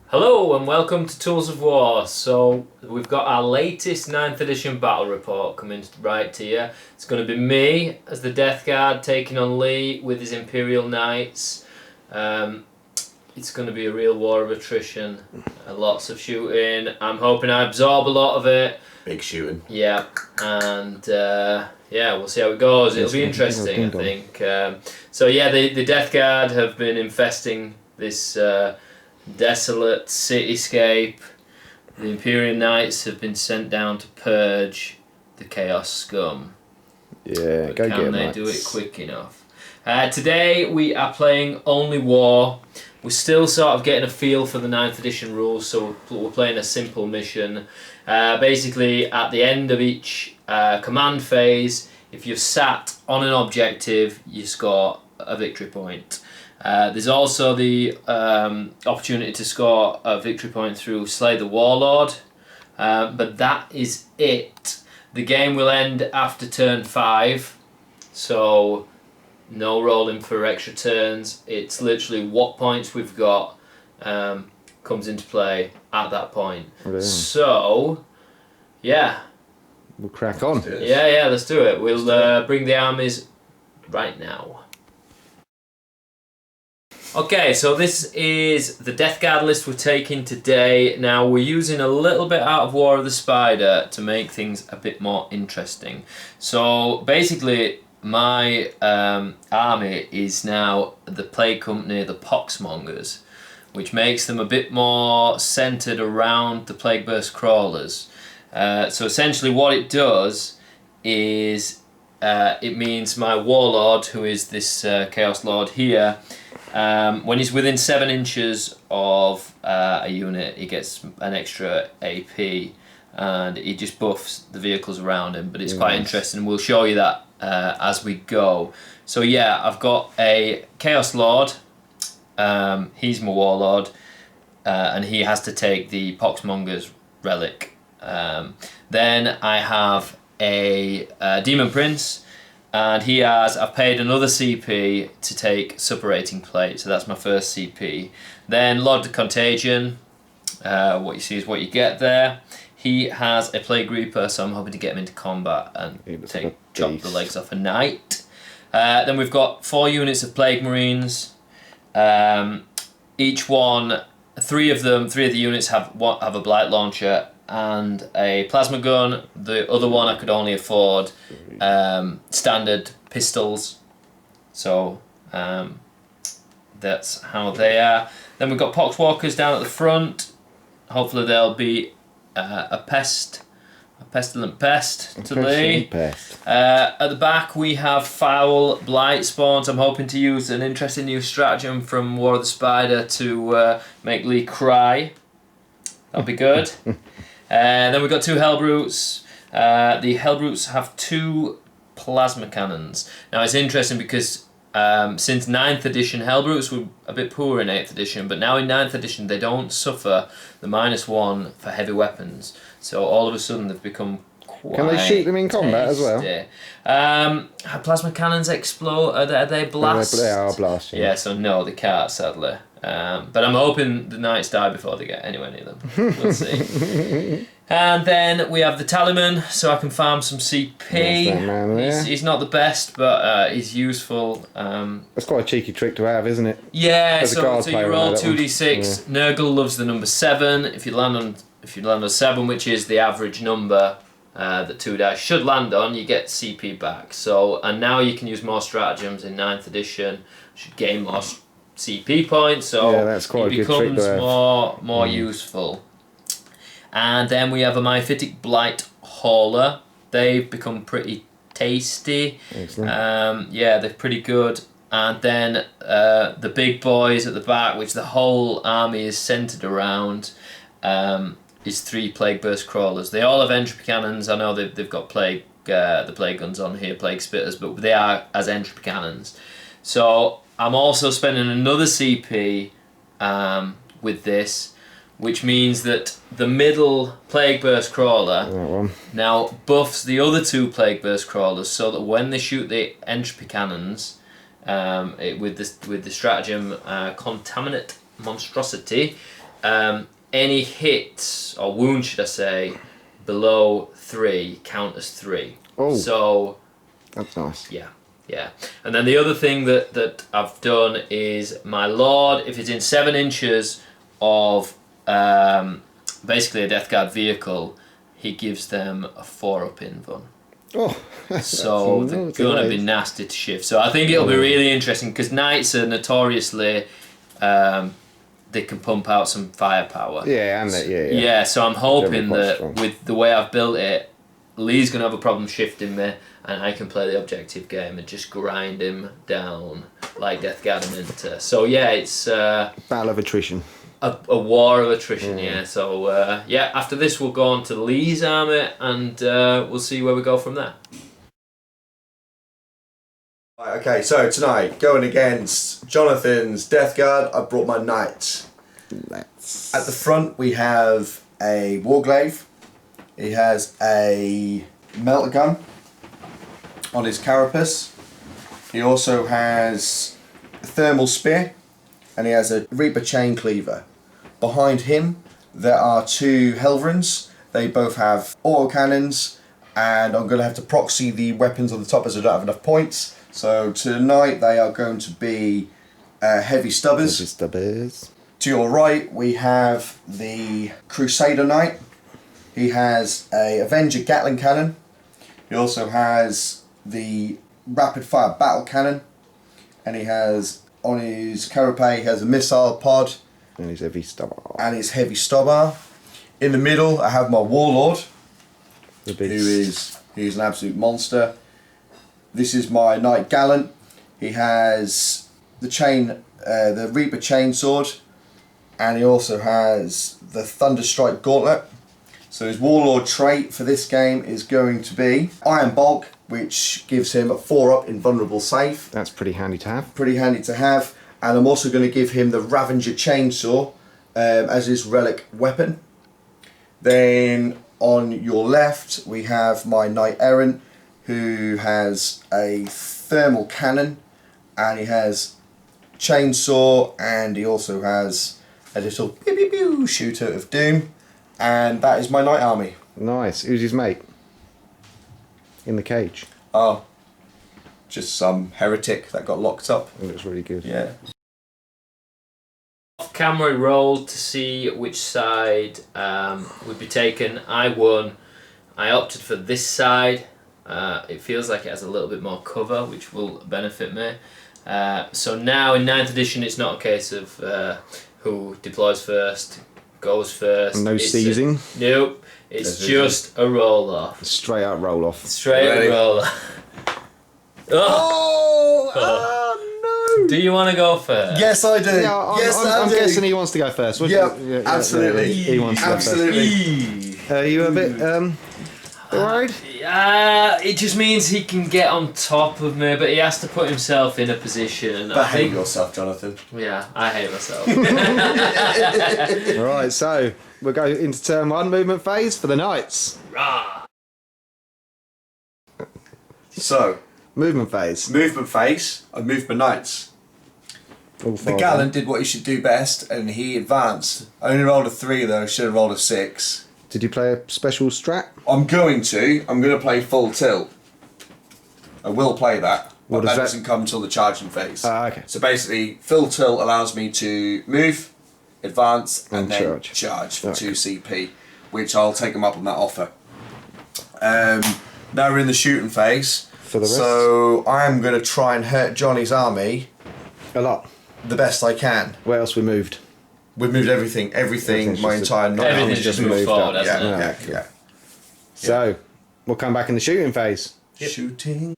Hello and welcome to Tools of War. So we've got our latest 9th edition battle report coming right to you. It's going to be me as the Death Guard taking on Lee with his Imperial Knights. It's going to be a real war of attrition, lots of shooting. I'm hoping I absorb a lot of it. Big shooting. Yeah, and yeah, we'll see how it goes. It'll be interesting, I think. So yeah, the Death Guard have been infesting this desolate cityscape. The Imperial Knights have been sent down to purge the Chaos scum. Yeah, but go get 'em, can they mates. do it quick enough? Today we are playing only war. We're still sort of getting a feel for the 9th edition rules, so we're playing a simple mission. Basically, at the end of each command phase, if you're sat on an objective, you score a victory point. There's also the opportunity to score a victory point through Slay the Warlord, but that is it. The game will end after turn 5, so no rolling for extra turns. It's literally what points we've got comes into play at that point. Brilliant. So, yeah. We'll crack on. Yeah, let's do it. We'll bring the armies right now. Okay, so this is the Death Guard list we're taking today. Now, we're using a little bit out of War of the Spider to make things a bit more interesting. So, basically, my army is now the plague company, the Poxmongers, which makes them a bit more centred around the Plague Burst Crawlers. So, essentially, what it does is it means my Warlord, who is this Chaos Lord here, when he's within 7 inches of a unit, he gets an extra AP, and he just buffs the vehicles around him. But it's quite interesting. We'll show you that as we go. So yeah, I've got a Chaos Lord. He's my Warlord, and he has to take the Poxmonger's relic. Then I have a Demon Prince. And he has, I've paid another CP to take Suppurating Plate, so that's my first CP. Then Lord of Contagion, what you see is what you get there. He has a Plague Reaper, so I'm hoping to get him into combat and chop the legs off a knight. Then we've got 4 units of Plague Marines. Each one, 3 of the units have a Blight Launcher and a plasma gun. The other one I could only afford standard pistols, so that's how they are. Then we've got Poxwalkers down at the front. Hopefully they'll be a pestilent pest to Lee. At the back we have foul blight spawns. I'm hoping to use an interesting new stratagem from War of the Spider to make Lee cry. That'll be good. Then we've got 2 Hellbrutes. The Hellbrutes have 2 plasma cannons. Now it's interesting because since 9th edition, Hellbrutes were a bit poor in 8th edition, but now in 9th edition they don't suffer the -1 for heavy weapons. So all of a sudden they've become quite Can they shoot them in combat as well? Have plasma cannons explode? Are they blast? They are blasting. Yeah, so no, they can't, sadly. But I'm hoping the Knights die before they get anywhere near them. We'll see. And then we have the Tallyman, so I can farm some CP. He's not the best, but he's useful. That's quite a cheeky trick to have, isn't it? Yeah, so you roll 2d6. Nurgle loves the number 7. If you land on 7, which is the average number that 2 dice should land on, you get CP back. So, and now you can use more stratagems in 9th edition. Should gain more CP points, so yeah, that's quite it becomes more useful. And then we have a Myophytic Blight Hauler. They've become pretty tasty. Yeah, they're pretty good. And then the big boys at the back, which the whole army is centered around, is 3 Plague Burst Crawlers. They all have entropy cannons. I know they've got the plague guns on here, plague spitters, but they are as entropy cannons. So I'm also spending another CP with this, which means that the middle Plague Burst Crawler now buffs the other 2 Plague Burst Crawlers, so that when they shoot the entropy cannons with the stratagem Contaminate Monstrosity, any hits or wounds, should I say, below 3 count as 3. Oh, so that's nice. Yeah. And then the other thing that I've done is my Lord, if it's in 7 inches of basically a Death Guard vehicle, he gives them a 4-up invuln. Oh, so they're going to be nasty to shift. So I think it'll be really interesting because Knights are notoriously they can pump out some firepower. Yeah, and yeah. So I'm hoping that strong. with the way I've built it, Lee's going to have a problem shifting me, and I can play the objective game and just grind him down like Death Guard are meant to. So yeah, it's battle of attrition. A war of attrition, yeah. So after this we'll go on to Lee's army, and we'll see where we go from there. Right, okay, so tonight, going against Jonathan's Death Guard, I brought my Knights. At the front we have a Warglaive. He has a melter gun on his carapace. He also has a thermal spear, and he has a Reaper chain cleaver. Behind him there are 2 Helverins. They both have autocannons, and I'm going to have to proxy the weapons on the top as I don't have enough points. So tonight they are going to be heavy stubbers. Heavy stubbers. To your right we have the Crusader Knight. He has a Avenger Gatling cannon. He also has the rapid fire battle cannon, and he has on his carapace he has a missile pod And his heavy stubber. and his heavy stubber. In the middle I have my Warlord, The who's an absolute monster. This is my Knight Gallant. He has the Reaper chainsword, and he also has the Thunderstrike Gauntlet. So his Warlord trait for this game is going to be Iron Bulk, which gives him a 4-up invulnerable save. That's pretty handy to have. Pretty handy to have. And I'm also going to give him the Ravager Chainsaw as his relic weapon. Then on your left we have my Knight Errant, who has a thermal cannon, and he has chainsaw, and he also has a little pew pew pew shooter of doom. And that is my Knight army. Nice. Who's his mate? In the cage. Oh, just some heretic that got locked up. It looks really good. Yeah. Off camera rolled to see which side would be taken. I won. I opted for this side. It feels like it has a little bit more cover, which will benefit me. So now in 9th edition it's not a case of who deploys first, goes first. No seizing. Nope. It's just a roll off. Straight up roll off. Straight roll off. Oh no! Do you want to go first? Yes, I do. Yeah, I'm guessing he wants to go first. Yeah, absolutely. He wants to go Absolutely. Are you a bit worried? It just means he can get on top of me, but he has to put himself in a position. Behave yourself, Jonathan. Yeah, I hate myself. Right, so we'll go into turn 1 movement phase for the Knights. Rah. So, Movement phase. movement phase, I moved my Knights. All The 5 Gallant did what he should do best, and he advanced. I only rolled a 3 though, should have rolled a 6. Did you play a special strat? I'm going to play full tilt. I will play that, What but does that that- doesn't come until the charging phase. Okay. So basically, full tilt allows me to move, advance, and then charge for 2 CP, which I'll take them up on that offer. Now we're in the shooting phase. For the rest? So I'm going to try and hurt Johnny's army A lot. the best I can. Where else we moved? We've moved everything, Everything's my just entire Knight army. Everything's just moved forward, up. hasn't it? Yeah. So, we'll come back in the shooting phase. Yep. Shooting.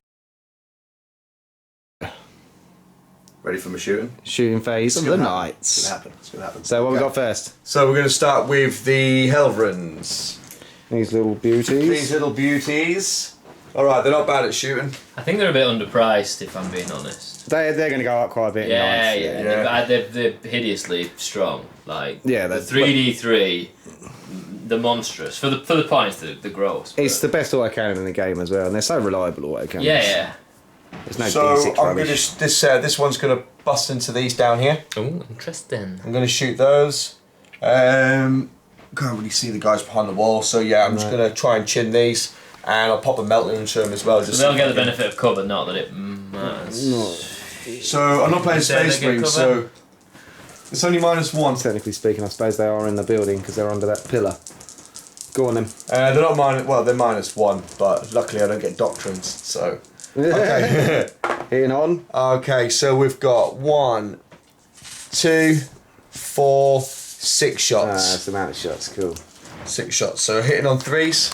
Ready for my shooting? Shooting phase of the Knights. It's gonna happen. So, what we got first? So we're going to start with the Helverins. These little These beauties. little beauties. Alright, they're not bad at shooting. I think they're a bit underpriced, if I'm being honest. They're going to go up quite a bit. in Yeah, Knights. yeah. They're hideously strong. Like Yeah, the that's- 3D3, the monstrous for the points, the gross. but- It's the best auto cannon in the game as well, and they're so reliable auto cannons. yeah. There's no So D6 I'm going rubbish. to this one's going to bust into these down here. Oh, interesting. I'm going to shoot those. Can't really see the guys behind the wall, so yeah, I'm just gonna try and chin these, and I'll pop a melter into them as well. Just so they'll get the benefit of cover, not that it matters. So I'm not playing Space Marines, so it's only -1. Technically speaking, I suppose they are in the building because they're under that pillar. Go on then. They're not well, they're -1, but luckily I don't get doctrines, so. Okay. Hitting on. Okay, so we've got 1, 2, 4, 6 shots. That's the amount of shots, cool. 6 shots, so hitting on 3s.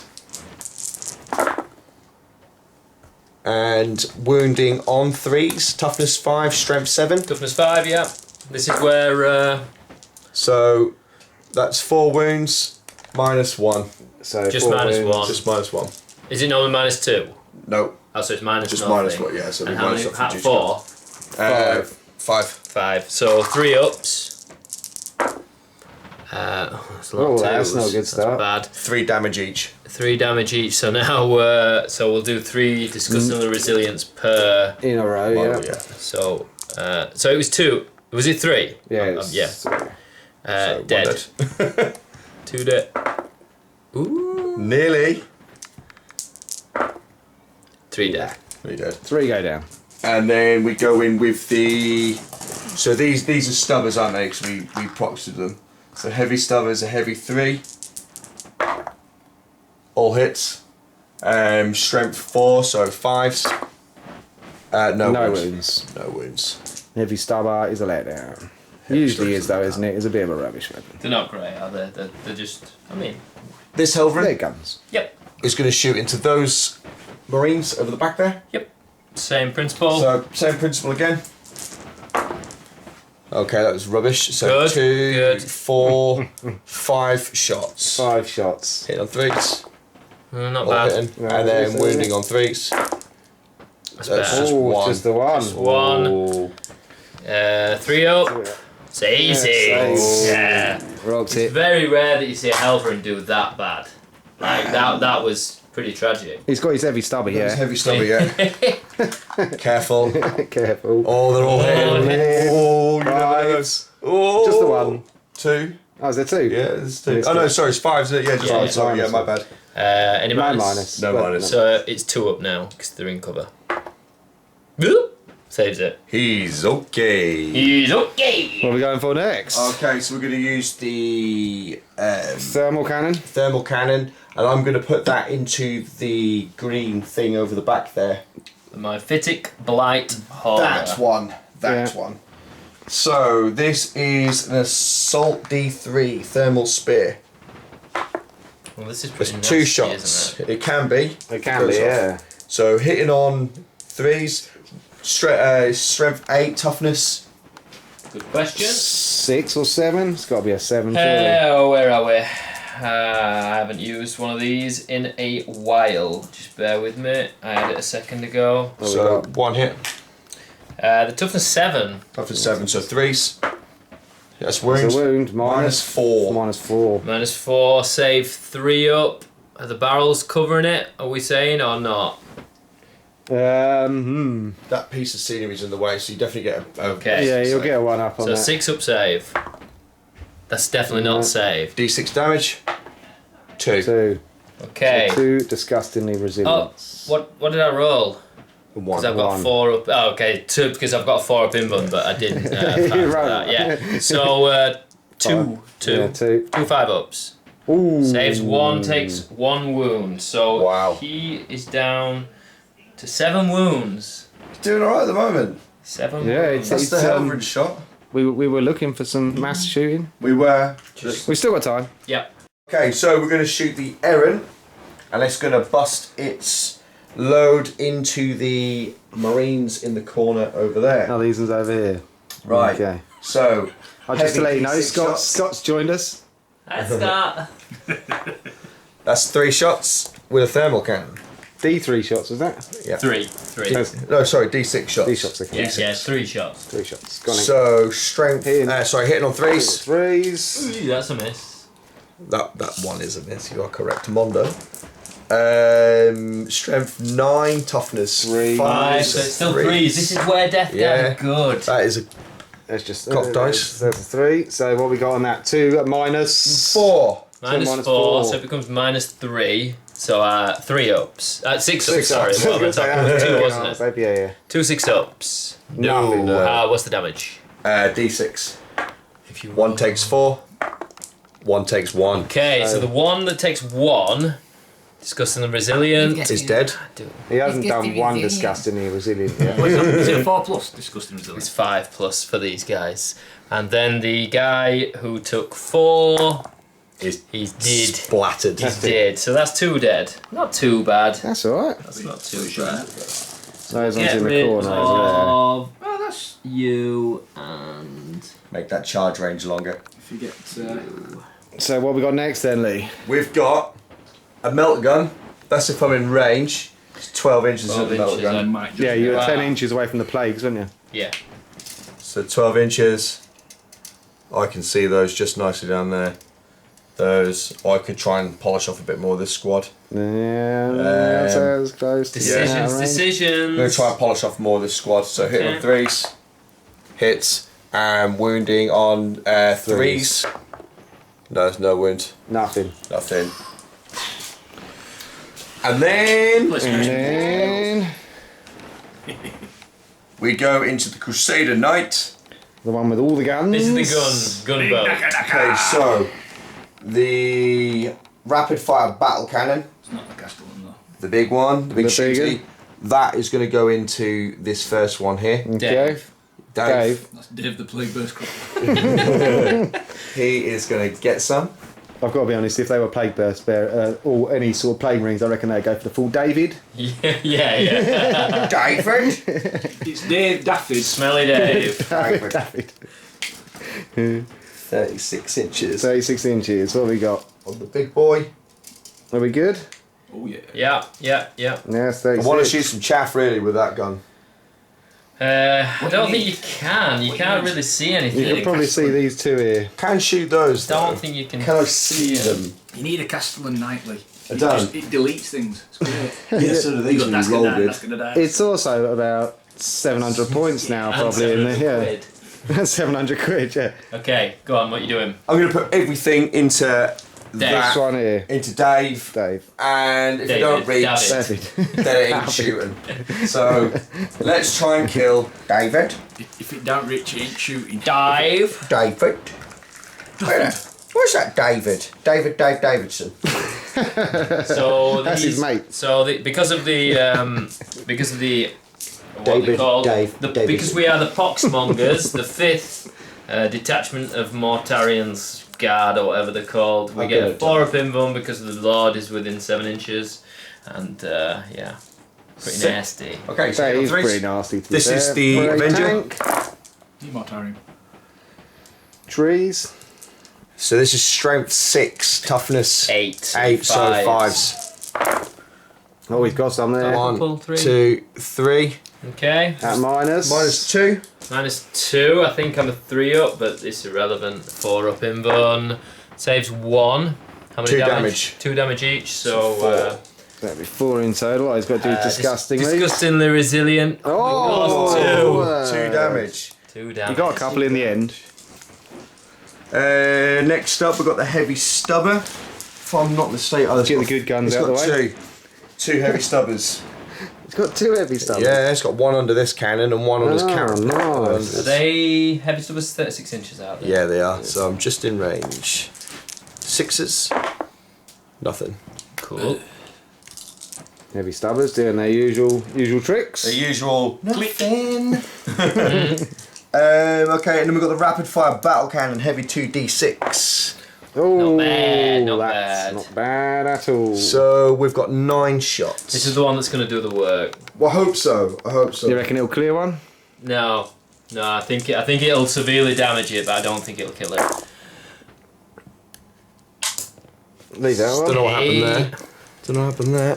And wounding on 3s, toughness 5, strength 7. Toughness 5, yeah. This is where... So that's 4 wounds, -1. So just 4 -1. wounds. Just -1. Is it normally -2? No, Oh, so it's minus just nothing. -1, yeah. So And we how many? minus up from 4? 5. 5. So 3 ups. That's a lot of that's twos. not a good start. That's bad. 3 damage each. 3 damage each. So now, so we'll do 3 disgustingly resilience per. In a row, Well, yeah. So, so it was 2. Was it 3? Yeah. Yeah. So Dead. 1 2 dead. Ooh. Nearly. 3 dead. 3 dead. 3 go down. And then we go in with the. So these are stubbers, aren't they? Because we proxied them. So heavy stubbers, a heavy 3. All hits. Strength 4, so 5s. No wounds. No wounds. Heavy stubber is a letdown. Usually is though, isn't it? It's a bit of a rubbish weapon. They're not great, are they? They're just. I mean. This They're Helverin guns. Yep. is going to shoot into those Marines over the back there. Yep. Same principle. So same principle again. Okay, that was rubbish. So Good, 2, good. 4, 5 shots. 5 shots. Hit on 3s. Not All bad. hitting. No, And then it's wounding on 3s. That's That's better. just Oh, one. just the one. Just one. Ooh. 3 up. It's easy. it's Yeah. Rocked It's it. very rare that you see a Helverin do that bad. Like that was pretty tragic. He's got his heavy stubber, It's yeah. heavy stubber, yeah. Careful. Careful. Oh, they're all hitting. hitting. Oh, you never know. Fives. Oh. Just the one. 2. Oh, is there 2? Yeah, there's 2. It's Oh, no, good. sorry, it's 5, isn't it? Yeah, just Yeah, 5. Sorry, yeah, minus my one. bad. Any No minus? minus. No but- minus. So it's 2 up now because they're in cover. Whoop. Saves it. He's okay. He's okay. What are we going for next? Okay, so we're going to use the Thermal cannon. thermal cannon, and I'm going to put that into the green thing over the back there. My Phytic Blight Horror. That's one. That's Yeah. one. So this is an Assault D3 thermal spear. Well, this is It's pretty 2 nasty, shots. isn't It can be. It can Goes be, off. yeah. So hitting on 3s, strength 8, toughness. it? Good question. 6 or 7? It's got to be a 7, surely. Where are we? I haven't used one of these in a while. Just bear with me. I had it a second ago. What we So got? 1 hit. The toughness 7. Toughness 7, so 3s. That's It's wounds. a wound. Minus 4. Minus 4. -4. Save 3 up. Are the barrels covering it? Are we saying or not? That piece of scenery is in the way, so you definitely get a Okay. Yeah, you'll get a 1 up on So that. 6 up save. That's definitely not save. D6 damage. 2. 2. Okay. 2 disgustingly Oh, resilient. what did I roll? 1. Because I've got 1. 4 up. Oh, okay, 2 because I've got 4 up inbun, but I didn't. Factor Right. that. Yeah. So 2, 2, Yeah, 2. 2 5-ups. Ooh. Saves 1, takes 1 wound. So Wow. he is down to 7 wounds. He's doing alright at the moment. 7 Yeah, wounds. That's the Helverin shot. We were looking for some mass shooting. We were. We've still got time. Yep. Okay, so we're going to shoot the errant, and it's going to bust its load into the Marines in the corner over there. Oh, these ones over here. Right. Okay. So, Just to let you know, heavy D6 shots. Scott's joined us. Let's start. That's 3 shots with a thermal cannon. D3 shots, was that? Yeah. 3. No, sorry, D6 shots. D shots, okay. Yeah, 3 shots. 3 shots. Gone in. So strength. Hitting. Hitting on 3s. 3s. Ooh, that's a miss. That one is a miss. You are correct, Mondo. Strength 9, toughness 3. 5. So it's still 3s. This is where Death Yeah. Guard good. That is a It's just Cock dice. There's a 3. So what we got on that? 2 minus 4. Minus minus 4, 4. so it becomes minus 3. So 3 ups. 6 ups, sorry. ups. What am I talking? 2, wasn't it? Yeah. 2 6 ups. Nothing. What's the damage? D6. If you 1 takes 4. 1 takes 1. Okay, so the one that takes 1, discussing the resilient, Is dead. He hasn't It's done getting one resilient. disgustingly resilient yet. Is it 4 plus disgusting It's resilience? 5 plus for these guys. And then the guy who took 4, Is he's dead. splattered. He's dead. So that's 2 dead. Not too bad. That's alright. That's not too bad. Those ones Get in the rid corner over of Oh, that's you and Make that charge range longer. if you get. there. So what we got next then, Lee? We've got a melt gun. That's if I'm in range. It's 12 inches 12 of the melt inches, gun. I might just Yeah, you were Wow. 10 inches away from the plagues, weren't you? yeah. So 12 inches. I can see those just nicely down there. Those. I could try and polish off a bit more of this squad. Yeah, that's as close to Decisions, that range. decisions. I'm going to try and polish off more of this squad. So hit on 3s. Hits. And wounding on 3s. No, there's no wound. Nothing. Nothing. And then And then we go into the Crusader Knight. the one with all the guns. This is the gunboat. Okay, so the rapid fire battle cannon, It's not the Castellan though. the big one, the big The big shooty, that is going to go into this first one here. Okay. Dave. Dave. That's Dave the Plague Burst Crop. He is going to get some. I've got to be honest, if they were plague burst bear, or any sort of plague rings, I reckon they'd go for the full David. Yeah. David. It's Dave Daffy. Smelly Dave. David. 36 inches 36 inches. What have we got? on the big boy. Are we good? Oh yeah. Yeah. Yeah, it's I 36. want to shoot some chaff really with that gun. I don't think you can. You can't really see anything. You can probably see these two here. Can shoot those. Don't though. think you can. Can I see them? You need a Castellan nightly. I don't. It deletes things. It's great. Yeah, so do You these got when that's you roll gonna die, good. that's gonna die. It's also about 700 points now, And probably in there. 700 Yeah, quid. 700 quid. Yeah. Okay, go on. What you doing? I'm going to put everything into This that, one here, into Dave, Dave. and if David, you don't reach, David. David. then it ain't shooting. So let's try and kill David. If it don't reach, it ain't shooting. Dive. David. Where's that David? Dave Davidson. So That's his these- mate. So because of the what are they David, called? Dave, David. Because we are the poxmongers, the 5th detachment of Mortarian's Guard or whatever they're called. We I'm get a gonna 4 up invuln because the Lord is within 7 inches, and yeah, pretty Sick. nasty. Okay, so That hit on is threes. pretty nasty. To be This is fair. the For a Avenger. tank, Need more time. trees. So this is strength 6, toughness 8. 8, so fives. 5s. Oh, we've got some there. Pull 1, three. 2, 3. Okay. At minus. Minus 2. -2. I think I'm a 3 up, but it's irrelevant. 4 up invuln. Saves 1. How many 2 damage? damage. 2 damage each. So. 4. That'd be 4 in total. He's got to do disgustingly. Disgustingly resilient. Oh, Lost 2 damage. 2 damage. You got a couple in the end. Next up, we've got the heavy stubber. If I'm not mistaken, oh, it's Get got- the good guns it's out got the way. 2 heavy stubbers. It's got 2 heavy stuff. Yeah, it's got 1 under this cannon and 1 on this Oh, cannon. nice. Are they heavy stubbers 36 inches out there? Yeah, they are. So I'm just in range. 6s. Nothing. Cool. Heavy stubbers doing their usual tricks. The usual. Nothing. Okay, and then we've got the rapid fire battle cannon, heavy 2d6. Oh, Not bad, not that's bad. not bad at all. So we've got 9 shots. This is the one that's going to do the work. Well, I hope so. I hope so. You reckon it'll clear one? No. I think it'll severely damage it, but I don't think it'll kill it. Leave that Don't one. know what happened there. Don't know what happened there.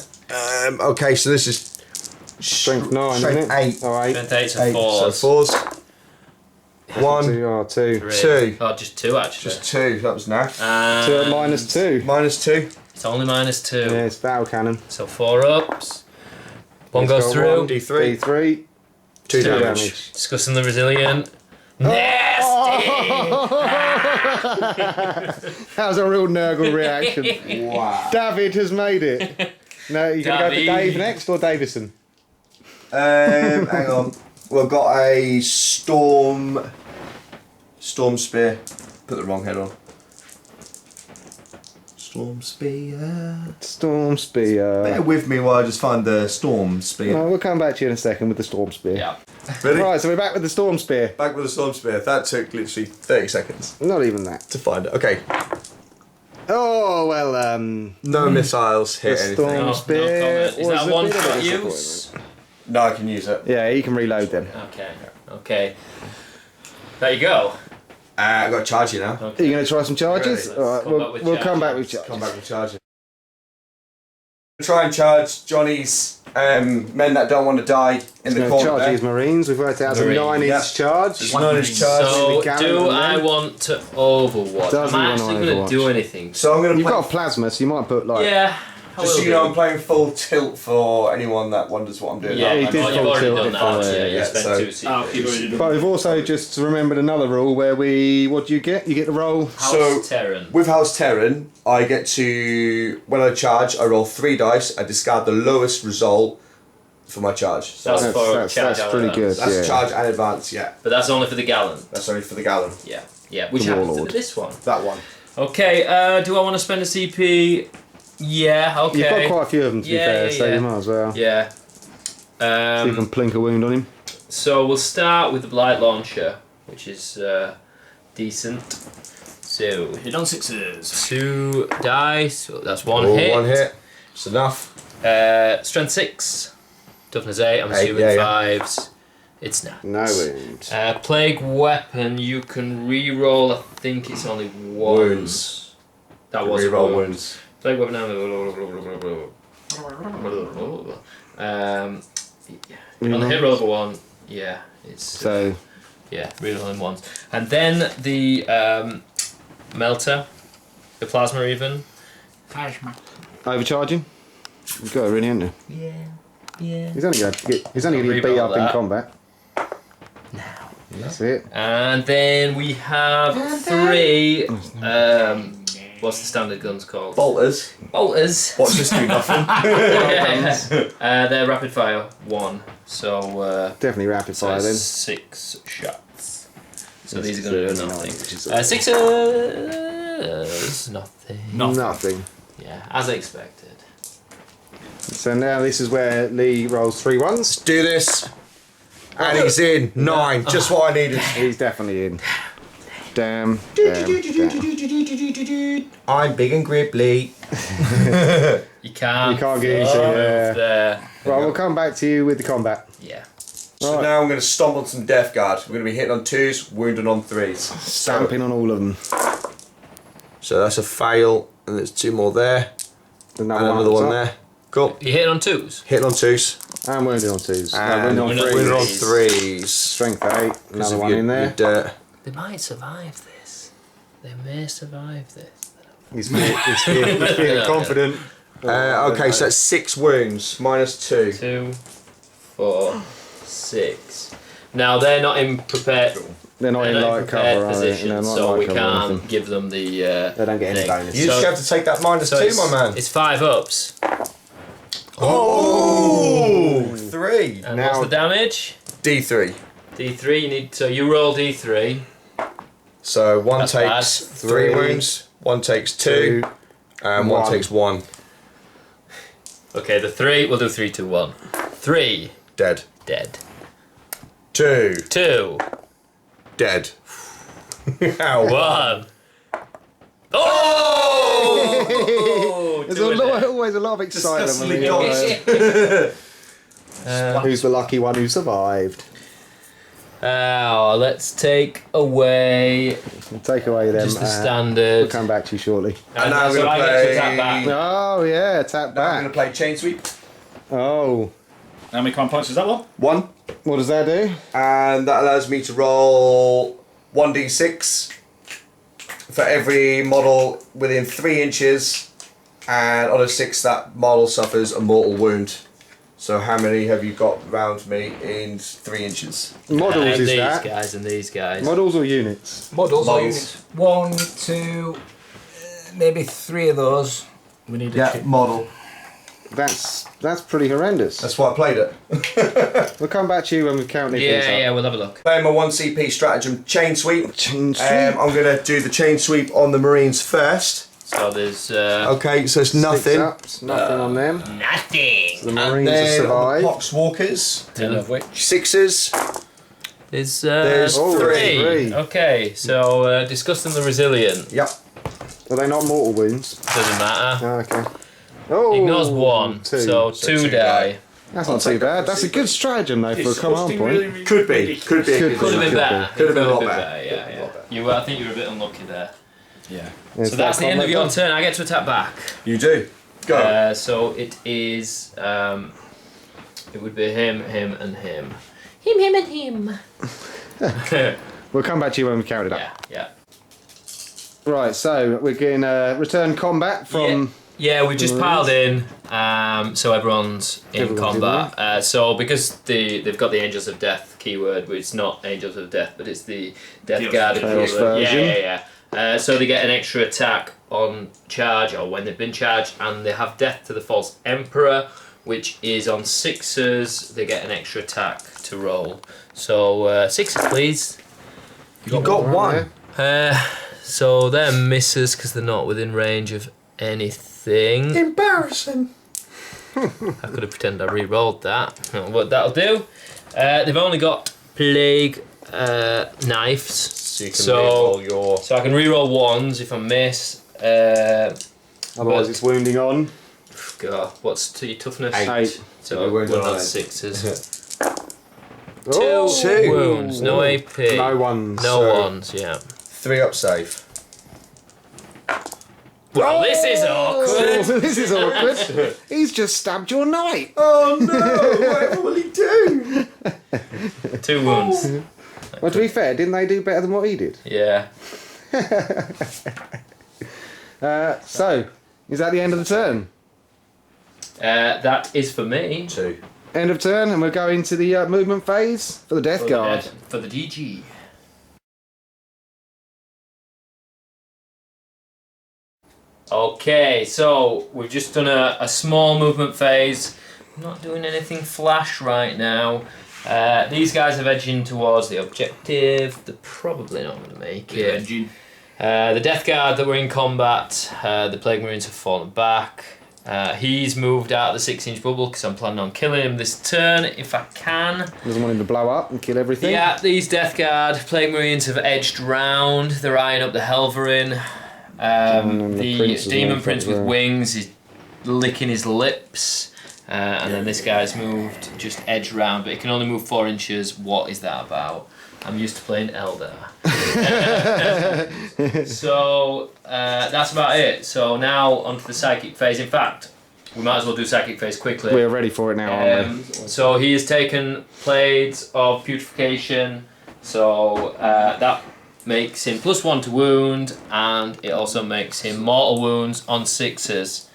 Okay, so this is Strength 9, strength isn't it? 8. Oh, 8. Strength 8 8. and 4s. So 4s. 1, 2. 3. 2. Oh, just 2 actually. Just 2. That was naff. And 2 at -2. Minus 2. It's only -2. Yeah, it's battle cannon. So 4 ups. One He's goes got through. one, D3. D3. 2 2 damage. Discussing the resilient. Nah! That was a real Nurgle reaction. Wow. David has made it. No, you're going to go for Dave next or Davison? Hang on. We've got a storm spear. Put the wrong head on. Storm spear. Storm Spear. Bear with me while I just find the storm spear. Oh, we'll come back to you in a second with the Storm Spear. Yeah. Ready? Right, so we're back with the Storm Spear. Back with the storm spear. That took literally 30 seconds Not even that. to find it. Okay. Oh, well, No missiles hit the anything. Storm No Spear. comment. Is was that a one bit of a shot disappointment. use? No, I can use it. Yeah, you can reload then. Okay. There you go. I've got to charge you now. Are you going to try some charges? Ready. All right, Come back with we'll come back charges. with charges. Come back with charging. Try and charge Johnny's men that don't want to die in the Gonna corner charge there. these Marines. We've worked out a Marines. 9-inch Yeah. charge. It's 9-inch charge. So, Gallon do on I them. want to overwatch? Does Am he I want to actually going overwatch? to do anything? So I'm going to You've play. got a plasma, so you might put like. Yeah. I Just so will you know, do. I'm playing full tilt for anyone that wonders what I'm doing. Yeah, he you've did full already tilt done that. before, Yeah, you yeah, spent so- 2 Oh, secrets. you've already done But we've also just remembered another rule where what do you get? You get to roll. House So- Terran. With House Terran, I get to, when I charge, I roll 3 dice, I discard the lowest result for my charge. So That's for that's charge pretty out good. advance. that's yeah. charge and advance, yeah. But that's only for the gallon. That's only for the gallon. Yeah. Which The happens to Warlord. be this one. That one. Okay, do I want to spend a CP? Yeah, okay. You've got quite a few of them to be Yeah, fair, yeah, so yeah. you might as well. Yeah. So you can plink a wound on him. So we'll start with the Blight Launcher, which is decent. So, Hit on 6s. 2 dice, so that's 1 Oh, hit. 1 hit. It's enough. Strength 6. Toughness 8, I'm 8, assuming yeah, 5s. It's not. No wound. Plague Weapon, you can re-roll, I think it's only once. Wounds. That was a Reroll wound. wounds. Plague Weapon, on the hit roll of a 1, yeah, it's... So Yeah, rerolling ones. And then the melter, the plasma even. Plasma. overcharging. You've got it really, haven't you? Yeah. He's only going to get beat Reroll up in that. combat. That's it. And then we have 3. What's the standard guns called? Bolters. Bolters. Watch this do nothing. They're rapid fire 1. So Definitely rapid so fire it's then. 6 shots. So Yes, these are going to do so nothing. which is 6 nothing. Nothing. Yeah, as expected. So now this is where Lee rolls 3 ones. Do this. And he's in. 9. Just what I needed. He's definitely in. Damn. I'm big and gribbly. You can't get into move there. there. Right, we'll come back to you with the combat. Yeah. So Right. now I'm going to stomp on some Death Guard. We're going to be hitting on 2s, wounding on 3s. Stamping on all of them. So that's a fail, and there's 2 more there, and another one there. Cool. You hit on 2s. Hitting on 2s. And wounded on 2s. And wounded on wounded 3s. wounded on threes. 3s. Strength 8. Another of one your- in there. your dirt. They might survive this. They may survive this. He's feeling confident. Okay, so that's 6 wounds, minus 2. 2, 4, 6. Now they're not in prepared. They're not in light cover, are they? position, No, not so light we cover or can't anything. give them the. They don't get any thing. bonus. You just have to take that minus 2, it's, my man. It's 5 ups. Oh! 3. And Now- what's the damage? D3. D3. You need. So you roll D3. So 1 That's takes bad. 3 wounds, 1 takes 2, and 1 1. takes 1. Okay, the 3. We'll do 3, 2, 1. 3. Dead. Dead. 2. 2. Dead. Ow. 1. Oh! There's Doing it. always a lot of excitement. when Disgustingly we, dodged. who's the lucky one who survived? Now let's take away We'll take away them. just the We'll standard. come back to you shortly. And now so we're I going get to to attack back. play. Oh yeah, tap Now I'm going to back. play Chain Sweep. Oh, How many command points is that one? 1. what does that do? And that allows me to roll 1d6 for every model within 3 inches. And on a 6, that model suffers a mortal wound. So how many have you got round me in 3 inches? Models is these that? guys and these guys. Models or units? Models. Models. 1, 2, maybe 3 of those. We need a chip. model. That's pretty horrendous. That's why I played it. We'll come back to you when we've counted these up. Yeah, we'll have a look. Playing my 1 CP stratagem chain sweep. Chain sweep. I'm going to do the chain sweep on the Marines first. So there's Okay, so it's Six nothing. ups, nothing on them. nothing. The And Marines have then on the survived. Pox Walkers, 10 of which. 6s. There's Oh, three. Okay, so disgusting the resilient. Yep. Are they not mortal wounds? Doesn't matter. Oh, okay. Oh, Ignores 1, two. so So 2 two die. That's not too bad. That's a good stratagem though for a command point. Could be. Could be. Could Could have been better. Could have been a lot been better. Yeah, yeah. I think you were a bit unlucky there. Yeah. Is So that's that the end of combat your done? turn. I get to attack back. You do. Go. So it is. It would be him, him, and him. Him, and him. We'll come back to you when we've counted up. Yeah. Right, so we're getting return combat from. Yeah, we've just piled in, so everyone's in Everyone's in combat. So because they've got the Angels of Death keyword, which it's not Angels of Death, but it's the Death Chaos Guard Chaos keyword. version. Yeah. So they get an extra attack on charge, or when they've been charged, and they have Death to the False Emperor, which is on 6s. They get an extra attack to roll. So 6s, please. You got one. So they're misses because they're not within range of anything. Embarrassing. I could have pretended I re-rolled that. What that'll do. They've only got plague knives, So you can so re-roll your. so I can re-roll 1s if I miss. Otherwise, it's wounding on. God, what's your toughness? 8. So You're wounded one on on eight. 6s. Oh, Two. Wounds, no AP. No ones. No So- ones, yeah. 3 up save. Well, this is awkward. Oh, this is awkward. He's just stabbed your knight. Oh no! Whatever will he do? 2 wounds. Well, to be fair, didn't they do better than what he did? Yeah. So, is that the end of the turn? That is for me. 2. End of turn, and we're going to the movement phase for the Death Guard. For the DG. Okay, so we've just done a small movement phase. I'm not doing anything flash right now. These guys are edging towards the objective. They're probably not going to make it. Engine. The Death Guard that were in combat, the Plague Marines have fallen back. He's moved out of the 6-inch bubble because I'm planning on killing him this turn if I can. Doesn't want him to blow up and kill everything. Yeah, these Death Guard Plague Marines have edged round. They're eyeing up the Helverin. And The the Prince is Demon in Prince front with row. wings is licking his lips. And then this guy's moved just edge round, but he can only move 4 inches. What is that about? I'm used to playing Eldar. So that's about it. So now onto the psychic phase. In fact, we might as well do psychic phase quickly. We're ready for it now, aren't we? So he has taken Plagues of Putrefaction. So that makes him +1 to wound, and it also makes him mortal wounds on 6s.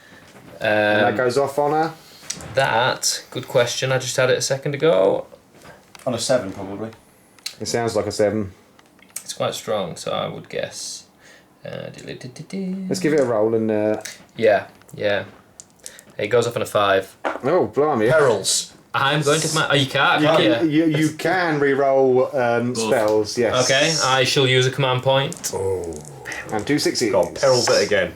And that goes off on her. That, good question. I just had it a second ago. On a 7 probably. It sounds like a 7. It's quite strong, so I would guess. Let's give it a roll and. Yeah. It goes off on a 5. Oh, blimey. Perils. I'm going to my. Oh, you can't. You can re-roll spells, yes. Okay, I shall use a command point. And 2 6s. God, perils it again.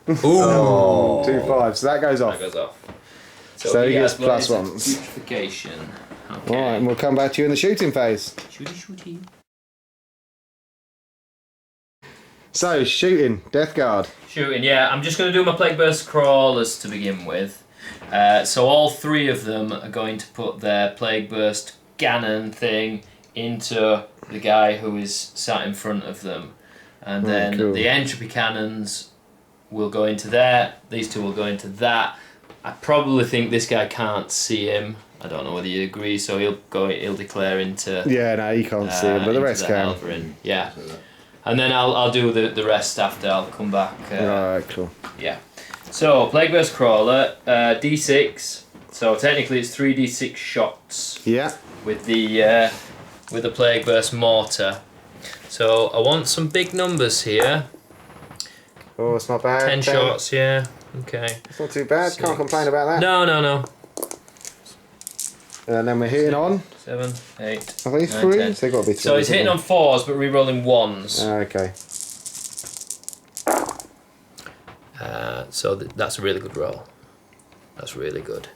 Ooh. 2 5s. So that goes off. That goes off. So he has gets Blaze of +1s. Putrefaction. Okay. Alright, and we'll come back to you in the shooting phase. Shooty. So, shooting. Death Guard. Shooting, yeah. I'm just going to do my Plague Burst Crawlers to begin with. So all 3 of them are going to put their Plague Burst Ganon thing into the guy who is sat in front of them. And then cool. the Entropy Cannons will go into there. These 2 will go into that. I probably think this guy can't see him. I don't know whether you agree, so he'll declare into... Yeah, no, you can't see him, but the into rest can. Helverin. Yeah. And then I'll do the rest after. I'll come back. Alright, cool. Yeah. So, Plague Burst Crawler, D6. So technically it's 3d6 shots Yeah. with the plague burst mortar. So I want some big numbers here. Oh, it's not bad. 10 shots, yeah. Okay. It's not too bad. 6. Can't complain about that. No. And then we're hitting on. 7, 8. Are they 9, threes? 10. They've got to be threes. So he's hitting on 4s, but re-rolling 1s. Okay. So that's a really good roll. That's really good.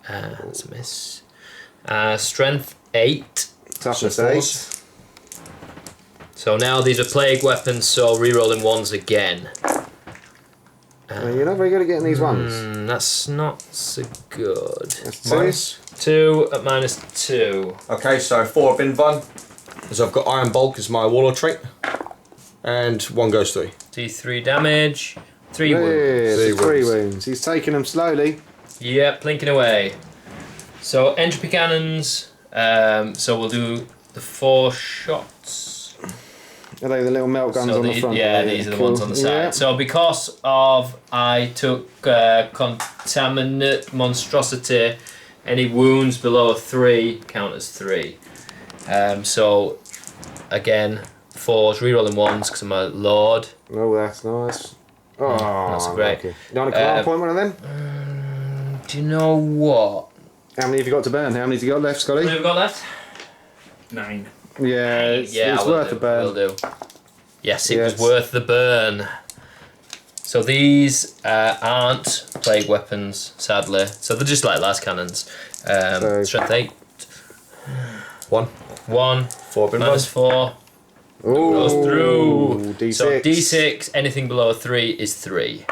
That's a miss. Strength 8. Toughness So 8. So now these are plague weapons, so re-rolling 1s again. You're not very good at getting these ones. That's not so good. That's twos. 2 at -2. Okay, so 4 have been done. So I've got Iron Bulk as my warlord trait. And 1 goes 3. D3 damage. 3 wounds. Yeah, 3 wounds. wounds. He's taking them slowly. Yep, plinking away. So entropy cannons. So we'll do the 4 shots. Are they the little melt guns So on the front? yeah, these are the ones on the side. Yeah. So because of I took contaminate monstrosity, any wounds below a 3 count as 3. So again, 4s, rerolling 1s because I'm a lord. Oh, that's nice. Oh, That's great. lucky. You want a command point one of them? Do you know what? How many have you got to burn? How many have you got left, What Scotty? have we got left? 9. Yeah, it's I will worth do, a burn. will do. Yes, it Yes. was worth the burn. So these aren't plague weapons, sadly. So they're just like las cannons. Strength 8. 1. 1. 4 have been done. -4. Ooh, Goes through. D6. So D6, anything below a 3 is 3.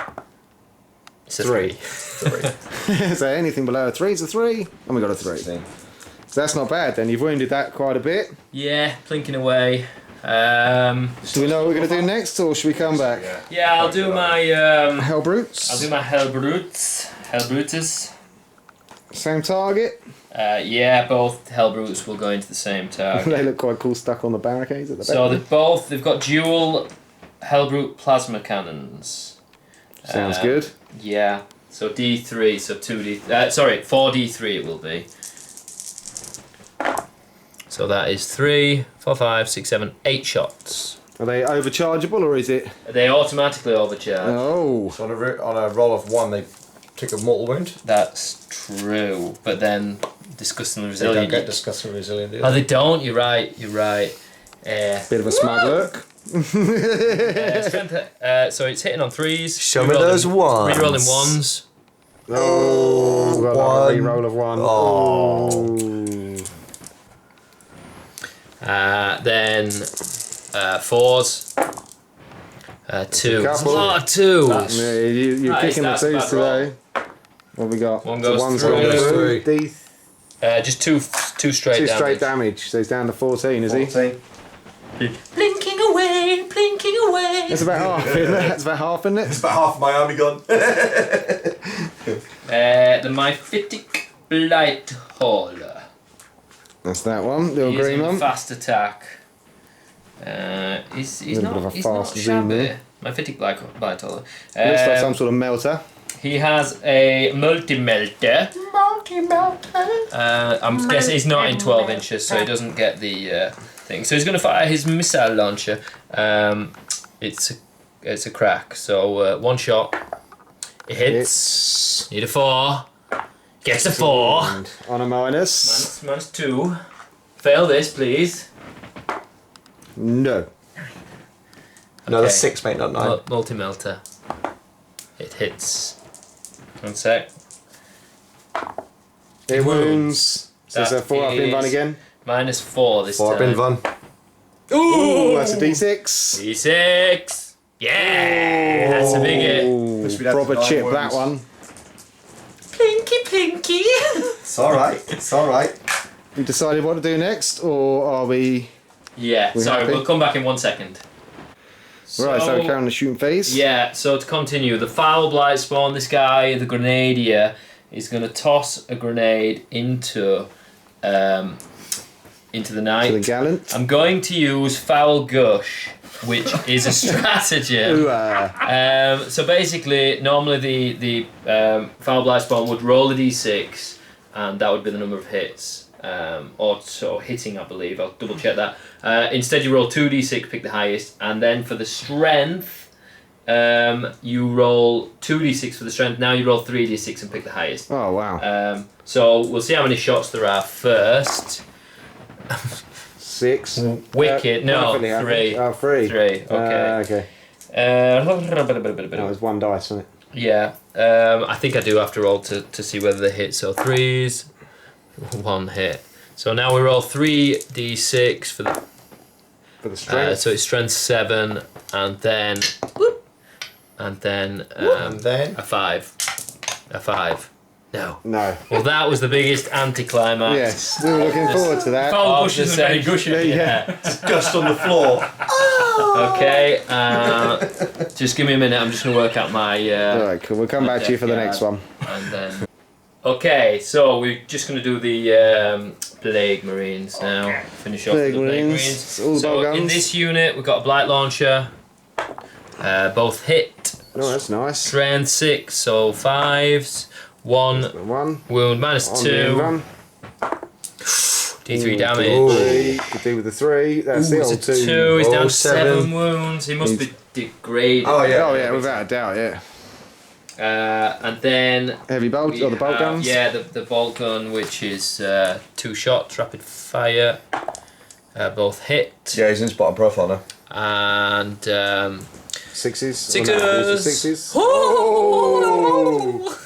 It's a 3. 3. So anything below a 3 is a 3, and we got a 3. So that's not bad then. You've wounded that quite a bit. Yeah, plinking away. Do we know what we're going to do next, or should we come back? Yeah, I'll do my Hell Brutes. I'll do my Hellbrutes. Same target. Yeah, both Hellbrutes will go into the same target. They look quite cool stuck on the barricades at the back. So they've got dual Hellbrute plasma cannons. Sounds good. Yeah. So D3, so 4D3 it will be. So that is 3, 4, 5, 6, 7, 8 shots. Are they overchargeable, or is it? They automatically overcharge. Oh. So on a roll of 1, they take a mortal wound. That's true. But then disgustingly They don't resilient. get disgustingly resilient, do Oh, they? they don't. You're right. Bit of a smug look. So it's hitting on 3s. Show me those ones. Rerolling 1s. Oh, got one. a reroll of 1. Oh. Then 4s. 2. That's a couple. lot of 2s. Yeah, you're kicking the that's a 2s bad today. What have we got? One So goes one's through. gone through. Three. D- Just two straight 2 damage. straight damage. So he's down to 14, is he? 14. Blinking away, blinking away. That's about half, isn't it? That's about half, isn't It's it? about half of my army gone. The Myphitic Blight Hole. That's that one. Little green Using one. fast attack. He's Little bit of a not. He's not fast zoom shabby. there. Myphitic Blight Hole. Looks like some sort of melter. He has a multi-melter. I'm guessing he's not in 12 inches, so he doesn't get the thing. So he's going to fire his missile launcher. It's a crack. So 1 shot. It hits. Need a 4. Gets a 4. And on a minus. -2. Fail this, please. No. No, that's 6, mate, not 9. Multi-melter. It hits. 1 sec. It wounds. So it's a That 4 up in is- run again. -4 this 4 time. have been done. Ooh, that's a D6. D6. Yeah, that's a big hit. Ooh, Must be down to proper 9 chip wounds. that one. Plinky, plinky. It's alright, it's alright. We decided what to do next, or are we? Yeah, We sorry, happy? we'll come back in 1 second. Right, so we're carrying the shooting phase. Yeah, so to continue, the foul blight spawn, this guy, the grenadier, is going to toss a grenade into the knight. To the gallant. I'm going to use foul gush which is a stratagem. Ooh, So basically, normally the Foul Blight Spawn would roll a d6, and that would be the number of hits. Or so hitting, I believe. I'll double check that. Instead, you roll 2d6, pick the highest, and then for the strength, you roll 2d6 for the strength. Now you roll 3d6 and pick the highest. oh wow. So we'll see how many shots there are first. 6. Wicked. No, definitely 3. Oh, 3. 3. Okay. Okay. That was 1 dice, wasn't it? Yeah. I think I do have to roll to see whether they hit. So 3s, 1 hit. So now we roll 3d6 for the strength. so it's strength 7, and then And then a 5. A 5. No. No. Well, that was the biggest anticlimax. Yes, we were looking forward to that. Foul Of bushes the and very same- gushy. Yeah. dust on the floor. Okay. Just give me a minute. I'm just gonna work out my. Alright, cool. We'll come back to you for the next one. And then. Okay, so we're just gonna do the Plague Marines now. Finish off Plague with the Plague Marines, Marines. all the So bow in guns. this unit, we've got a Blight Launcher. Both hit. Oh, that's nice. Strength 6, so 5s. 1 1. wound minus On the 2. run. D3 damage. Three. Could do with the 3. That's the It's a old 2. He's down to 7 7 wounds. He must be degraded. Oh, yeah. Oh yeah, without a doubt, yeah. And then Heavy bolt we or the bolt have- guns. Yeah, the bolt gun, which is 2 shots, rapid fire. Both hit. Yeah, he's in his bottom profile now. And 6s. Sixes. Oh, no, these are 6s. Oh!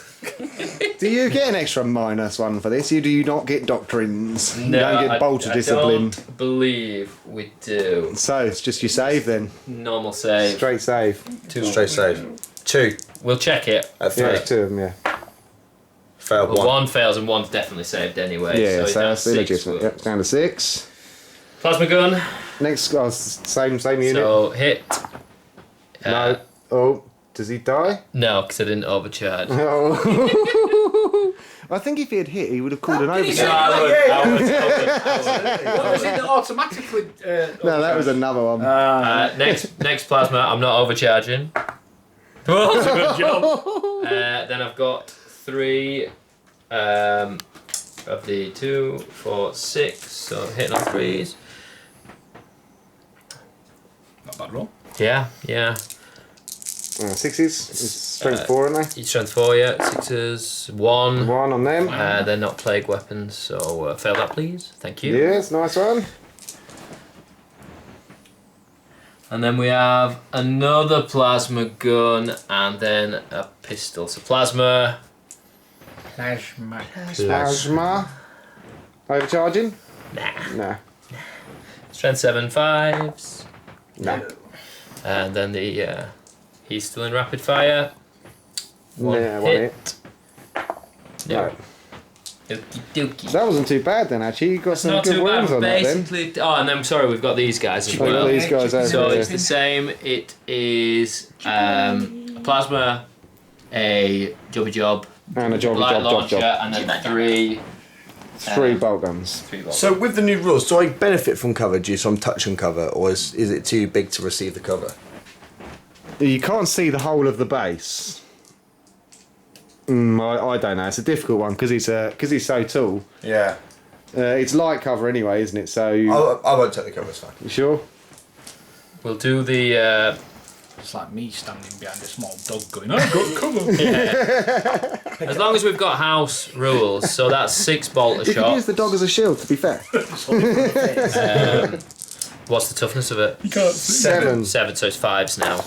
Do you get an extra -1 for this? Do you not get doctrines? You No, don't get bolter discipline. I don't believe we do. So it's just your save then. Normal save. Straight save. 2. Straight save. 2 We'll check it. at 3. Yeah, it's 2 of them, yeah. Failed Well, 1. 1 fails and 1's definitely saved anyway. Yeah, he's so down that's 6 illegitimate. Yep, down to 6. Plasma gun. Next, oh, same unit. So hit. No. Oh, does he die? No, because I didn't overcharge. Oh. I think if he had hit, he would have called an No, overcharge. I would. What was it that automatically? No, that was another one. Next plasma, I'm not overcharging. Well, That's a good job. then I've got 3 of the 2, 4, 6. So hitting on 3s. Not bad roll. Yeah. 6s. It's strength 4, aren't they? Each strength 4, yeah. 6s, 1. 1 on them. They're not plague weapons, so fail that, please. Thank you. Yes, nice one. And then we have another plasma gun and then a pistol. So plasma. Plasma. Plasma. Overcharging? Nah. No. Strength 7, 5s. No. And then the he's still in rapid fire. One Yeah, hit. No. Okie dokie. That wasn't too bad then, actually. You got It's some not good too wounds bad. on that then. Basically, oh, and then sorry, we've got these guys as I've got well. these guys over So here. it's the same. It is plasma, a jobby job, And a job, light job, launcher, job. and then 3 3 bolt guns. 3 bolts. So with the new rules, do I benefit from cover due to I'm touching cover, or is it too big to receive the cover? You can't see the whole of the base. I don't know. It's a difficult one because he's so tall. Yeah. It's light cover anyway, isn't it? So you I won't take the cover, it's fine. sure? We'll do the. It's like me standing behind a small dog going, I've got cover. As long as we've got house rules, so that's 6 bolt a You could shot. use the dog as a shield, to be fair. What's the toughness of it? You can't see. 7. 7, so it's 5s now.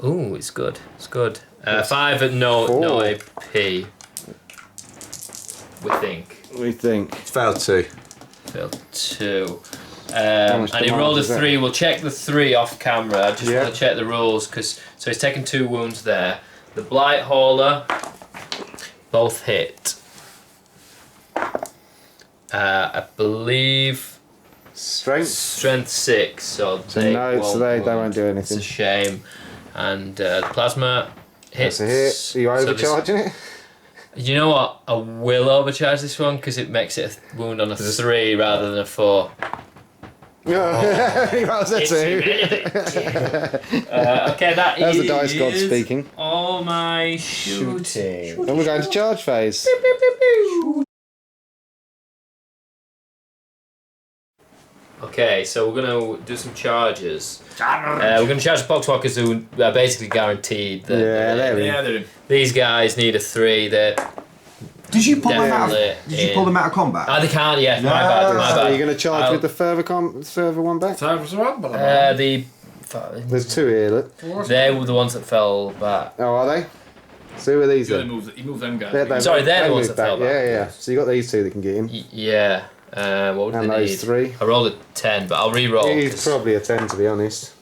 Ooh, it's good. It's good. 5 at no 4. AP. We think. We think. It's failed 2. Failed 2. much And he damage rolled a is that? 3. We'll check the 3 off camera. I just Yeah. want to check the rules because so he's taken 2 wounds there. The Blight Hauler, both hit. I believe Strength. strength 6, so So they no, so they won't do It's a anything. shame. And the plasma hits. That's a hit. Are you So this- overcharging it? You know what? I will overcharge this one because it makes it a wound on a 3 rather than a 4. He rolls a 2. Okay, That's the dice god speaking. All my shooting. And we're going to charge phase. Okay, so we're going to do some charges. We're going to charge the Poxwalkers who are basically guaranteed that they're in. these guys need a 3. They're Did you pull them out? definitely Did you pull them out of combat? Oh, they can't, yeah. My bad, my So bad. you're going to charge with the further one back? There's 2 here, look. They were the ones that fell back. Oh, are they? So who are these You then? move them guys. Sorry, they're the they ones moved that fell back. Yeah. So you got these 2 that can get in. Yeah. What would And they those need? 3. I rolled a 10, but I'll re-roll. He's probably a 10 to be honest.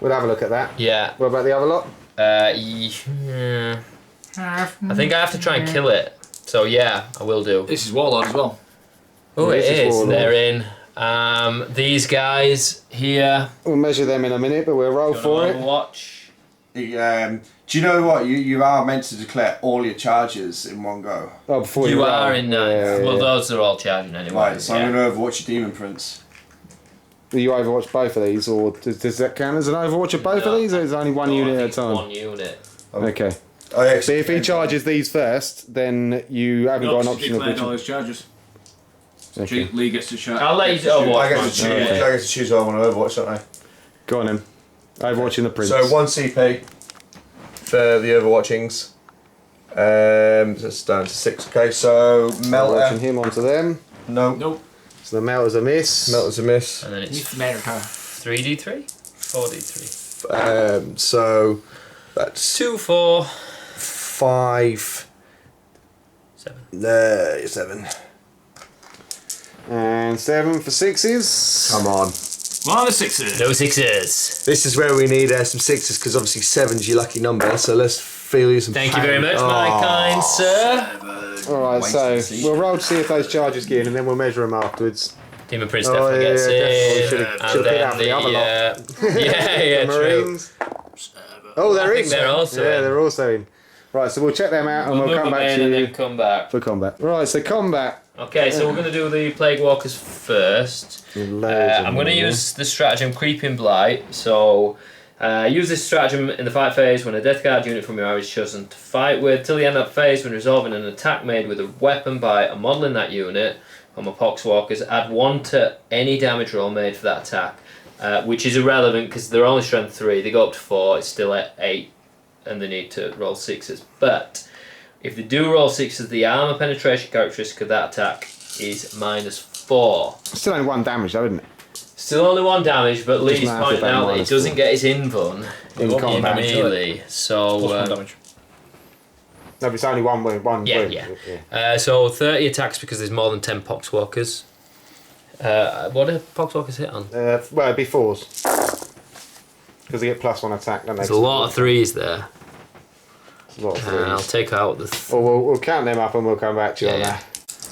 We'll have a look at that. Yeah. What about the other lot? Yeah. I think I have to try and kill it. So yeah, I will do. This is Warlord as well. Oh, Yeah, it this is is. Warlord. They're in. These guys here. We'll measure them in a minute, but we'll roll for it. Watch. Do you know what? You are meant to declare all your charges in one go. Oh, before You roll. are in ninth. Yeah. Well, those are all charging anyway. Right, so yeah. I'm going to overwatch your Demon Prince. Do you overwatch both of these, or does that count as an overwatch of both of these, or is it only one No, I unit at a think time? One unit. Okay. Oh, yeah, So if he charges these first, then you haven't got an option of which. all his charges. Okay. Lee gets to shout. I'll let you I overwatch. get to mine. choose. Okay. I get to choose who I want to overwatch, don't I? Go on then. Overwatching the prince. So 1 CP for the overwatchings. That's down to 6. Okay, so Overwatching Melter. him onto them. No. Nope. So the melter's a miss. Melter's a miss. And then it's America. 3d3? 4d3. So that's 2, 4, 5. 7. 7. And 7 for 6s. Come on. One of the 6s. No 6s. This is where we need some 6s because obviously 7's your lucky number. So let's feel you some. Thank you very much, my kind sir. Alright, Wait so and see. we'll roll to see if those charges get in, and then we'll measure them afterwards. Demon Prince Oh, definitely yeah, gets definitely. in. Should've And put then out the other lot. yeah, The true. Marines. Oh, they're I in. think they're also yeah, in. they're also in. Right, so we'll check them out and we'll move come them back in to and you then come back. for combat. Right, so combat. Okay, so we're going to do the Plague Walkers first. I'm going to use the stratagem Creeping Blight. So use this stratagem in the fight phase when a Death Guard unit from your army is chosen to fight with. Till the end of that phase, when resolving an attack made with a weapon by a model in that unit from a Poxwalkers, add 1 to any damage roll made for that attack, which is irrelevant because they're only strength 3. They go up to 4, it's still at 8, and they need to roll 6s. But if they do roll 6s, the armor penetration characteristic of that attack is -4. Still only 1 damage though, isn't it? Still only 1 damage, but Lee's massive pointing out that it minus doesn't 4. get its invuln In combat. melee. So Plus 1 damage. No, but it's only 1 wound. Yeah, wound. yeah. So 30 attacks because there's more than 10 Poxwalkers. What do Poxwalkers hit on? Well, it'd be 4s. Because they get +1 attack, don't they? There's a lot of 3s there. There's a lot of I'll 3s. take out the... Well, we'll count them up and we'll come back to you on Yeah. that.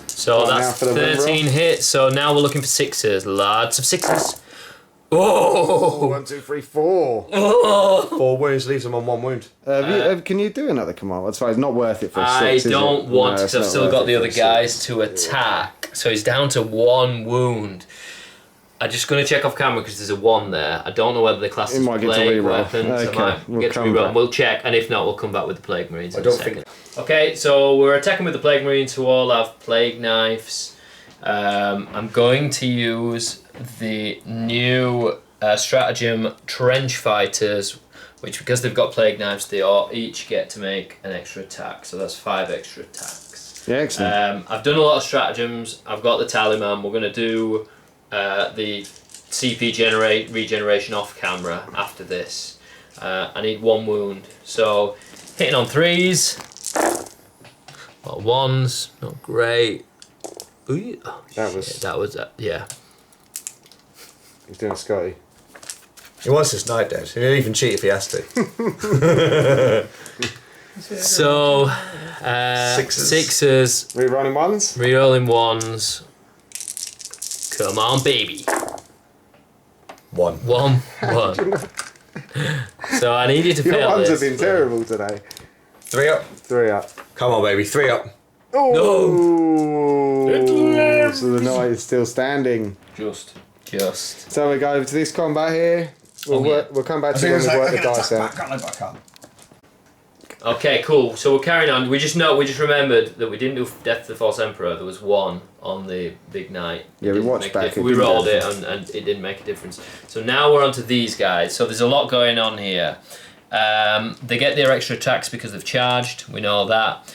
So Right, now that's for the win 13 hits. So now we're looking for 6s. Lots of 6s. Oh! 1, 2, 3, 4. 4 wounds leaves them on 1 wound. Can you do another command? I suppose it's not worth it for a 6. I is it? don't want No, because it's I've not still worth got it the for other a 6. guys to attack. So he's down to 1 wound. I'm just going to check off camera because there's a 1 there. I don't know whether the class It is might get to plague reroll. weapons. Okay, It might we'll get to come reroll. back. We'll check, and if not, we'll come back with the Plague Marines I in a don't second. think. Okay, so we're attacking with the Plague Marines who all have Plague Knives. I'm going to use the new stratagem Trench Fighters, which because they've got Plague Knives, they all each get to make an extra attack. So that's 5 extra attacks. Yeah, excellent. I've done a lot of stratagems. I've got the talisman. We're going to do the CP regeneration off camera after this. I need 1 wound. So hitting on 3s. Well, 1s, not great. Ooh, oh, That was- shit, that was yeah. He's doing Scotty. He wants this knight dead. He'll even cheat if he has to. So Sixes. 6s, Rerunning 1s? rerolling 1s. Come on, baby. 1. 1. So I need you to Your fail 1s this. have been terrible today. 3 up. 3 up. Come on, baby. 3 up. Oh! So the knight is still standing. Just. Just. So we go over to this combat here. We'll come back to when we work the dice out. I can't. Okay, cool. So we're carrying on. We just remembered that we didn't do Death of the False Emperor. There was 1 on the big night. Yeah, we watched back. We rolled it and it didn't make a difference. So now we're on to these guys. So there's a lot going on here. They get their extra attacks because they've charged. We know that.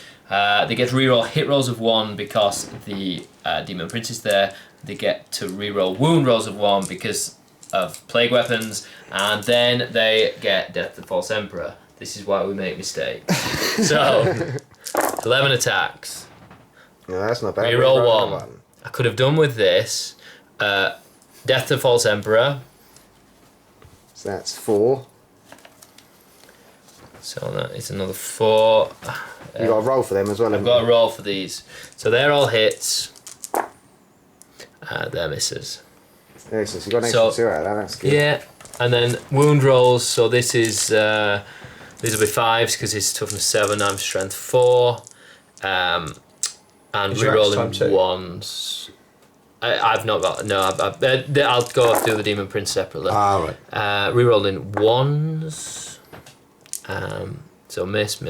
They get to reroll hit rolls of 1 because the Demon Prince is there. They get to reroll wound rolls of 1 because of plague weapons. And then they get Death of the False Emperor. This is why we make mistakes. So, 11 attacks. Yeah, that's not bad. Reroll 1. I could have done with this. Death of the False Emperor. So that's 4. So that is another 4. You got to roll for them as well. I've got to roll for these. So they're all hits. They're misses. Excellent. So you got an extra 2 out of that. That's good. Yeah. And then wound rolls. So this is these will be 5s because it's toughness 7. I'm strength 4. And rerolling 1s. I've not got I'll go through the Demon Prince separately. Right. Rerolling 1s. So miss.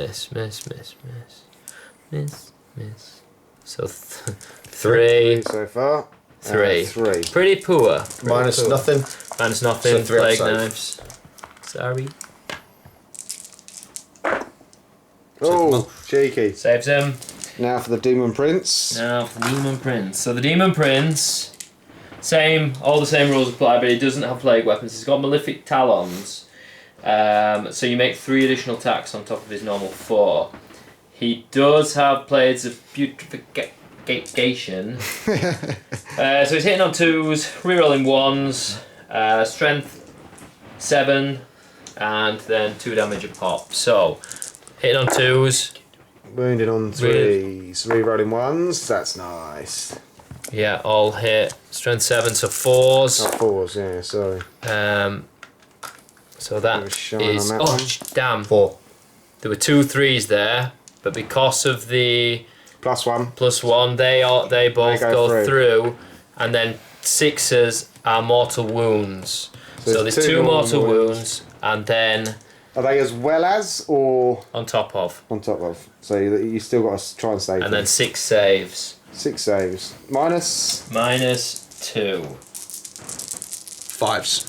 So 3. So far. 3. 3. Pretty poor. Minus nothing. Minus nothing. So 3 Plague outside. knives. Sorry. Oh, cheeky. Saves him. Now for the Demon Prince. Now for the Demon Prince. So the Demon Prince, all the same rules apply, but he doesn't have plague weapons. He's got malefic talons. So you make 3 additional attacks on top of his normal 4. He does have blades of putrefaction. So he's hitting on 2s, rerolling 1s, strength 7, and then 2 damage a pop. So hitting on 2s. Wounded on 3s. Rerolling 1s. That's nice. Yeah, all hit. Strength 7, so 4s. Not 4s, yeah, sorry. So that Bit of a shine is... on that one. Damn. 4. There were 2 3s there, but because of the +1. +1, they both go go through, and then 6s are mortal wounds. So there's 2 mortal wounds, and then Are they as well as or on top of, on top of? So you still got to try and save and them. then 6 saves. 6 saves. Minus. -2. 5s.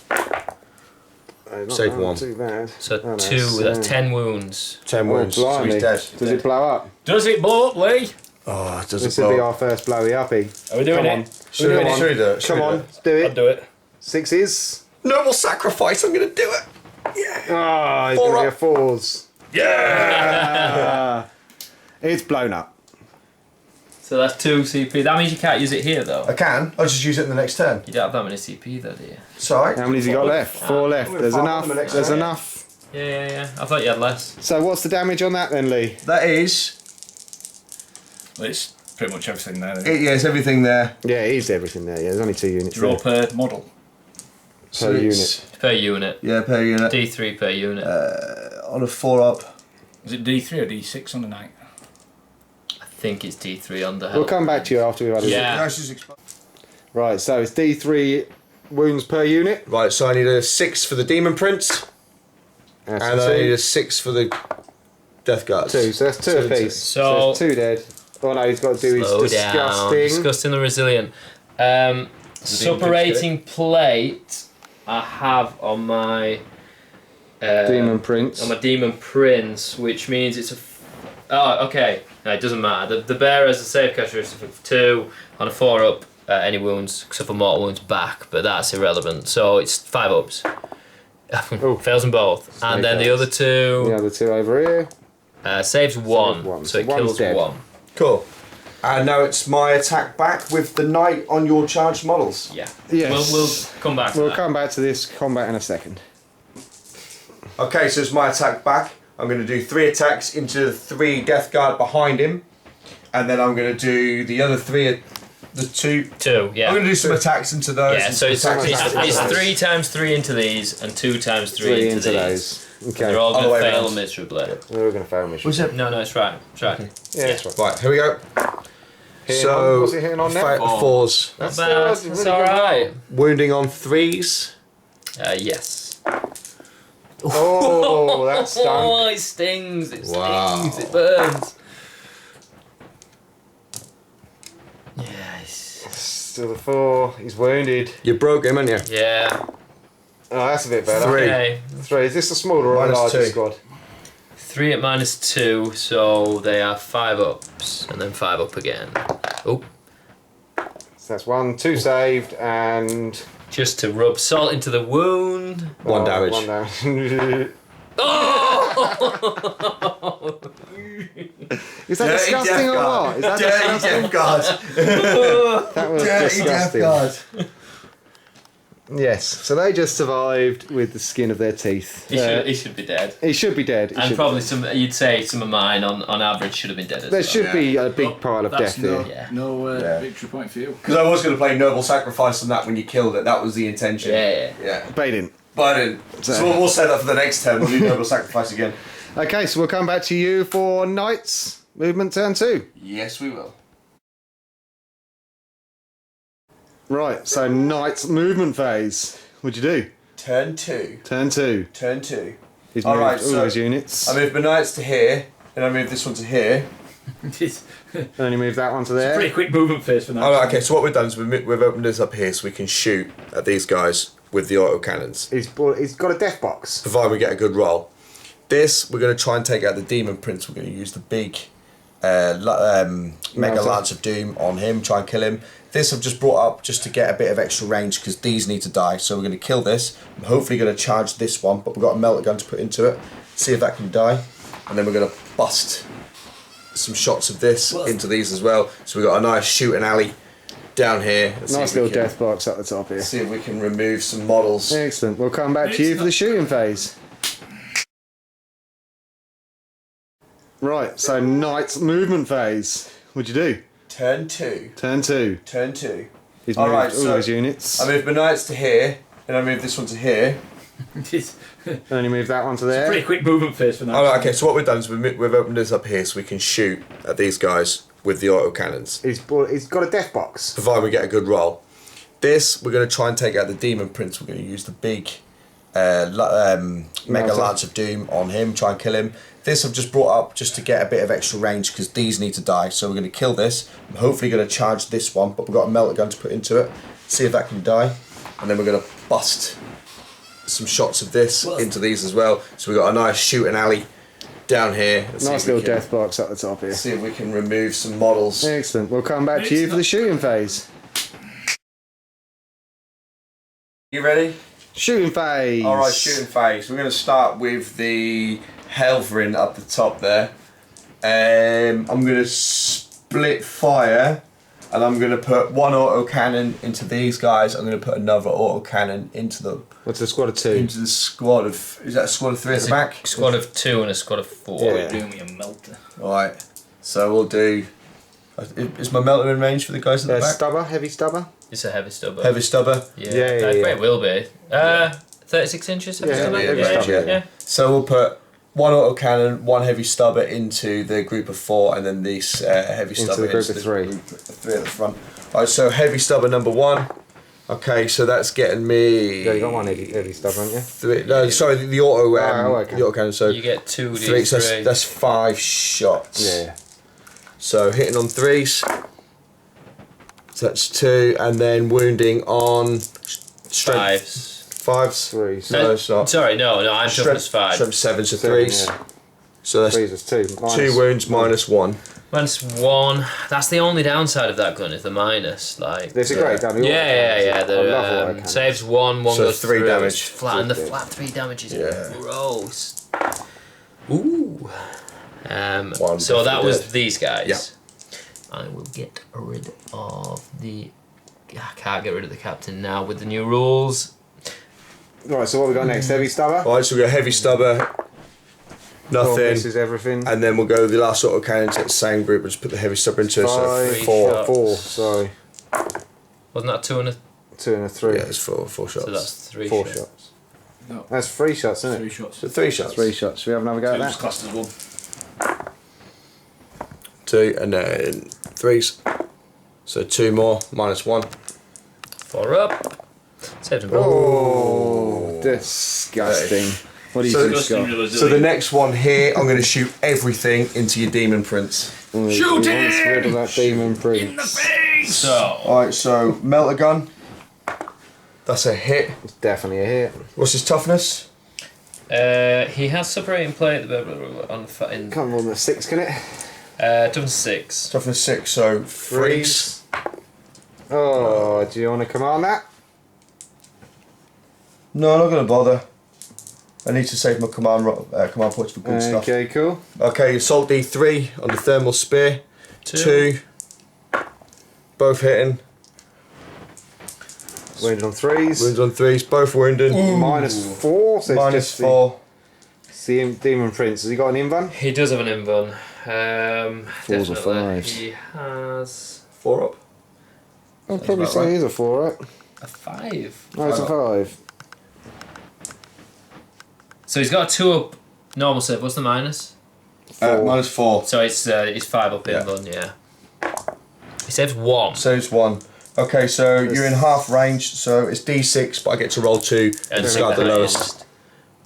Not Save bad, 1. Too bad. So Oh, no, 2, that's 10 wounds. 10 wounds. So blimey. he's dead. Does it blow up? Does it blow up, Lee? Oh, it doesn't This will be blow. our first blowy uppy. Are we doing Come it? on. Should we do it? Come on, do I'll it. do it. 6s. Noble sacrifice, I'm going to do it. Ah, he's 4 going to up. get 4s. Yeah! It's blown up. So that's 2 CP. That means you can't use it here, though. I can. I'll just use it in the next turn. You don't have that many CP, though, do you? Sorry. How many's he got left? 4 left. We're There's fine enough. on the next There's turn. enough. Yeah. I thought you had less. So what's the damage on that then, Lee? That is. It's pretty much everything there. Yeah, it's everything there. Yeah, it is everything there. Yeah, there's only 2 units Draw there per model. So per it's- unit. Per unit. Yeah, per unit. D3 per unit. On a 4 up. Is it D3 or D6 on the night? I think it's D3 on the We'll help. come back to you after we've had a Yeah. No, it's just exp- Right, so it's D3 wounds per unit. Right, so I need a 6 for the Demon Prince. That's And I 2. need a 6 for the Death Guards. 2, so that's 2 2 and apiece. 2. So- there's 2 dead. Oh no, he's got to do his Slow down. disgusting. Disgusting and resilient. Suppurating plate I have on my Demon Prince. on my Demon Prince, which means it's a. Oh, okay. No, it doesn't matter. The bear has a save characteristic of 2 on a 4 up. Any wounds except for mortal wounds back, but that's irrelevant. So it's 5 ups. Fails them both, and then the other 2 The other 2 over here. saves 1, one. so So it one's kills dead. 1. Cool. And now it's my attack back with the knight on your charged models. Yeah. Yes. We'll come back to We'll that. come back to this combat in a second. Okay, so it's my attack back. I'm going to do 3 attacks into the 3 Death Guard behind him. And then I'm going to do the other 3, the 2. 2, yeah. I'm going to do some attacks into those. Yeah, and so some it's, attacks it's, into it's those. 3 times 3 into these and 2 times 3 3 into into these. those. Okay. They're all Other going to way fail around. miserably. We're going to fail mission. What's it? No, it's right. It's right. Yeah, that's right. Right, here we go. So, what's it hitting on now? Fours. Not still bad. a That's really all good right. Wounding on 3s. Yes. Oh, that stunk. Oh, it stings. It Wow. stings. It burns. Yes. Still a 4. He's wounded. You broke him, haven't you? Yeah. Oh, that's a bit better. 3. Okay. 3. Is this a smaller or a Minus larger 2. squad? 3 at -2, so they are 5 ups, and then 5 up again. Oh, So that's 1, 2 saved, and just to rub salt into the wound. 1 damage. 1 damage. Oh! Is that disgusting or what? Is that disgusting? Death Guard. That was Dirty Death disgusting. Guard. Yes. So they just survived with the skin of their teeth. He should be dead. He should be dead. He And should probably you'd say some of mine on average should have been dead as There well. should be a big pile of That's death here. Yeah. no victory point for you. Because I was going to play Noble Sacrifice on that when you killed it. That was the intention. Yeah. But he didn't. But I didn't. So we'll set that for the next turn. We'll do Noble Sacrifice again. Okay, so we'll come back to you for Knights. Movement turn 2. Yes, we will. Right, so Knights movement phase. What'd you do? Turn 2. Turn 2. Turn 2. He's All moved right, all so his units. I moved my Knights to here. Then I moved this one to here. It's And then you move that one to there. pretty quick movement phase for now. All right, okay, so what we've done is we've opened this up here so we can shoot at these guys with the autocannons, He's got a death box. provided we get a good roll. This, we're going to try and take out the Demon Prince. We're going to use the big Mega Melter. Lance of Doom on him, try and kill him. This I've just brought up just to get a bit of extra range because these need to die. So we're going to kill this. I'm hopefully going to charge this one, but we've got a melter gun to put into it. See if that can die. And then we're going to bust some shots of this into these as well. So we've got a nice shooting alley down here. Let's see Nice if we little can- death box at the top here. See if we can remove some models. Excellent. We'll come back to you for the shooting phase. Right, so Knights movement phase. What'd you do? Turn 2. Turn 2. Turn 2. He's All moved right, all so his units. I moved my Knights to here. Then I moved this one to here. It's And then you move that one to there. pretty quick movement phase for now. All right, okay, so what we've done is we've opened this up here so we can shoot at these guys with the autocannons, He's got a death box. provided we get a good roll. This, we're going to try and take out the Demon Prince. We're going to use the big Mega Melter. Lance of Doom on him, try and kill him. This I've just brought up just to get a bit of extra range because these need to die. So we're going to kill this. I'm hopefully going to charge this one, but we've got a melter gun to put into it. See if that can die. And then we're going to bust some shots of this into these as well. So we've got a nice shooting alley down here. Let's see Nice if we little can- death box at the top here. See if we can remove some models. Excellent. We'll come back to you for the shooting phase. You ready? Shooting phase. Alright, shooting phase. We're going to start with the Helverin up the top there. I'm going to split fire and I'm going to put one autocannon into these guys. I'm going to put another autocannon into the What's the squad of 2? squad of... Is that a squad of 3 at the back? Squad of 2 and a squad of 4. Yeah. Doing me a melter. Alright, so we'll do... Is my melter in range for the guys at the back? Stubber, heavy stubber. It's a heavy stubber. Heavy stubber. Yeah, Yeah, yeah. it will be. 36 inches heavy Yeah, stubber? heavy stubber, yeah. So we'll put one autocannon, one heavy stubber into the group of 4, and then these heavy Into stubber the group of 3. group of 3 at the front. Alright, so heavy stubber number 1. Okay, so that's getting me. Yeah, you got one heavy stubber, haven't you? 3, no, sorry, the auto. okay. The autocannon. So You get 2 of 3. these So 3. that's 5 shots. Yeah. So hitting on 3s. So that's 2, and then wounding on strength 5s. 3. So shot. Sorry, no, I'm toughness 5. Strength 7, so 7, 3s. yeah. So that's 3s is 2. 2 wounds minus 1. Minus 1. That's the only downside of that gun, is the minus. Like, There's a great gun. yeah. I love The autocannons. saves 1 So goes 3 through. damage. It's flat, and the So flat 3 damage is Yeah. gross. Ooh. One So that definitely was dead. these guys. Yeah. I will get rid of the... I can't get rid of the captain now with the new rules. Right, so what we got next? Heavy stubber. Alright, so we got heavy stubber, nothing, This is everything. and then we'll go with the last auto cannon to the same group and just put the heavy stubber into it. So 5, 4. shots. 4. Sorry. Wasn't that 2 and a... 2 and a 3. Yeah, it's 4 shots. So that's 3 4 shots. shots. No, That's 3 shots, isn't 3 it? shots. So 3 shots. 3 shots. Should we have another go at It was that? classed as 1. 2 and then 3s. So 2 more, -1. 4 up. Saved them both. Oh, disgusting. What do you think, Scott? So the next one here, I'm going to shoot everything into your demon prince. Shoot He wants rid of that demon prince. in the face! So, Alright, so melter gun. That's a hit. It's definitely a hit. What's his toughness? he has separating plate on the in Come on, the 6, can it? toughness 6. Toughness 6, so freeze. Oh, do you want to command that? No, I'm not going to bother. I need to save my command points for good stuff. Okay, cool. Okay, assault D3 on the thermal spear. 2. Both hitting. Wounded on 3s. Wounds on 3s, both wounded. -4, so it's just -4. the demon prince. Has he got an invuln? He does have an invuln. 4s or Definitely. 5s? He has 4 up. I'd probably about say right. he's a 4, right? a 5. No, it's a 5. So he's got a 2 up normal save. What's the minus? -4. So it's 5 up invuln, yeah. He saves 1. Saves 1. Okay, so you're in half range, so it's D6, but I get to roll 2 and discard the lowest.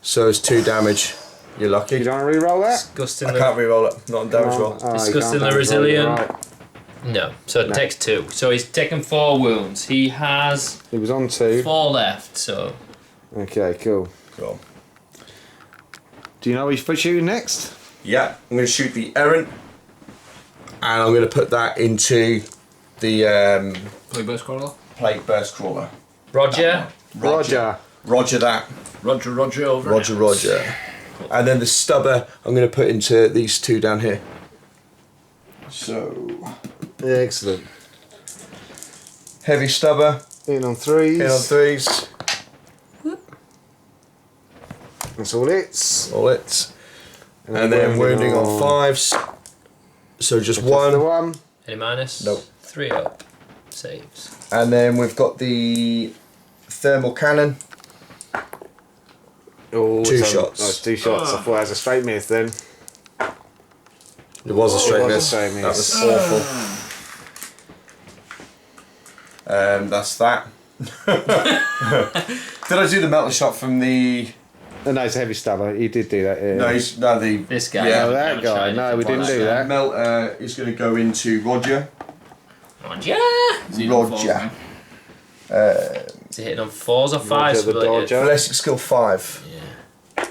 So it's 2 damage. You're lucky. You don't want to re-roll that? Disgusting. I can't re-roll it, not on damage roll. Oh, you Disgusting can't the damage roll it, resilient. right. No, so it takes 2. So he's taken 4 wounds. He has He was on 2. 4 left, so... Okay, cool. Cool. Do you know what he's shooting next? Yeah, I'm going to shoot the errant, and I'm going to put that into the Play burst crawler. plague burst crawler. Roger. Roger. Roger that. Roger over. Roger, Roger. And then the stubber, I'm going to put into these 2 down here. So, Excellent. heavy stubber, In on 3s. in on 3s, That's all it's. all it. And then wounding on 5s. So just The 1. 1. Any minus? Nope. 3 up. Saves. And then we've got the thermal cannon. Oh, 2 it's shots. Oh, it's 2 shots. I thought it was a straight miss then. It was a straight was a miss. straight That miss. was awful. That's that. Did I do the melter shot from the... No, it's a heavy stabber. He did do that. Yeah. No, the... This guy. Yeah. Oh, that guy. No, we didn't do that. Melter is going to go into Roger. Roger. Roger. Is he hitting on 4s or 5s? Roger the Dodger. Ballistic skill 5. Yeah.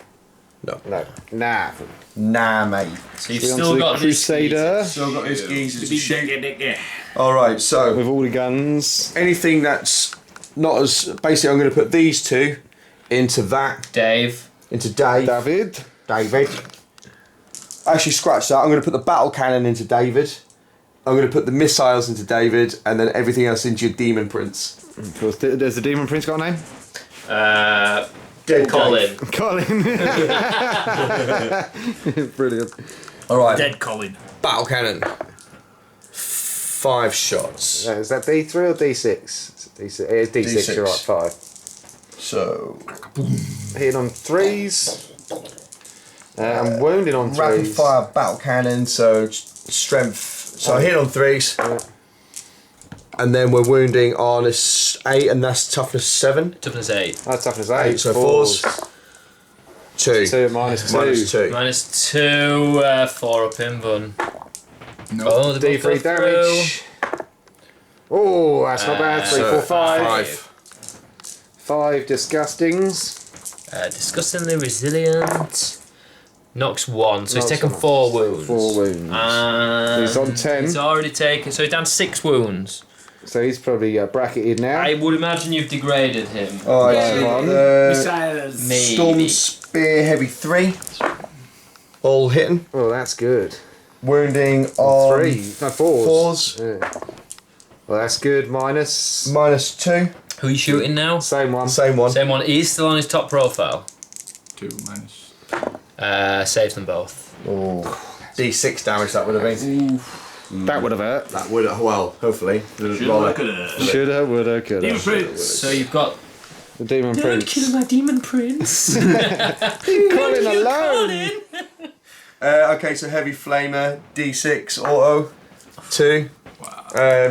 No. No. Nah. Nah, mate. So you've We're on still to the got this Crusader. Still got his geezers to shoot. Dicky. Alright, so With all the guns. anything that's not as... Basically, I'm going to put these 2 into that. Dave. Into David. Actually, scratch that. I'm going to put the battle cannon into David. I'm going to put the missiles into David, and then everything else into your demon prince. Of course. Does the demon prince got a name? Dead Colin. Colin. Brilliant. Alright, Dead Colin. battle cannon. 5 shots. Is that D3 or D6? It's D6. It's D6, D6. you're right, 5. So, Hitting on 3s. And wounding on 3s. rapid fire battle cannon, so strength. So I hit on 3s. And then we're wounding on a 8, and that's toughness 7. Toughness 8. That's toughness 8. 8, so 4s. 2. 2 minus 2. Minus 2. Minus 2, 4 up invuln. No. Oh, they both go D3 damage. Oh, that's not bad. 3, 4, 5. 5 disgustings. Disgustingly resilient. Knocks 1, so he's Knocks taken 1. 4 wounds. 4 wounds. And He's on 10. He's already taken, so he's down 6 wounds. So he's probably bracketed now. I would imagine you've degraded him. Alright, Yeah. Missiles. Maybe. Storm Spear Heavy 3. All hitting. Oh, that's good. Wounding on 3. No, 4s. 4s. Yeah. Well, that's good. Minus. Minus 2. Who are you shooting now? Same one. Same one. Same one. He's still on his top profile. 2 minus. Saves them both. Oh. D6 damage that would have been. That would have hurt. That would have, well, hopefully. Shoulda, woulda, coulda. Demon Prince. So you've got... The demon prince. my demon prince. Colin alone. Okay, so heavy flamer, D6 auto. 2.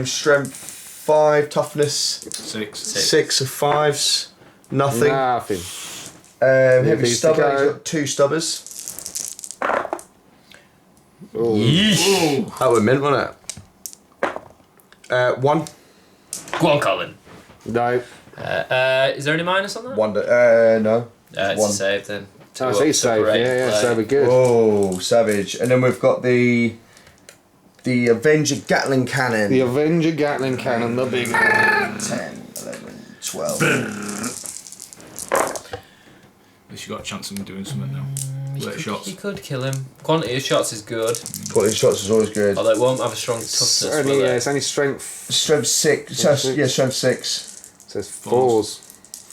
Strength 5, toughness 6 of 5s. Nothing. Nothing. Heavy needs to stubber. go. He's got 2 stubbers. Yeesh. That would mint, wouldn't it? 1. Go on, Colin. No. Is there any minus on that? 1. No. It's 1. a save then. Oh, so he's safe. Yeah, so we're good. Oh, savage! And then we've got the Avenger Gatling Cannon. The Avenger Gatling Cannon, the big one. 10, 11, 12. At least you got a chance of doing something now. Later shots. You could kill him. Quantity of shots is good. Quality shots is always good. Although it won't have a strong toughness. Only, will it? it's only strength. Strength 6. Strength 6. It says 4s.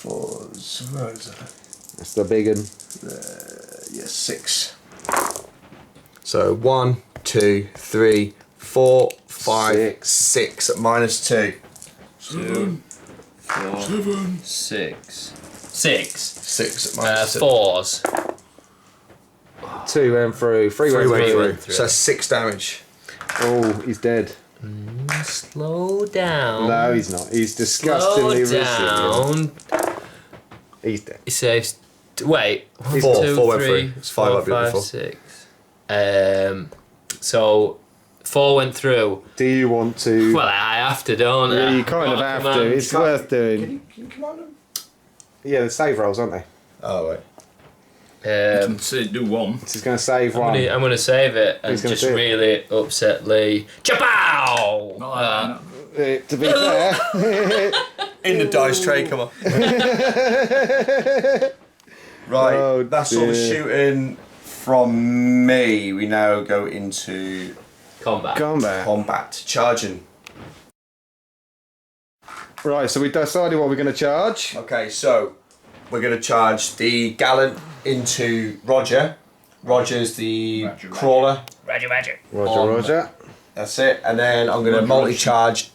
4s. Where is that? That's the big one. 6. So 1, 2, 3, 4, 5, 6 at -2. 2, 4, 6. 6. 6 at -2. 4s. 2 went through. 3 3 went went through. through. So that's 6 damage. Oh, he's dead. Slow down. No, he's not. He's disgustingly Slow resilient. down. He's dead. He saves. Wait. 1, 4 2, went 3, through. It's 5 4, up here 5, before. 6. So 4 went through. Do you want to? Well, I have to, don't I? Yeah, you kind of have to. It's worth doing. Can you command them? Yeah, the save rolls, aren't they? Oh, wait. Do one. This is going to save one. I'm gonna save it and Who's gonna just do it? really upset Lee. Chapow! Not like that. To be fair, In the dice tray, come on. Right, Oh, that's all the dear. shooting from me. We now go into Combat. combat, charging. Right, so we decided what we're going to charge. Okay, so we're going to charge the gallant into Roger. Roger's the Roger, crawler. Roger, Roger. Roger. That's it. And then I'm going to Roger, multi-charge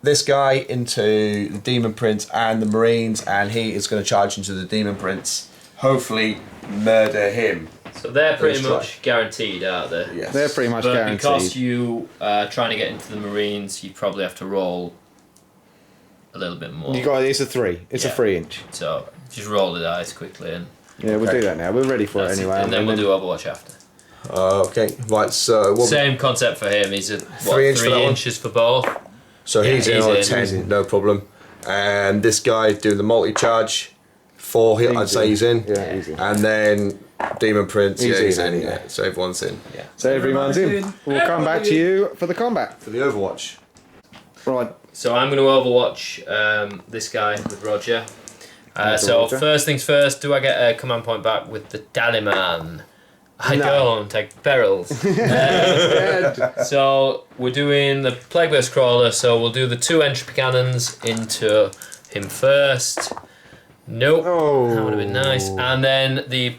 this guy into the Demon Prince and the Marines, and he is going to charge into the Demon Prince. Hopefully, murder him. So they're pretty Let's much guaranteed, aren't they? Yes. They're pretty much But guaranteed. because you are trying to get into the Marines, you probably have to roll a little bit more. You got it's a 3. It's a Yeah. 3-inch. So just roll the dice quickly and Yeah, we'll do that now. We're ready for it that's it. anyway. And then we'll do Overwatch after. Okay, right, so... What Same concept for him. He's at 3 inch for that 3 one? inches for both. So Yeah, he's in he's on a in. 10, He's in. no problem. And this guy doing the multi-charge. 4, I'd say he's in. Yeah, easy. And then Demon Prince, He's he's in, in. yeah. So everyone's in. Yeah. So everyone's in. We'll come back to you for the combat. For the Overwatch. Right. So I'm going to Overwatch this guy with Roger. So Roger. first things first, do I get a command point back with the Dallyman? I No. don't take perils. So we're doing the Plague-Based Crawler, so we'll do the 2 entropy cannons into him first. Nope. Oh. That would have been nice. And then the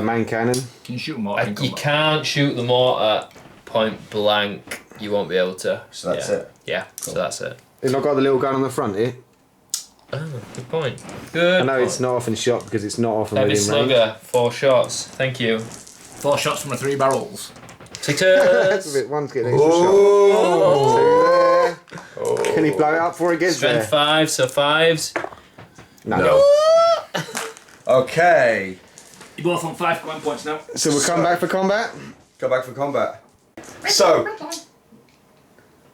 main cannon. Can you shoot them all? you can't shoot the mortar point blank. You won't be able to. So that's yeah. it. Yeah, so that's it. It's not got the little gun on the front here. Oh, good point. Good I know point. it's not often shot because it's not often Heavy within range. slugger, 4 shots. Thank you. 4 shots from the 3 barrels. 6 That's a hits. bit. One's getting an extra shot. 2 there. Can he blow it up before he gets Strength there? 5, so 5s. No. Okay. You're both on 5 command points now. So we'll come back for combat. Go back for combat. So,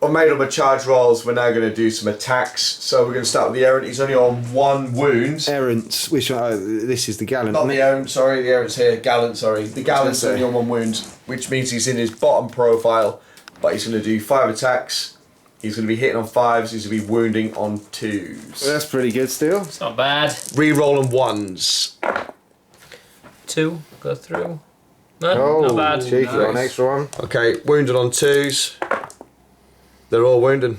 I've made all my charge rolls. We're now going to do some attacks. So we're going to start with the errant. He's only on 1 wound. Errant. Which one? Oh, this is the gallant. Not isn't the it? errant, sorry. The errant's here. Gallant, sorry. The gallant's say. only on 1 wound, which means he's in his bottom profile. But he's going to do 5 attacks. He's going to be hitting on 5s. He's going to be wounding on 2s. That's pretty good still. It's not bad. Re-rolling 1s. 2, go through. No, Oh, not bad. cheeky. Got an Nice. extra one. Okay, wounded on 2s. They're all wounded.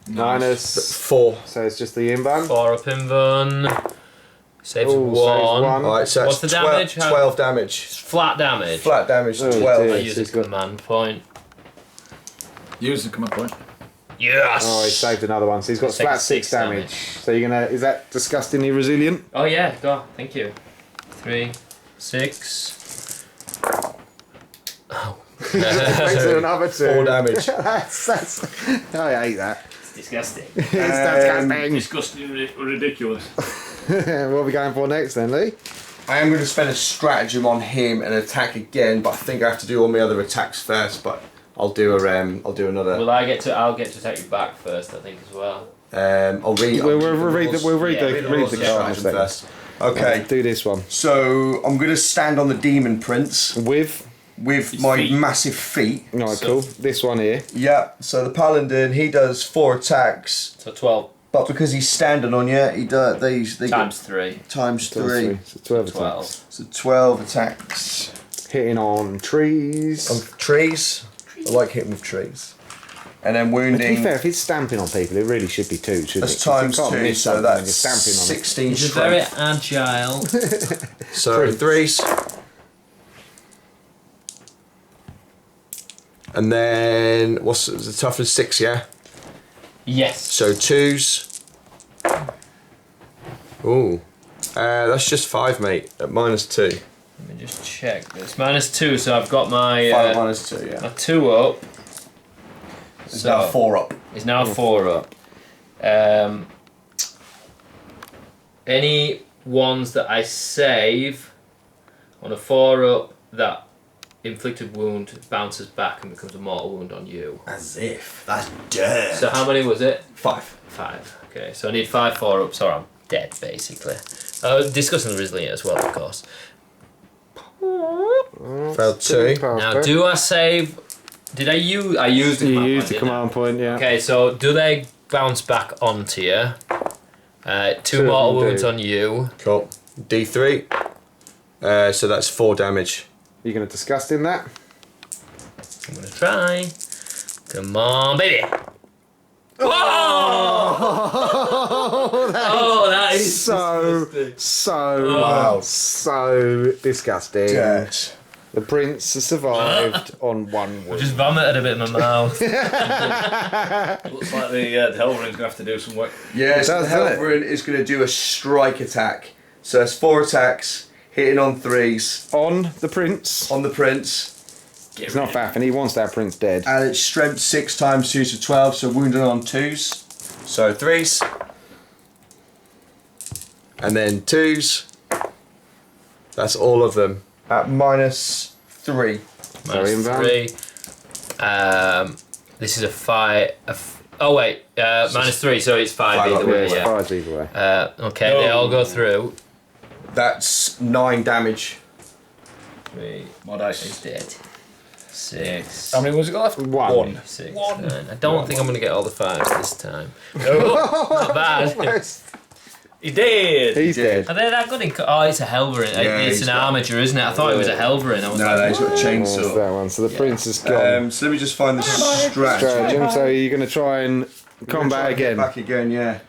Minus. 4. So it's just the inbound. 4 up in one. Saves Oh, 1. saves 1. Alright, so What's that's the damage? 12 damage. It's flat damage. Flat damage, Oh, 12. dear. I use a He's got- command point. Use the command point. Yes! Oh, he saved another one. So he's got Six- flat 6 six damage. damage. So you're gonna. Is that disgustingly resilient? Oh yeah, go. Thank you. 3, 6. Oh. Makes it another 2. 4 damage. that's, I hate that. It's disgusting. It's disgusting. Disgusting, ridiculous. What are we going for next then, Lee? I am going to spend a stratagem on him and attack again, but I think I have to do all my other attacks first. But I'll do another. Well, I'll get to attack you back first, I think, as well. I'll read. We'll read the card stratagem first. Okay. Do this one. So I'm going to stand on the demon prince With my feet. massive feet. Alright, cool. This one here. Yeah. So the paladin, he does 4 attacks, So 12 but because he's standing on you, he does they times 3. times 3. So 12 12. attacks. So 12 attacks Hitting on trees. on trees. I like hitting with trees. And then But to be wounding. fair, if it's stamping on people, it really should be 2, shouldn't That's it? 'Cause you times can't 2, miss so something when that's you're stamping on it. 16 He's very strength. agile. So 3s. And then what's the toughness? 6, yeah. Yes. So 2s. Ooh, that's just 5, mate. At -2. Let me just check this. -2, so I've got my 5 -2, yeah. my 2 up. It's now 4 up. It's now 4 up. Any ones that I save on a 4 up, that inflicted wound bounces back and becomes a mortal wound on you. As if. That's dirt. So how many was it? 5. 5. Okay, so I need 5 4 ups, or I'm dead basically. Discussing the resilient as well, of course. Failed 2. Now, do I save? Did I use? I used the You command used point, the didn't I? command point, yeah. Okay, so do they bounce back onto you? 2 Two of mortal them wounds do. on you. Cool. D3. So that's 4 damage. You're going to disgust in that? I'm gonna try. Come on, baby. Oh, that is So Wow. disgusting. Dirt. The prince has survived on 1 I wound. just vomited a bit in my mouth. Looks like the Hellring's gonna have to do some work. Yeah, so the does, doesn't it? Helverin is going to do a strike attack. So it's 4 attacks, hitting on 3s On the prince. on the prince. It's not faffing, he wants that prince dead. And it's strength 6 times 2, so 12, so wounded on 2s. So 3s. And then 2s. That's all of them. At -3. Sorry, Inval. -3. This is a 5. Oh wait, -3, so it's 5 5 either up, way. It's Yeah. 5 either way. Okay, they all go through. That's 9 damage. 3 More dice. is dead. 6. How many was it got left? 1. 6, One. 9. I don't think I'm gonna get all the 5s this time. Not bad. He did. He's dead. Are they that good in? Oh, it's a Helverin. Yeah, It's he's an got- armature, isn't it? I thought it was a Helverin. I was No, like, he's got a There's chainsaw. that one. So the prince is gone. So let me just find the stratagem. Stratagem, so you're going to try and combat again. Back again, yeah.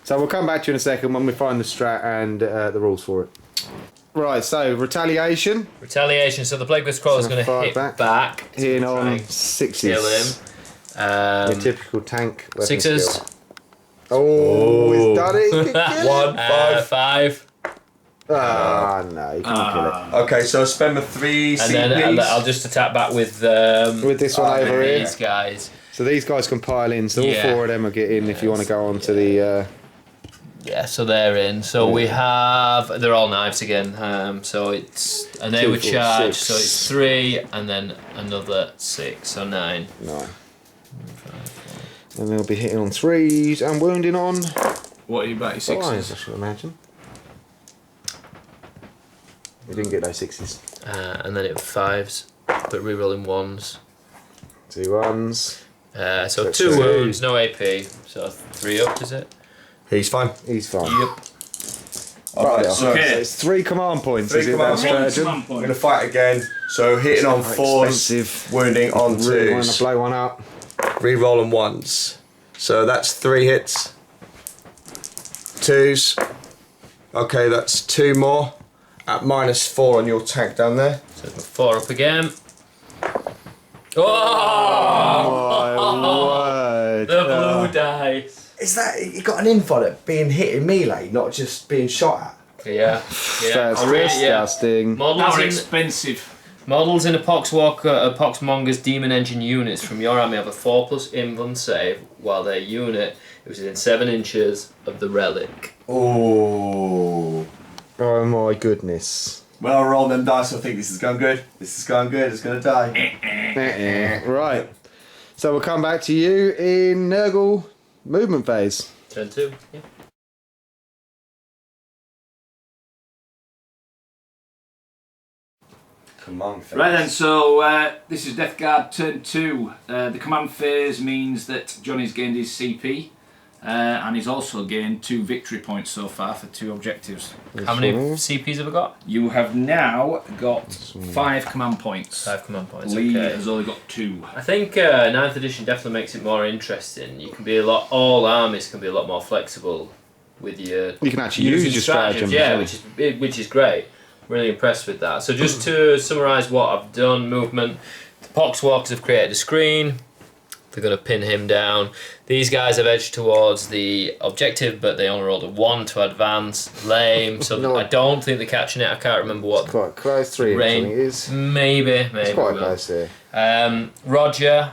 So we'll come back to you in a second when we find the strat and the rules for it. Right, so retaliation. retaliation. So the Plague Scroll is So going to fire hit back. back. Hitting Try on and 6s. kill him. Your typical tank weapon 6s. skill. Oh, he's done it. He can kill it. 1, 5. 5. Ah, no, you can't kill it. Okay, so I spend my 3 And then CPs. I'll just attack back with With this one over here. these guys. So these guys can pile in. So all Yeah. 4 of them will get in if you want to go on to the... Yeah, so they're in. So we have. They're all knives again. So it's. And they 2, were 4, charged. 6. So it's 3 and then another 6. So 9. No. And they'll be hitting on 3s and wounding on What are you about? Your 5s, I 6s? should imagine. We didn't get those 6s. And then it was 5s. But rerolling 1s. 2 1s. So 2 2. wounds, no AP. So 3 up, is it? He's fine. He's fine. Yep. Alright, so Okay. So it's 3 command points. 3 is it, command that points. stratagem? I'm going to fight again. So hitting on 4s, Expensive. wounding on Really want to 2s, blow one up. re-rolling 1s. So that's 3 hits. 2s. Okay, that's 2 more. At -4 on your tank down there. So 4 up again. Oh! My word. The blue dice. Is that, you got an info at being hit in melee, not just being shot at? Yeah. That's disgusting. That Models were in, expensive. Models in a Poxmonger's Demon Engine units from your army have a 4+ Inv save while their unit is within 7 inches of the relic. Oh. Oh my goodness. Well, I rolled them dice, I think this is going good. This is going good, it's going to die. Right. So we'll come back to you in Nurgle movement phase. Turn 2. Yeah. Command phase. Right then, so this is Death Guard turn 2. The command phase means that Johnny's gained his CP and he's also gained 2 victory points so far for 2 objectives. How many CPs have we got? You have now got 5 command points. 5 command points. Lee Okay. has only got 2. I think 9th edition definitely makes it more interesting. You can be all armies can be a lot more flexible with your. You can actually use your stratagem. Yeah, which is great. Really impressed with that. So just to summarise what I've done, movement. The Poxwalkers have created a screen. They're going to pin him down. These guys have edged towards the objective, but they only rolled a 1 to advance. Lame. So No. I don't think they're catching it. I can't remember what. It's quite close. 3 inch, I think it is. Maybe. It's quite close there. Roger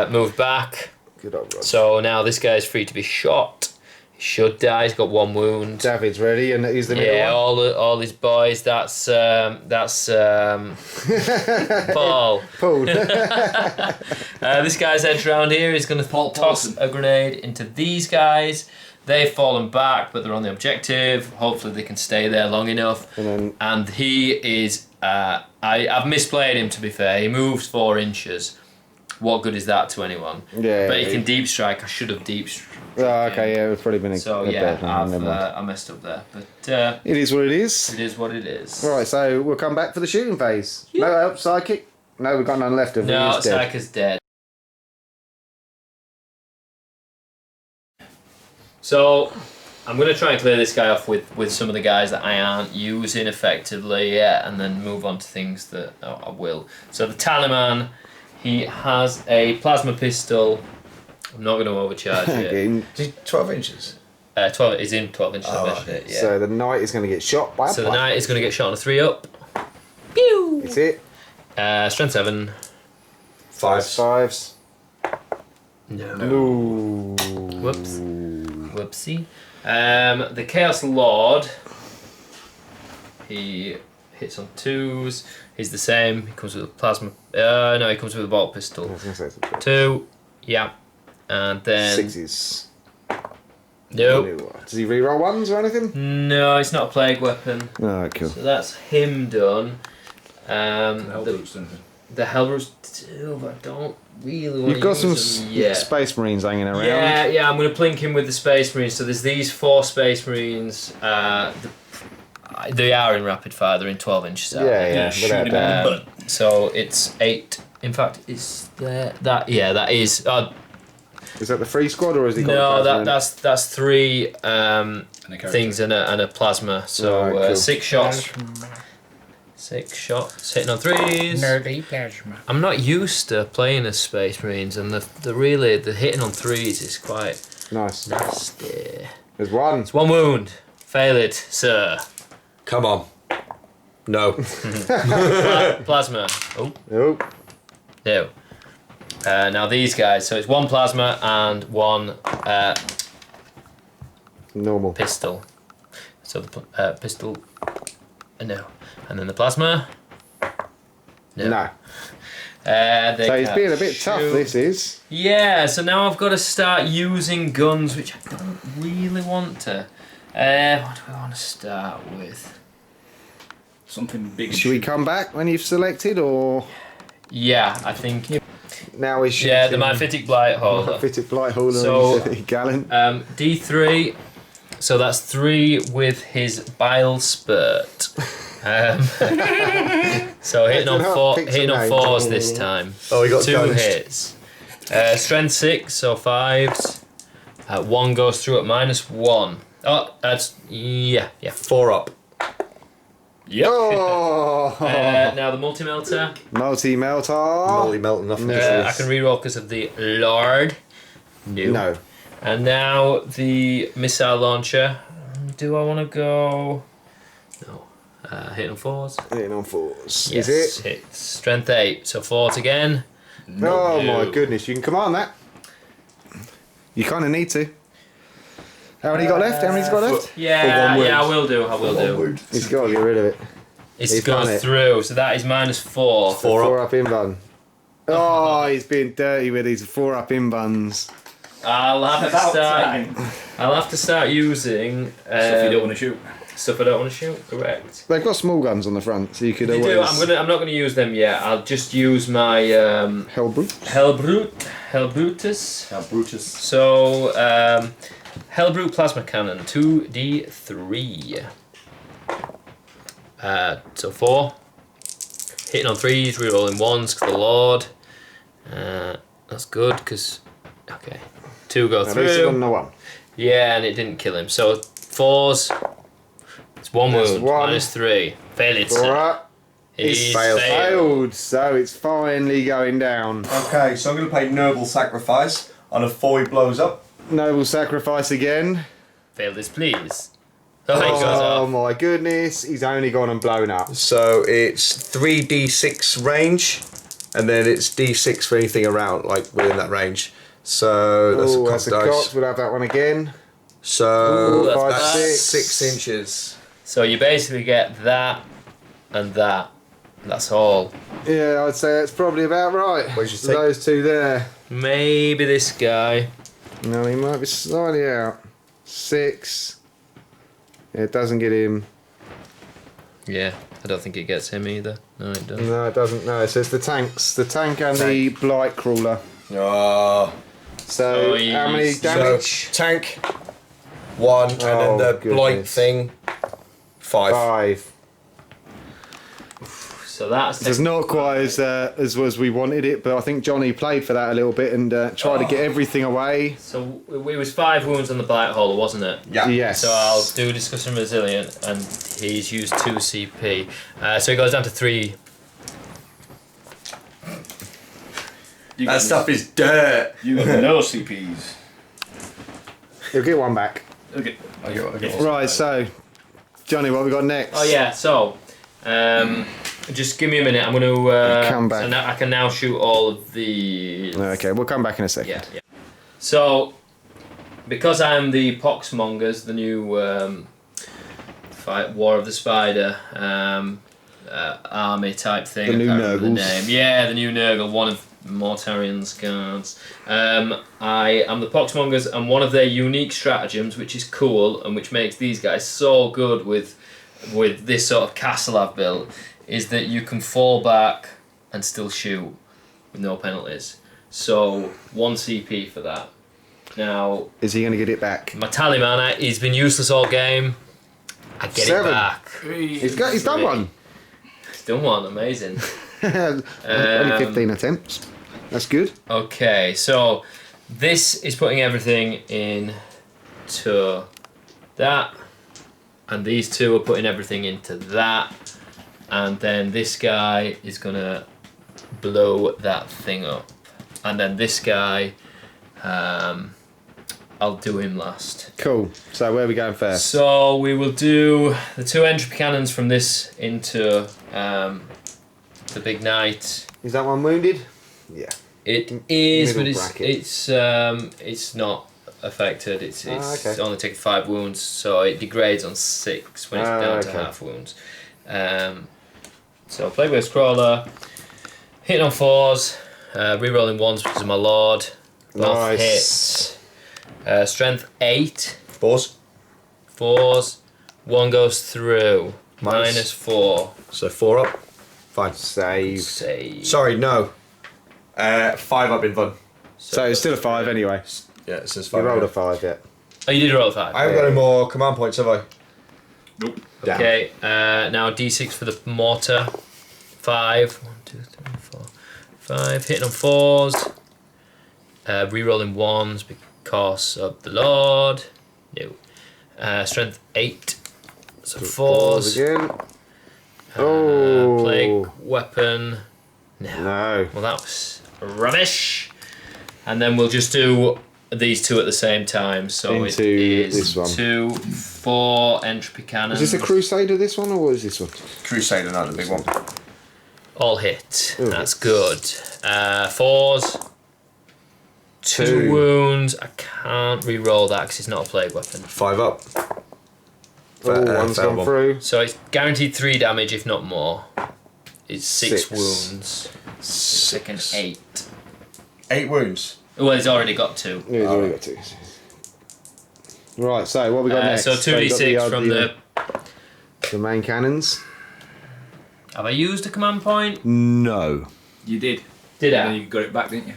moved back. Good old Rod. So now this guy is free to be shot. He should die. He's got 1 wound. David's ready, and he's the middle Yeah, one. all his boys. That's Paul. Pulled. This guy's edged around here. He's going to toss Paulson. a grenade into these guys. They've fallen back, but they're on the objective. Hopefully they can stay there long enough. And he is. I've misplayed him, to be fair. He moves 4 inches. What good is that to anyone? Yeah. But he can deep strike. I should have deep struck. Oh, okay, yeah, it's probably been a So a yeah, bad one, never mind. I messed up there, but It is what it is. it is what it is. Right, so we'll come back for the shooting phase. Yeah. No help, psychic. No, we've got none left of him. No, He's dead. Psyker's dead. So I'm going to try and clear this guy off with some of the guys that I aren't using effectively yet, and then move on to things that I will. So the Taliban, he has a plasma pistol. I'm not going to overcharge it. Okay, 12 inches. 12 is in 12 inches Oh, of right. it. Yeah. So the knight is going to get shot by a So the plasma. knight is going to get shot on a 3-up. Pew! That's it. Strength 7. 5. Fives. No. Ooh. Whoops. Whoopsie. The Chaos Lord. He hits on 2s. He's the same. He comes with a plasma. No, he comes with a bolt pistol. I was gonna say something. 2. Yeah. And then. 6s. Nope. Does he reroll 1s or anything? No, it's not a plague weapon. Oh, cool. So that's him done. Hellbrutes, don't The Hellbrutes too, but I don't really want You've got to some use them yet. Space Marines hanging around. Yeah, I'm going to plink him with the Space Marines. So there's these 4 Space Marines. They are in rapid fire. They're in 12 inches. Yeah, shoot without him doubt. in the butt. So it's 8. In fact, is there that? Yeah, that is. Is that the free squad or is he got No, a plasma in? that's 3 And a character. things and a plasma. So Right, cool. 6 shots. 6 shots hitting on 3s. Nerdy plasma. I'm not used to playing as Space Marines, and the hitting on 3s is quite Nice. nasty. There's 1. It's 1 wound. Fail it, sir. Come on. No. Plasma. Oh, Oh. no. Now these guys. So it's 1 plasma and 1 Normal. pistol. So the pistol. No. And then the plasma. No. They So he's can't being a bit tough, shoot. this is. Yeah, so now I've got to start using guns, which I don't really want to. What do I want to start with? Something big. Should we come back when you've selected, or Yeah, I think. now we should? Yeah, the Mephitic Blight Holder. Fitted Blight Holder. So- Gallant. D3. So that's 3 with his bile spurt. So hitting on That's four, not hitting on pixel 4s name. this time. Oh, he got 2 dodged. hits. Strength 6, so 5s. 1 goes through at -1. Oh, that's 4 up. yep. Oh, Now the multi-melter. multi-melter. Molly melting off. I can reroll because of the Lord. No. And now the missile launcher. Do I want to go? No. Hitting on 4s. Hitting on 4s. Yes, Is it? hits. Strength 8, so 4s again. Oh my goodness, you can command that. You kind of need to. How many you got left? How many's got left? Yeah, I will do. He's got to get rid of it. It's gone through, so that is -4. 4 up in bun. Oh, he's being dirty with his 4 up in buns. I'll have to start using Stuff you don't want to shoot. Stuff I don't want to shoot. Correct. They've got small guns on the front, so you could You always. do. I'm not gonna use them yet. I'll just use my Hellbrutus. So Hellbrute plasma cannon 2d3. So 4. Hitting on 3s, rerolling 1s because the Lord. That's good because 2 go through. On the 1. Yeah, and it didn't kill him. So 4s. It's 1 wound. -3. Failed. 4 up. He's failed. So it's finally going down. Okay, so I'm going to play Noble Sacrifice. On a 4 he blows up. Noble Sacrifice again. Fail this, please. Oh, he goes Oh off. my goodness, he's only gone and blown up. So it's 3d6 range, and then it's d6 for anything around, like within that range. So that's a cock dice. We'll have that one again. So that's that's 6 inches. So you basically get that and that. That's all. Yeah, I'd say that's probably about right. Where'd you take? Those 2 there. Maybe this guy. No, he might be slightly out. 6. Yeah, it doesn't get him. Yeah, I don't think it gets him either. No, it doesn't. No, it doesn't. No, so it's the tanks. The tank and the blight crawler. Oh. So, how many damage? So, tank, 1, and then the blight thing, 5. 5. So that's It's not quite as we wanted it, but I think Johnny played for that a little bit and tried to get everything away. So it was 5 wounds on the blight hole, wasn't it? Yeah. Yes. So I'll do discussing resilient, and he's used 2 CP. So he goes down to 3. That stuff is dirt. You got no CPs. He'll get 1 back. Okay. Right, so Johnny, what have we got next? Oh yeah, so just give me a minute. I'm going to come back. So now I can now shoot all of the. Okay, we'll come back in a second. Yeah. So because I'm the Poxmongers, the new fight War of the Spider army type thing. The new I can't remember the Nurgles. name. Yeah, the new Nurgle, one of Mortarian's guards. I am the Poxmongers, and one of their unique stratagems, which is cool and which makes these guys so good with this sort of castle I've built, is that you can fall back and still shoot with no penalties. So 1 CP for that. Now, Is he going to get it back? my talisman, he's been useless all game. I get 7. it back. He's done 1. He's done 1, amazing. Only 15 attempts. That's good. Okay, so this is putting everything into that, and these 2 are putting everything into that, and then this guy is gonna blow that thing up, and then this guy, I'll do him last. Cool. So where are we going first? So we will do the 2 entropy cannons from this into the big knight. Is that one wounded? Yeah. It is, Middle but bracket. it's not affected. It's okay. only taken 5 wounds, so it degrades on 6 when it's down to okay. half wounds. So Plaguewave's crawler, hitting on 4s, rerolling 1s because of my lord. Both hits. Strength 8. 4s. 4s. 1 goes through. Nice. -4. So 4 up. Fine. Save. Save. Sorry, no. 5 up in fun. So it's still a 5 anyway. Yeah, it says You 5. rolled a 5, yeah. Oh, you did roll a 5. I haven't got any more command points, have I? Nope. Damn. Okay, now D6 for the mortar. 5. 1, 2, 3, 4, 5. Hitting on 4s. Rerolling 1s because of the Lord. No. Strength 8. So 4s. Again. Oh. Plague weapon. No. Well, that was rubbish. And then we'll just do these two at the same time. So Into it is this one. 2, 4 entropy cannons. Is this a Crusader, this one, or what is this one? Crusader, not the big one. All hit. Ooh. That's good. 4s. 2 2. wounds. I can't re-roll that because it's not a plague weapon. 5 up. Oh, one's fail gone one. through. So it's guaranteed 3 damage, if not more. It's 6 6. wounds. Second 8. 8 wounds. Well, he's already got 2. Yeah, he's already got 2. Right, so what we got next? So 2d6 from the... The main cannons. Have I used a command point? No. You did. Did And I? then you got it back, didn't you?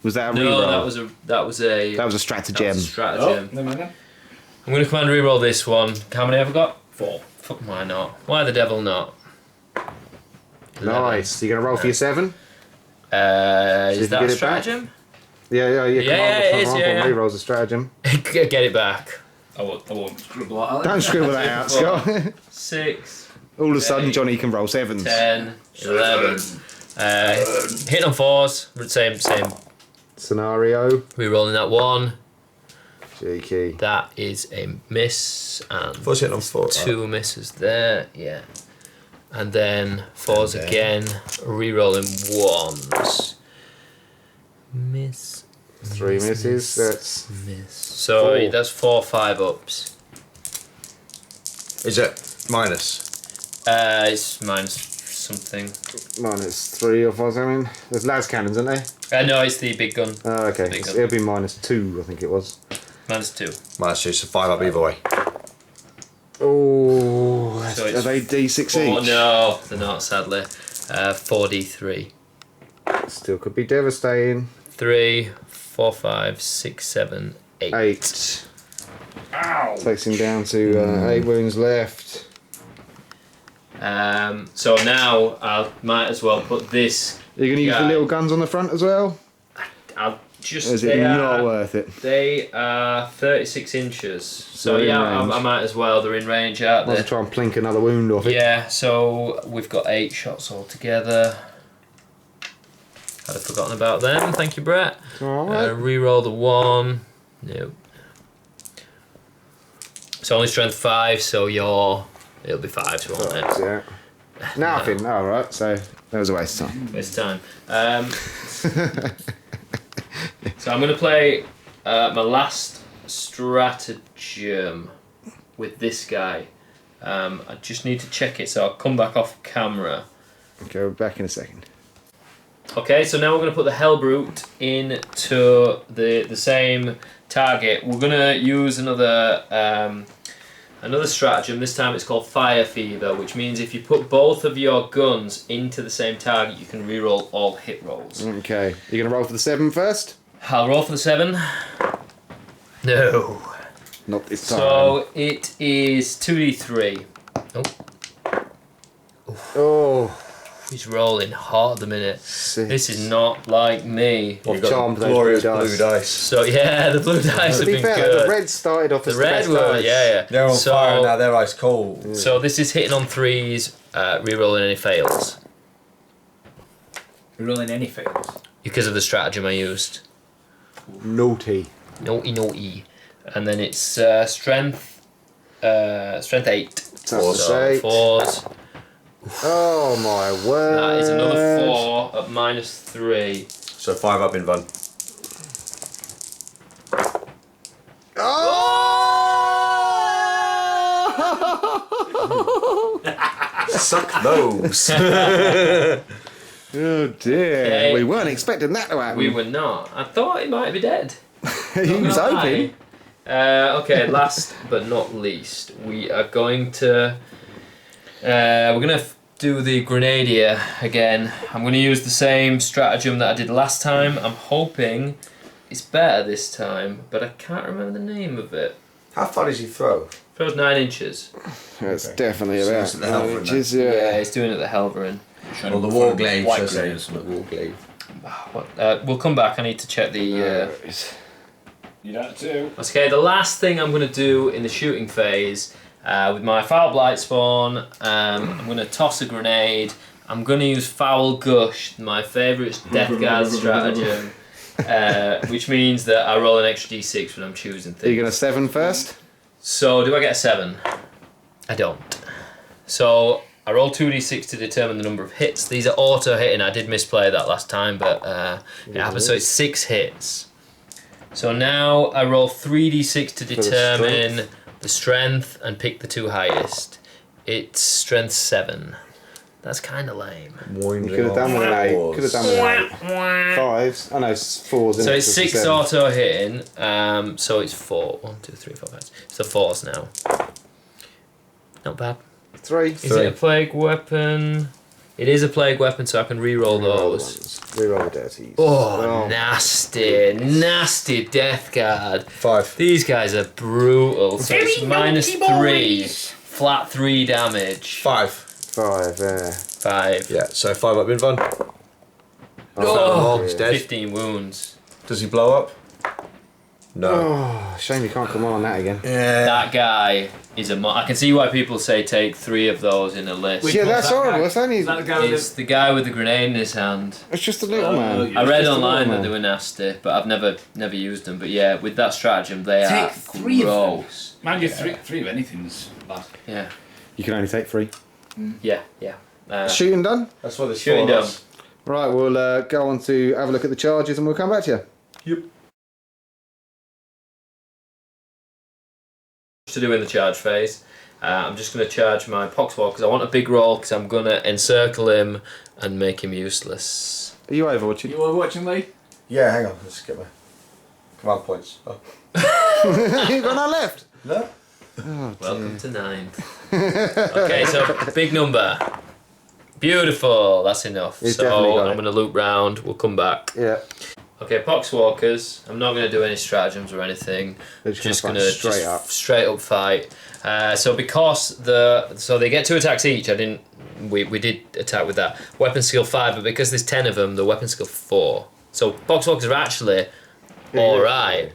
Was that a No, reroll? that was a That was a that was a stratagem. stratagem. never mind then. I'm going to command reroll this one. How many have I got? 4. Fuck, why not? Why the devil not? 11. Nice. You gonna roll for your 7? Is See if you that get a it back. stratagem? Yeah, it is, yeah. Rerolls a stratagem. Get it back. I won't scribble that out. Don't scribble that out, Scott. 6, All of a sudden, 8, Johnny can roll 7s. 10, 11. Hit on 4s. Same. Scenario. Rerolling that 1. Cheeky. That is a miss. And 4's hitting on 4. 2 misses there. Yeah. And then 4s again. Rerolling 1s. Miss. 3 misses. That's Miss. So 4. that's 4 5-ups. Is it minus? It's minus something. -3 or 4 something. There's las cannons, aren't they? No, it's the big gun. Oh, okay. Big gun. It'll be -2, I think it was. Minus 2. Minus 2, so 5 up either way. Oh, So are it's they D6 Oh each? no, they're not. Sadly, 4d3. Still could be devastating. 3, 4, 5, 6, 7, 8. 8. Ow! Takes him down to 8 wounds left. So now I might as well put this. Are you going to use the guy- little guns on the front as well? I'll just. Or is it not worth it? They are 36 inches. So They're in yeah, range. I might as well. They're in range, aren't I'll they? try and plink another wound off it. Yeah. So we've got 8 shots altogether. I'd have forgotten about them. Thank you, Brett. Alright. Reroll the 1. Nope. It's only strength 5, so it'll be 5s, won't it? Yeah. Nothing. Alright, so that was a waste of time. Waste of time. So I'm going to play my last stratagem with this guy. I just need to check it, so I'll come back off camera. Okay, we're back in a second. Okay, so now we're going to put the Hellbrute into the same target. We're going to use another stratagem. This time it's called Fire Fever, which means if you put both of your guns into the same target, you can reroll all hit rolls. Okay, you're going to roll for the 7 first? I'll roll for the 7. No. Not this time. So it is 2d3. Oh, He's rolling hot at the minute. 6. This is not like me. I've charmed those glorious blue dice. blue dice. So yeah, the blue dice To have be been fair, good. the red started off The as the red best were, dice. yeah. They're on So- fire now, they're ice cold. So this is hitting on 3s, rerolling any fails. Rolling any fails. Because of the stratagem I used. Naughty. Naughty. And then it's strength 8. So So 8. 4s. Oh my word. That is another 4 at -3. So 5 up in Van. Oh! Suck those. Oh dear. Okay. We weren't expecting that to happen. We were not. I thought he might be dead. He was Not gonna hoping. lie. Okay, last but not least, we are going to. We're going to do the Grenadier again. I'm going to use the same stratagem that I did last time. I'm hoping it's better this time, but I can't remember the name of it. How far does he throw? Throws 9 inches. That's Okay. definitely So about it's at the Helverin, which is, Yeah, he's doing it at the Helverin. Or the War Glaive, White should I say. Glaive or something. War Glaive. We'll come back. I need to check the. You don't too. Okay, the last thing I'm going to do in the shooting phase with my Foul Blight Spawn, I'm going to toss a grenade. I'm going to use Foul Gush, my favourite Death Guard stratagem. which means that I roll an extra d6 when I'm choosing things. Are you going to 7 first? So, do I get a 7? I don't. So, I roll 2d6 to determine the number of hits. These are auto-hitting. I did misplay that last time, but it happened. So, it's 6 hits. So, now I roll 3d6 to determine the strength and pick the 2 highest. It's strength 7. That's kind of lame. You could have done with an 8. Could have done with an 8. 5s. I know, 4s. So it's 6 auto hitting. So it's 4. 1, 2, 3, 4, 5. So 4s now. Not bad. 3. Is it a plague weapon? It is a plague weapon, so I can re-roll those. Re-roll the dirties. Oh, nasty, nasty Death Guard. 5. These guys are brutal. So it's minus 3. Flat 3 damage. 5. 5, yeah. 5. Yeah, so 5 up in fun. Oh, He's dead. 15 wounds. Does he blow up? No. Oh, shame you can't come on that again. Yeah. That guy is a I can see why people say take 3 of those in a list. Yeah, that's that horrible. guy? It's only. Is that the guy with It's the guy with the grenade in his hand. It's just a little man. I read Just a online little that they man. were nasty, but I've never used them. But yeah, with that stratagem, they Take are 3 of them. gross. Mind you, 3 of anything's bad. Yeah, You can only take 3. yeah. Shooting done? That's what they're Shooting down. Right, we'll go on to have a look at the charges and we'll come back to you. Yep. To do in the charge phase, I'm just going to charge my Poxwalker because I want a big roll because I'm going to encircle him and make him useless. Are you overwatching? You overwatching, Lee? Yeah, hang on. Let's get my command points. Oh. You got none left? No? Welcome to 9th. Okay, so big number. Beautiful, that's enough. He's so definitely got I'm it. going to loop round, we'll come back. Yeah. Okay, Poxwalkers, I'm not going to do any stratagems or anything. They're Just gonna going to fight straight up. fight. So because so they get 2 attacks each. We did attack with that weapon skill 5, but because there's 10 of them, the weapon skill 4. So Poxwalkers are actually all right.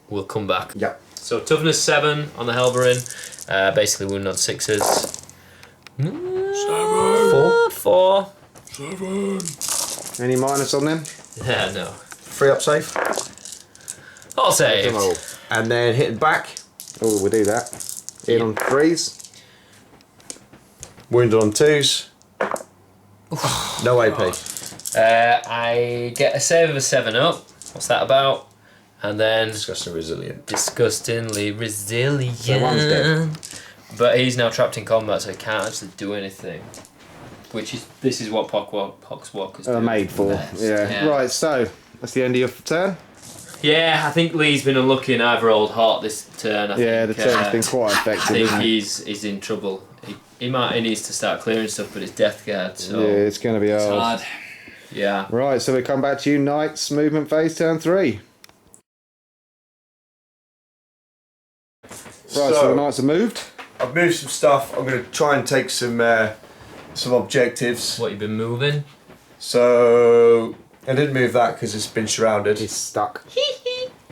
We'll come back. Yep. So toughness 7 on the Helverin, basically wound on 6s. 4. Any minus on them? Yeah, no. 3 up safe. All saved. Them all. And then hitting back. Oh, we'll do that. In on 3s. Wounded on 2s. No AP. I get a save of a 7 up. What's that about? And then Disgusting resilient. disgustingly resilient. So one's dead. But he's now trapped in combat, so he can't actually do anything. This is what Poxwalkers do. Made for. best. Yeah. Right, so that's the end of your turn. Yeah, I think Lee's been unlucky and I've rolled hot this turn. I The think, turn's been quite I effective, think isn't it? he's in trouble. He needs to start clearing stuff, but it's Death Guard, so Yeah, it's going to be It's hard. hard. yeah. Right, so we come back to you, Knights, movement phase, turn 3. Right, so the Knights have moved. I've moved some stuff. I'm going to try and take some objectives. What, you've been moving? So I didn't move that because it's been surrounded. He's stuck.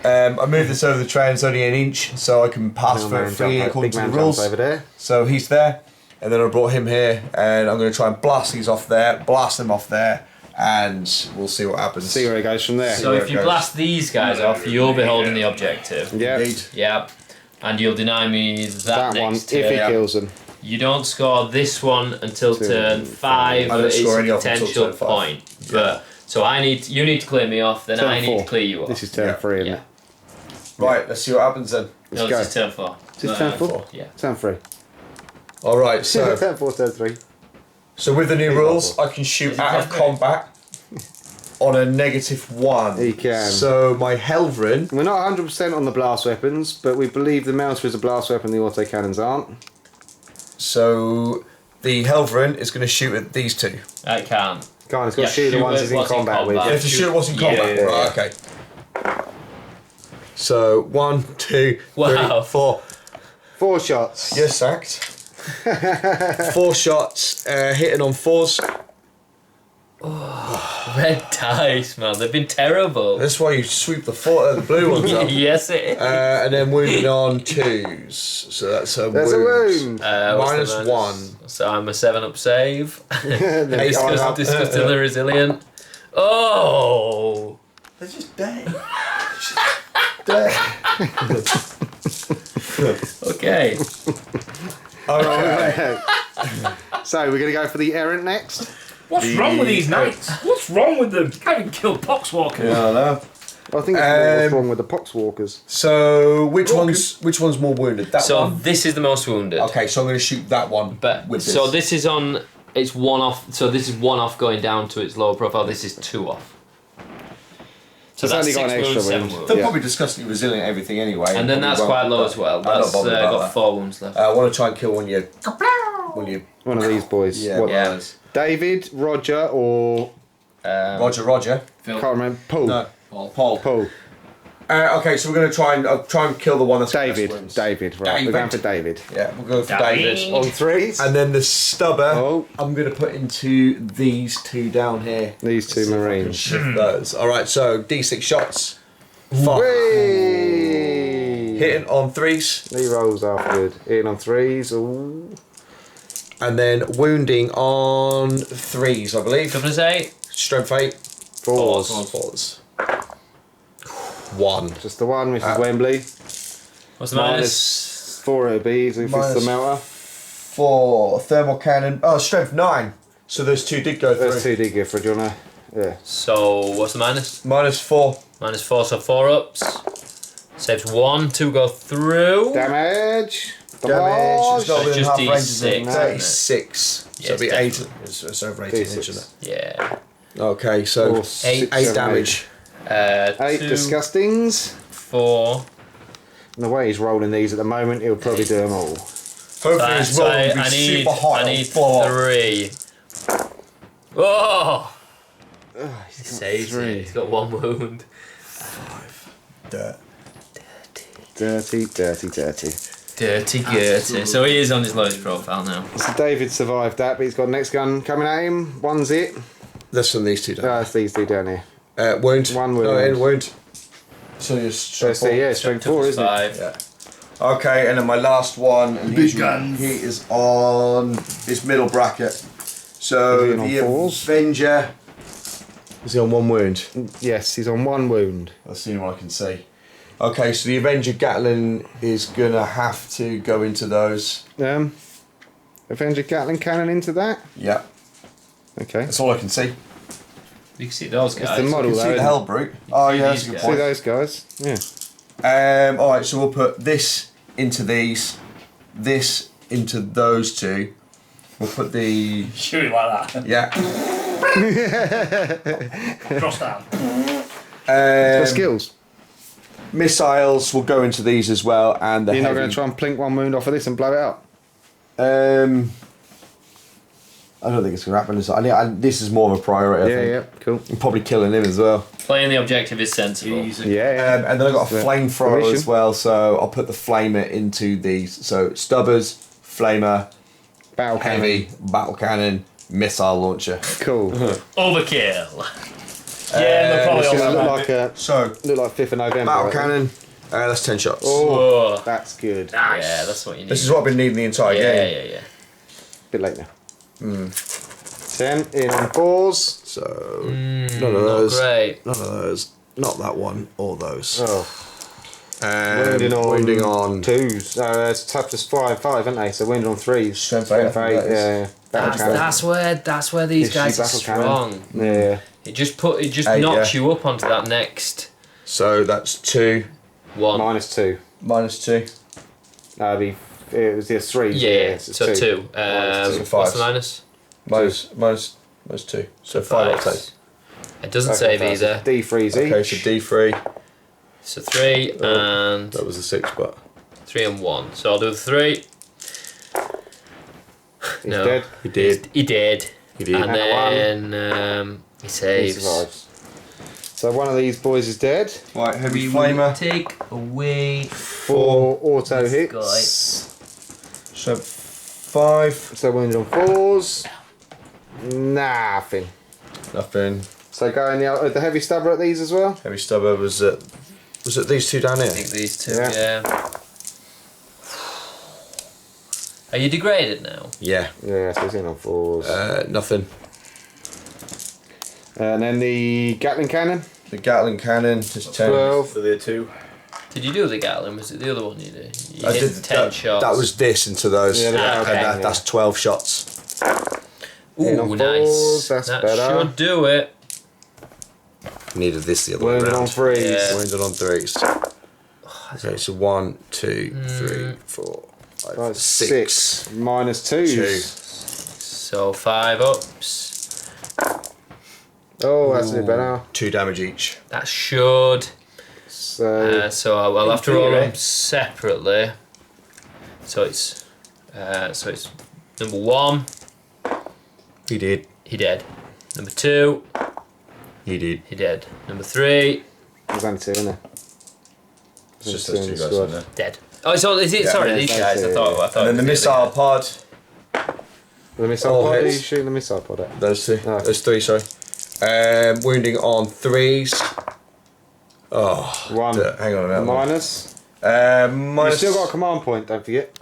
I moved this over the train. It's only an inch, so I can pass Little for man free jump- according big to the man rules. jumps over there. So he's there, and then I brought him here, and I'm going to try and blast these off there, blast them off there, and we'll see what happens. See where it goes from there. So where if it you goes. blast these guys off, you'll be holding the objective. Yeah, Indeed. Yeah. And you'll deny me that that one, next if turn. he kills them. You don't score this one until Turn turn 5. I don't It's score a any off until potential turn 5. point. But so you need to clear me off, then Turn I need 4. to clear you off. This is turn Yeah. 3, isn't Yeah. it? Right, let's see what happens then. No, Let's go. this is turn 4. This is turn 4? Yeah. Turn 3. All right, so turn 4, turn 3. so with the new He's rules, awful. I can shoot Is it out of different? combat on a -1. He can. So my Helverin. We're not 100% on the blast weapons, but we believe the Melter is a blast weapon, the autocannons aren't. So the Helverin is going to shoot at these 2. I can't. Can't, it's got Yeah, to shoot the shoot ones it he's in what's in combat with. combat. You have to shoot what's in combat. Yeah. Right, okay. So 1, 2, Wow. 3, 4. 4 shots. You're sacked. 4 shots, hitting on 4s. Red dice, man. They've been terrible. That's why you sweep the blue ones up. Yes, it is. And then wounded on 2s. So that's a There's a wound. wound. What's the -1. So I'm a 7 up save. Then Eight on up. Disgustingly resilient. Oh! They're just dead. Dead. Okay. Okay. So we're going to go for the errant next. What's wrong with these knights? What's wrong with them? You can't even kill poxwalkers. Yeah, I know. I think it's what's wrong with the poxwalkers. So which one's more wounded? That So one. this is the most wounded. Okay, so I'm going to shoot that one. But with so this is on. It's one off. So this is one off going down to its lower profile. This is two off. So It's that's only got 6 an extra wounds, 7 wound. wounds. They're Yeah. probably disgustingly resilient at everything anyway. And then that's quite low as well. That's got 4 wounds left. I want to try and kill one of you. One of these boys. Yeah. What, Yeah. David, Roger, or Roger. Phil. can't remember. Paul. No. Paul. Paul. Okay, so we're going to try and kill the one that's got David. less wounds. David. Right. We're going for David. Yeah, we'll go for David. David. On 3s. And then the stubber, Oh. I'm going to put into these two down here. These two See if I can Marines. shift those. All right, so D6 shots. 5. Whee! Hitting on 3s. Lee rolls are good. Hitting on 3s. Ooh. And then wounding on 3s, I believe. Toughness 8. Strength 8. 4s. 4s. 1. Just the one, which is Wembley. What's the minus? 4 OBs if it's Minus the melter. 4. Thermal cannon. Oh, strength 9. So those 2 did go through. Those 2 did give for Jonah. Yeah. So what's the minus? Minus 4. Minus 4, so 4 ups. Saves 1, 2 go through. Damage. Damage. It's not So within just half range. D6, Is it? isn't it? 36. Yeah, So it'll be it's 8. It's over 18 inches, isn't it? Yeah. Okay, so Or 8 6, 7, damage. 8 2, disgustings. 4. And the way he's rolling these at the moment, he'll probably do them all. Hopefully his roll will be I need, super high. I need blow up. 3. Oh! He He's got saves 3. it. He's got 1 wound. Dirt. Dirty, dirty, dirty. Dirty Gertie. So he is on his lowest profile now. So David survived that, but he's got next gun coming at him. One's it. That's from these two down. That's these two down here. Wound. One wound. No, in wound. So you're Let's see, yeah, strength 4, isn't it? 5. Yeah. Okay, and then my last one, and Big guns. he is on this middle bracket. So Is he on the fours? Avenger. Is he on 1 wound? Yes, he's on 1 wound. That's the only one I can see. Okay, so the Avenger Gatling is gonna have to go into those. Avenger Gatling cannon into that. Yeah, Okay. that's all I can see. You can see those guys. the model. You can see though, the isn't Hell Brute. Oh yeah, that's a these good guys. See point. those guys? Yeah. Alright, so we'll put this into these, this into those two. We'll put the... Shoot it like that. Yeah. Cross down. The skills. Missiles will go into these as well, and the You're not heavy... going to try and plink 1 wound off of this and blow it up? I don't think it's going to happen. This is more of a priority, I think. Yeah, cool. I'm probably killing him as well. Playing the objective is sensible. Easy. Yeah. And then I've got a That's the flamethrower mission. as well, so I'll put the flamer into these. So stubbers, flamer, Battle cannon. heavy, battle cannon, missile launcher. Cool. Overkill. Yeah, they're probably It's all gonna look right. like a So, look like 5th of November. battle I think. cannon, that's 10 shots. Oh, Whoa. that's good. Yeah, that's what you need. This is what I've been needing the entire yeah, game. yeah. Bit late now. 10 in on 4s. So, None none of those. Great. None of those. Not that one, or those. Oh, Wounding on 2s. It's toughness 5, aren't they? So wounding on 3s. Strength 8, I think that is. Yeah. Battle cannon. That's where these Is guys she are battle cannon? strong. Yeah. It just 8, knocks yeah. you up onto that next So that's 2, one. -2. minus 2. No, it was the 3s. Yeah, so so 2. Minus 2. What's the Fives. minus? Minus 2. So 5 I'll take. It doesn't save either. D3s Okay, each. so D3. So 3 and That was a 6, but 3 and 1. So I'll do the 3. He's No. dead. he did. He did. He did. And And then he He saves. survives. So one of these boys is dead. Right, heavy We will flamer. take away 4 auto this hits. So 5. So wounded on 4s. Nothing. Nothing. So going the heavy stubber at these as well. Heavy stubber was it these two down I here? think these two, Yeah. yeah. Are you degraded now? Yeah. Yeah, so he's in on 4s. Nothing. And then the Gatling cannon. The Gatling cannon is 10. 12. So there 2. Did you do the Gatling? Was it the other one you did? You I hit did 10 that, shots. That was this into those. Yeah, Ah, okay. And that's 12 shots. Hitting Ooh, on nice. fours, that's that better. should do it. Needed this the other way Wounded around. on 3s. Yeah. Wounded on 3s. Okay, so 1, 2, 3, 4, 5, That's 6. 6. Minus 2s. 2. So 5 ups. Oh, that's a bit better. 2 damage each. That should. So, So I'll have to roll theory. them separately. So it's number 1. He did. He dead. Number 2. He did. He dead. Number 3. there's only 2 in there. It's just There's those 2 two in guys the in there. Dead. Oh, so is it? Yeah, Sorry, yeah, these that's guys. I it, thought. yeah. I thought. And then the it was the other missile pod. The missile All pod, are you hits. shooting the missile pod at? Those 2. Oh. Those 3, sorry. Wounding on 3s. Oh. 1. Hang on a minute. Minus. Minus. You've still got a command point, don't forget.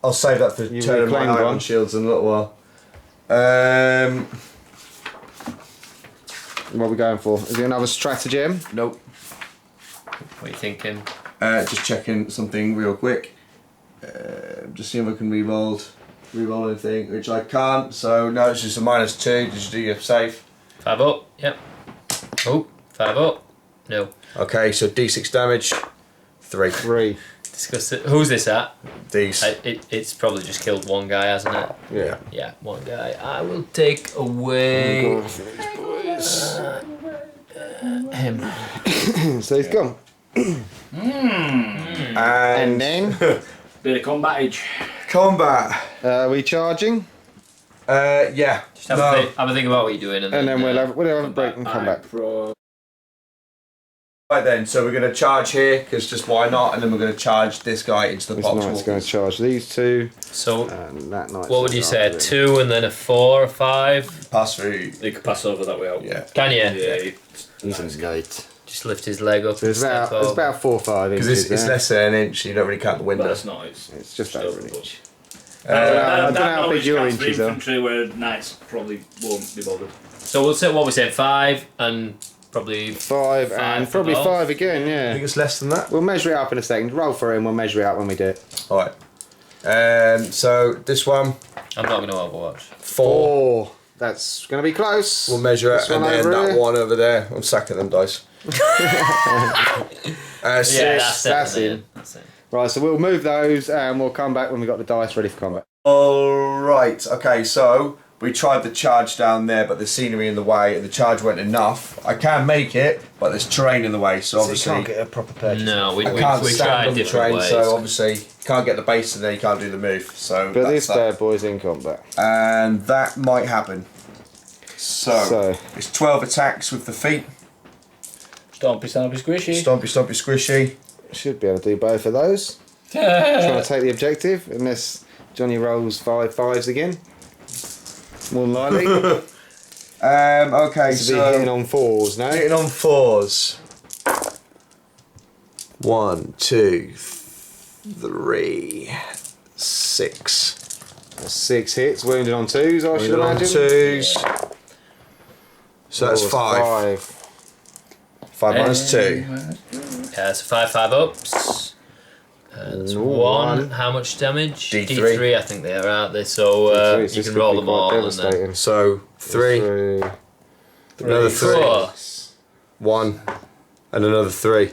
I'll save that for You turning my reclaimed ion one. shields in a little while. What are we going for? Is it another stratagem? Nope. What are you thinking? Just checking something real quick. Just seeing if I can re-roll anything, which I can't. So no, it's just a -2. Did you do your save? 5 up. Yep. Oh, 5 up. No. Okay, so D6 damage. 3. 3. Discuss it. Who's this at? These. It's probably just killed one guy, hasn't it? Yeah. Yeah, one guy. I will take away him. So he's gone. And then, Bit of combat edge. Combat. are we charging? Yeah. Just have, a think about what you're doing, And then we'll have a break and come back. Right then, so we're going to charge here, because just why not? And then we're going to charge this guy into the This box. knight's going to charge these 2, So, and that knight's what would you say? after it. 2 and then a 4 or 5? Pass through. They could pass over that way out. Yeah. Can you? Yeah. He's a knight. Just lift his leg up. So it's and step about, it's over. about 4 or 5 inches. Because it's there. less than an inch, you don't really count the window. But it's not. It's just over an inch. Uh, I don't know how big your inches inches are. infantry where knights probably won't be bothered. So we'll say what we said, 5 and probably 5 and Five for probably both. 5 again, I yeah. think it's less than that. We'll measure it up in a second. Roll for it and we'll measure it up when we do it. Alright. So this one, I'm not going to overwatch. 4. 4. That's going to be close. We'll measure it, This and one then over that here. one over there. I'm sacking them dice. 6. Yeah, that's definitely in. That's in. Right, so we'll move those and we'll come back when we've got the dice ready for combat. Alright, okay, so we tried the charge down there, but the scenery in the way, and the charge weren't enough. I can make it, but there's terrain in the way, so obviously get a proper purchase. No, we I can't tried stand on the different terrain, ways. so obviously you can't get the base and then you can't do the move. So But that's this that. bad boy's in combat. And that might happen. So it's 12 attacks with the feet. Stompy, stompy, squishy. Stompy, stompy, squishy. Should be able to do both of those. Trying to take the objective, unless Johnny rolls 5 5s again. More than likely. Okay, To be hitting on 4s, no? hitting on 4s. 1, 2, 3, 6. That's 6 hits, wounded on 2s, I should Hitting on imagine. 2s. So that's 5. 5 minus 2. Yeah, so 5 ups. That's Ooh, 1. How much damage? D3. I think they are, aren't they? So This you could can roll be them quite all and then devastating. So 3, another 3, 4. 1, and another 3.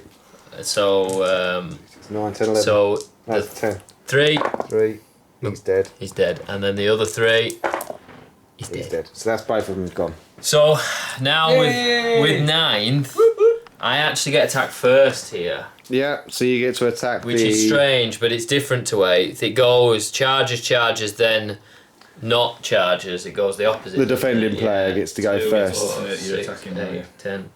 So 9, 10, 11. so That's the 10. 3, 3. He's dead. he's dead, and then the other 3, he's He's dead. dead. So that's both of them gone. So now with 9th, I actually get attacked first here. Yeah, so you get to attack Which the... is strange, but it's different to 8th. It goes charges, then not charges. It goes the opposite. The defending Yeah, player gets to go 2, first. 4, You're 6, attacking, 8, yeah. 10,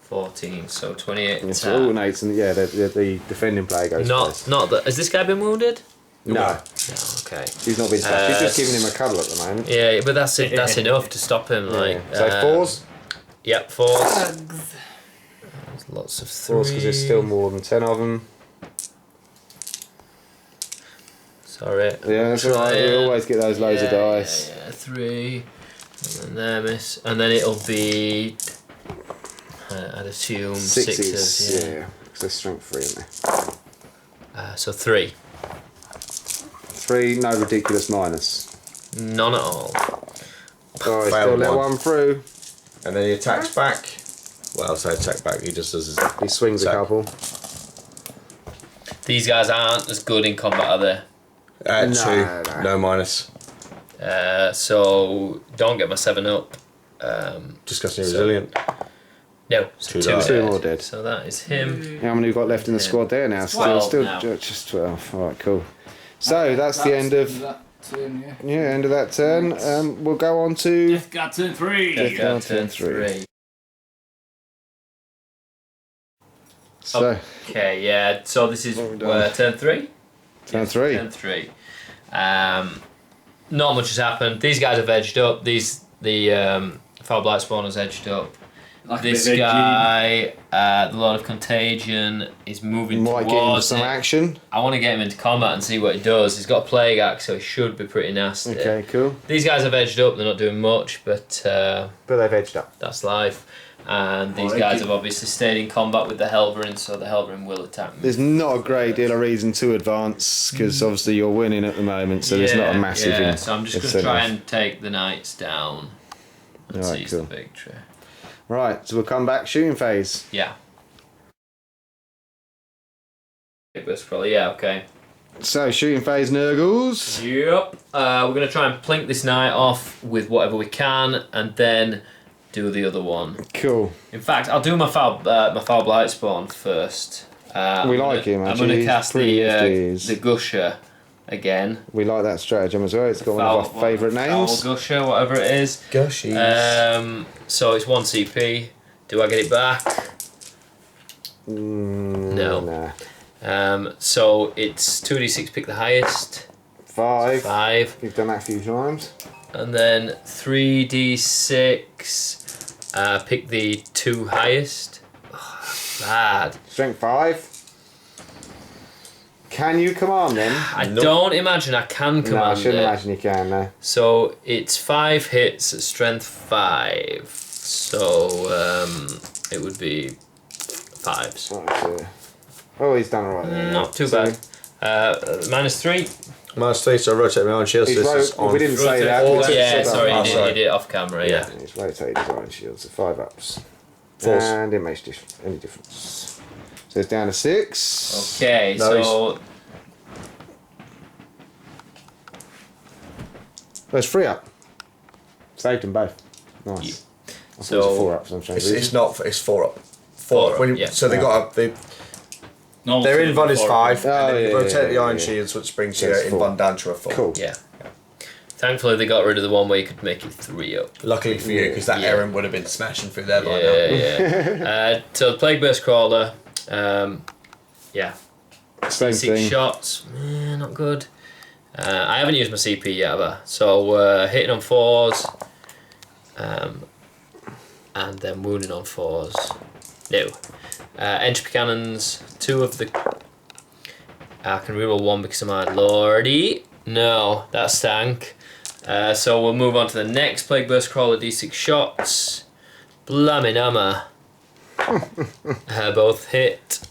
14, so 28 It's attack. alternates, and yeah, the defending player goes first. Not that. Has this guy been wounded? No, No, okay. he's not been touched. He's just giving him a cuddle at the moment. Yeah, but that's it. That's enough to stop him. Like Yeah. So 4s? Yep, 4s. There's lots of 3s. 4s because there's still more than 10 of them. Sorry. Yeah, that's alright. We always get those loads of dice. Yeah, 3. And then there miss. And then it'll be, I'd assume sixes. Yeah, because they're strength 3, aren't they? So 3. 3, no ridiculous minus. None at all. Oh, he's Failed still let one. one through. And then he attacks back. Well, I say attack back. He just does his. He swings a attack. couple. These guys aren't as good in combat, are they? 2. No minus. So don't get my 7 up. Just because you're resilient. No, so 2 died. 2 more dead. So that is him. How many you got left in the squad there now? 12 now. Just 12. Alright, cool. So that's the end of that turn, yeah. end of that turn. We'll go on to Death Guard turn 3. Death Guard Turn turn 3. 3. So Okay, yeah. So this is What have we done? turn 3. turn 3. Turn 3. Not much has happened. These guys have edged up. The Foul Blight Spawner's edged up. Like a This bit of guy, the Lord of Contagion, is moving Might get into towards some it. action. I want to get him into combat and see what he does. He's got a Plague Axe, so he should be pretty nasty. Okay, cool. These guys have edged up. They're not doing much, but But they've edged up. that's life. And these Alright. guys have obviously stayed in combat with the Helverin, so the Helverin will attack me. There's not a great deal of reason to advance because obviously you're winning at the moment, so there's not a massive. Yeah, so I'm just going to incentive. try and take the Knights down and Alright, seize cool. the victory. Right, so we'll come back shooting phase. Yeah. Probably, yeah, okay. So shooting phase, Nurgles. Yep. We're going to try and plink this Knight off with whatever we can, and then do the other one. Cool. In fact, I'll do my foul blight spawn first. We like him, I'm actually. going to He's cast pretty nifty. the Gusher again. We like that stratagem as well. It's got one of our favourite names. Foul Gusher, whatever it is. Gushies. So it's 1 CP. Do I get it back? No. Nah. So it's 2d6, pick the highest. 5. 5. We've done that a few times. And then 3d6, pick the 2 highest. Oh, bad. Strength 5. Can you command them? I don't imagine I can No, I command shouldn't it. imagine you can, no. So it's 5 hits at strength 5. So it would be 5s. Right, so- oh, he's done alright there. Not too So- bad. -3. -3, so I rotate my own shield. He's So this is on. we didn't say that. Oh, We yeah, said that. sorry, Oh, he sorry. did it off camera, yeah. He's rotated his iron shield, so 5 ups. 4s. And it makes any difference. So it's down to 6. Okay, No, so There's 3 up. Saved them both. Nice. I thought it was So- 4 up for some strange It's reason. not. It's 4 up. 4 up, When you, yeah. So they got a. Normal Their turn invuln is before. 5, Oh, and then you yeah, rotate the yeah, iron yeah. shields, which brings So your it's 4. invuln down to a 4. Cool. yeah. Thankfully they got rid of the one where you could make it 3 up. Luckily for you, because that Yeah. Aaron would have been smashing through there by now. Yeah. So the Plague Burst Crawler, yeah. Same 6 thing. shots, not good. I haven't used my CP yet, have I? So hitting on 4s, and then wounding on 4s. No. Entropy cannons, 2 of the. I can reroll 1 because of my lordy. No, that stank. So we'll move on to the next Plague Burst Crawler, D6 shots. Blammin' hammer. Both hit.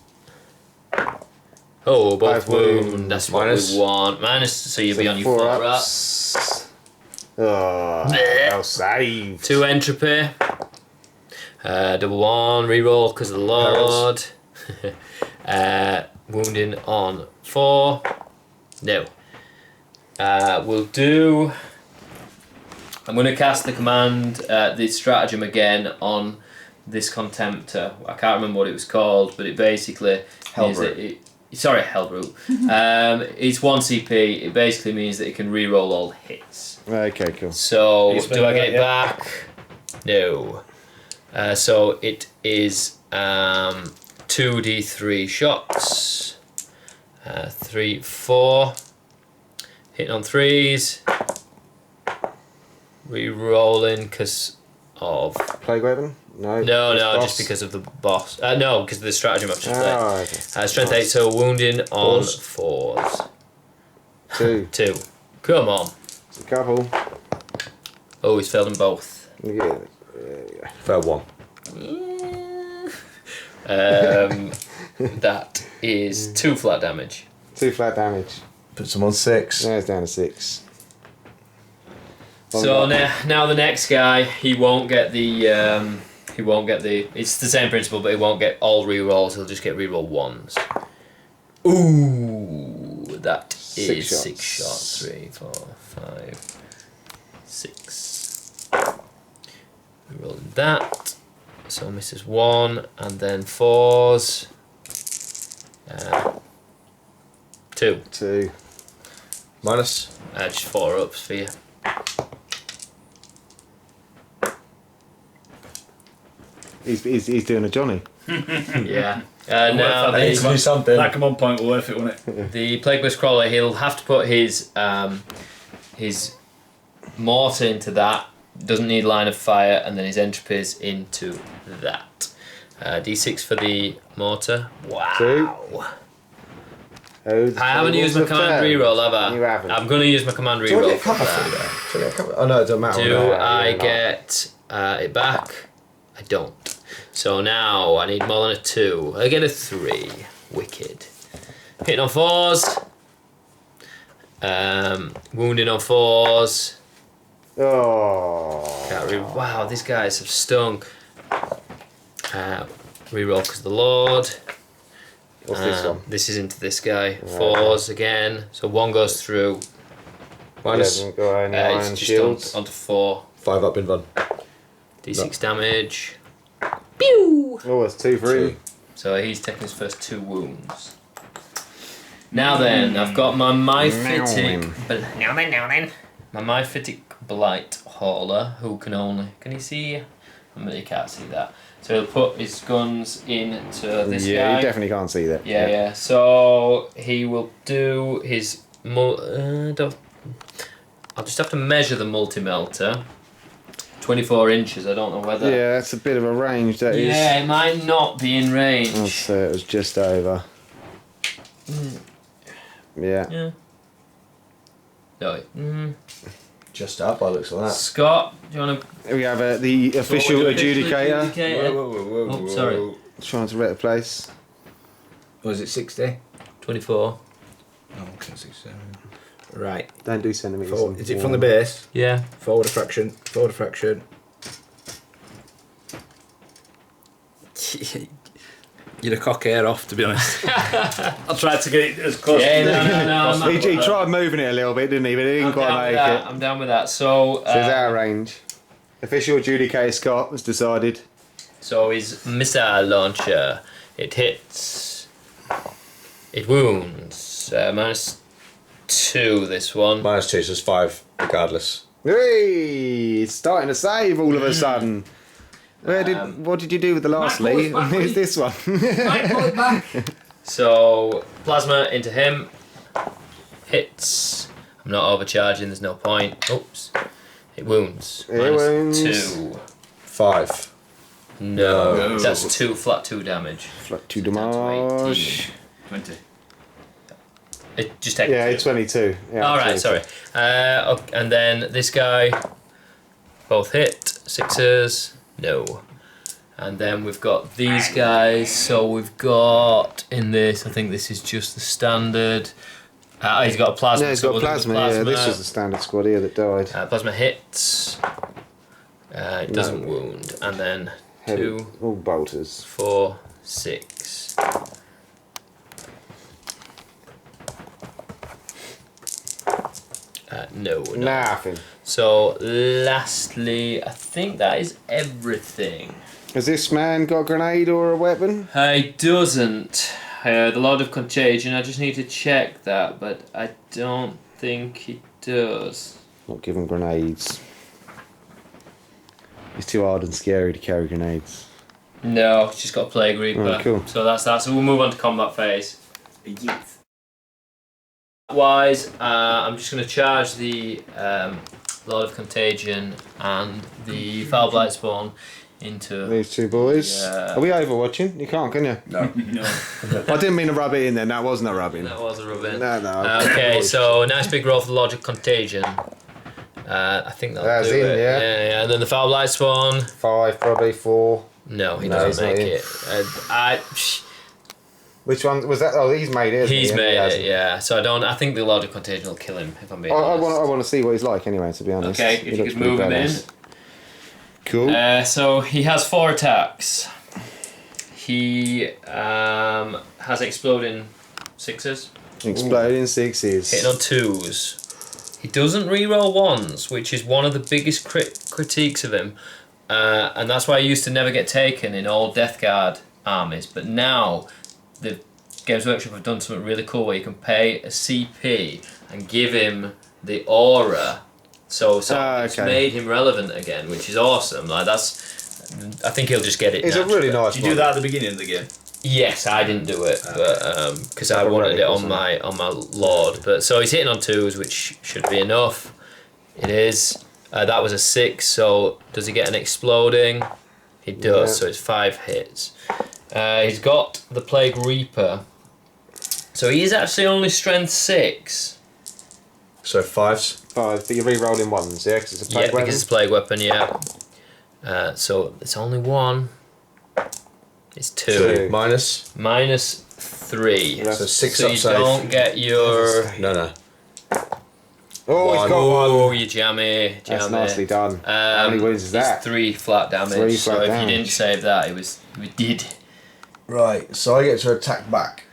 Oh, both Both wound. wound. That's what Minus. we want. Minus, so you'll be on your 4 ups. Oh, well saved. 2 entropy. Double 1, reroll because of the Lord. Wounding on 4. No. We'll do. I'm going to cast the command, the stratagem again on this Contemptor. I can't remember what it was called, but it basically means that sorry, Hellbrute. It's 1 CP. It basically means that it can reroll all hits. Okay, cool. So You spend do I get that, it yeah? back? No. So it is 2d3 shots. 3, 4. Hitting on 3s. Re-rolling because of. Plague weapon? No. No, Just boss? just because of the boss. No, because of the stratagem I've just played. Oh, okay. Strength 8, so wounding on 4s. 4s. 2. 2. Come on. It's a couple. Oh, he's failed them both. Yeah. Fair one. That is 2 flat damage. 2 flat damage. Puts him on 6. Now it's down to 6. So now the next guy, he won't get the. It's the same principle, but he won't get all rerolls. He'll just get reroll 1s. Ooh, that is 6 shots. 3, 4, 5, 6. Rerolling that. So misses 1, and then 4s. 2. 2. Minus. Just 4 ups for you. He's doing a Johnny. Yeah. Now I need to do something. That come on point were worth it, wasn't it? the Plague Beast Crawler, he'll have to put his mortar into that. Doesn't need line of fire, and then his entropies into that. D6 for the mortar. Wow. 2. Oh, I haven't used my command reroll, have I? You haven't. I'm going to use my command Do I reroll get for cover that. through there? Do I get cover? Oh no, it doesn't matter. Do No, I you're not. get it back? I don't. So now I need more than a 2. I get a 3. Wicked. Hitting on 4s. Wounding on 4s. Oh. Wow, these guys have stunk. Reroll because the Lord. What's this one? This is into this guy. 4s again. So 1 goes through. Minus. Hasn't got any It's iron just shields. onto 4. 5 up in one. D6 damage. Pew! Oh, it's 2 for him. So he's taking his first 2 wounds. Now then, I've got my myphitic. My myphitic blight hauler, who can he see? You can't see that. So he'll put his guns into this Yeah, guy. you definitely can't see that. Yeah. So he will do his. I'll just have to measure the multi-melter. 24 inches. I don't know whether. Yeah, that's a bit of a range. That is. Yeah, it might not be in range. I'd say it was just over. Yeah. Yeah. No. Just up by the looks of that. Scott, do you want to? We have the official adjudicator Oh, sorry. trying to rent a place. Was it 60? 24. Oh, okay, 67. Right. Don't do centimetres. Forward. Is it from the base? Yeah. Forward a fraction. Forward a fraction. You're a cock hair off, to be honest. I tried to get it as close. Yeah, no. He tried moving it a little bit, didn't he? But he didn't quite make it. I'm down with that. So. So it's out of range. Official adjudicator Scott has decided. So his missile launcher, it hits. It wounds. -2. This one. Minus 2, so it's 5 regardless. Hey, it's starting to save all of a sudden. What did you do with the last Matt, pull lead? it back, Who's please. this one? Right, pull it back. So plasma into him. Hits. I'm not overcharging. There's no point. Oops. It wounds. It wounds. -2. 5. No, that's 2 flat 2 damage. Flat 2 Down to damage. 20. It just takes. Yeah, it's 22. Yeah, All right, 22. sorry. Okay, and then this guy, both hit 6s. No. And then we've got these guys. So we've got in this. I think this is just the standard. He's got a plasma. Yeah, he's so got we'll do plasma. Yeah, this was the standard squad here that died. Plasma hits. It doesn't wound. And then Heavy. 2, All bolters. 4, 6. No. Nothing. So, lastly, I think that is everything. Has this man got a grenade or a weapon? He doesn't. The Lord of Contagion, I just need to check that, but I don't think he does. Not given grenades. It's too hard and scary to carry grenades. No, he's just got a Plague Reaper. Oh, cool. So that's that. So we'll move on to combat phase. Wise, I'm just going to charge the Lord of Contagion and the Foul Blight Spawn into. These two boys. Yeah. Are we overwatching? You can't, can you? No. I didn't mean to rub it in then. That wasn't a rubbing. That was a rub in. No. Okay, so nice big roll for the Lord of Contagion. I think that'll That's do in, it. yeah. Yeah. And then the Foul Blight Spawn. 5, probably 4. No, he No, he's doesn't not make in. it. Which one was that? Oh, he's made it. Hasn't He's he? made He it, hasn't. yeah. So I think the Lord of Contagion will kill him, if I'm being I honest. want to see what he's like anyway. To be honest. Okay, He if you looks could move him pretty in. badass. Cool. So he has 4 attacks. He has exploding 6s. Exploding 6s. Hitting on 2s. He doesn't reroll 1s, which is one of the biggest critiques of him. And that's why he used to never get taken in all Death Guard armies. But now, the Games Workshop have done something really cool where you can pay a CP and give him the aura. So it's made him relevant again, which is awesome. Like I think he'll just get it. It's a really nice. Did you do that at the beginning of the game? Yes, I didn't do it, but because I wanted it on my Lord. But so he's hitting on 2s, which should be enough. It is. That was a 6. So does he get an exploding? He does. Yeah. So it's 5 hits. He's got the Plague Reaper. So he is actually only strength 6. So 5s. 5, but you're re-rolling 1s, yeah, because it's a plague Yeah, weapon. because it's a plague weapon. Yeah. So it's only 1. It's 2. Minus. Minus 3. Yeah. So 6 So up you safe. don't get your. No. Oh, he's got Oh, one. you jammy. That's nicely done. How many wounds is that? It's 3 flat damage. 3 so flat if you damage. didn't save that, we did. Right. So I get to attack back.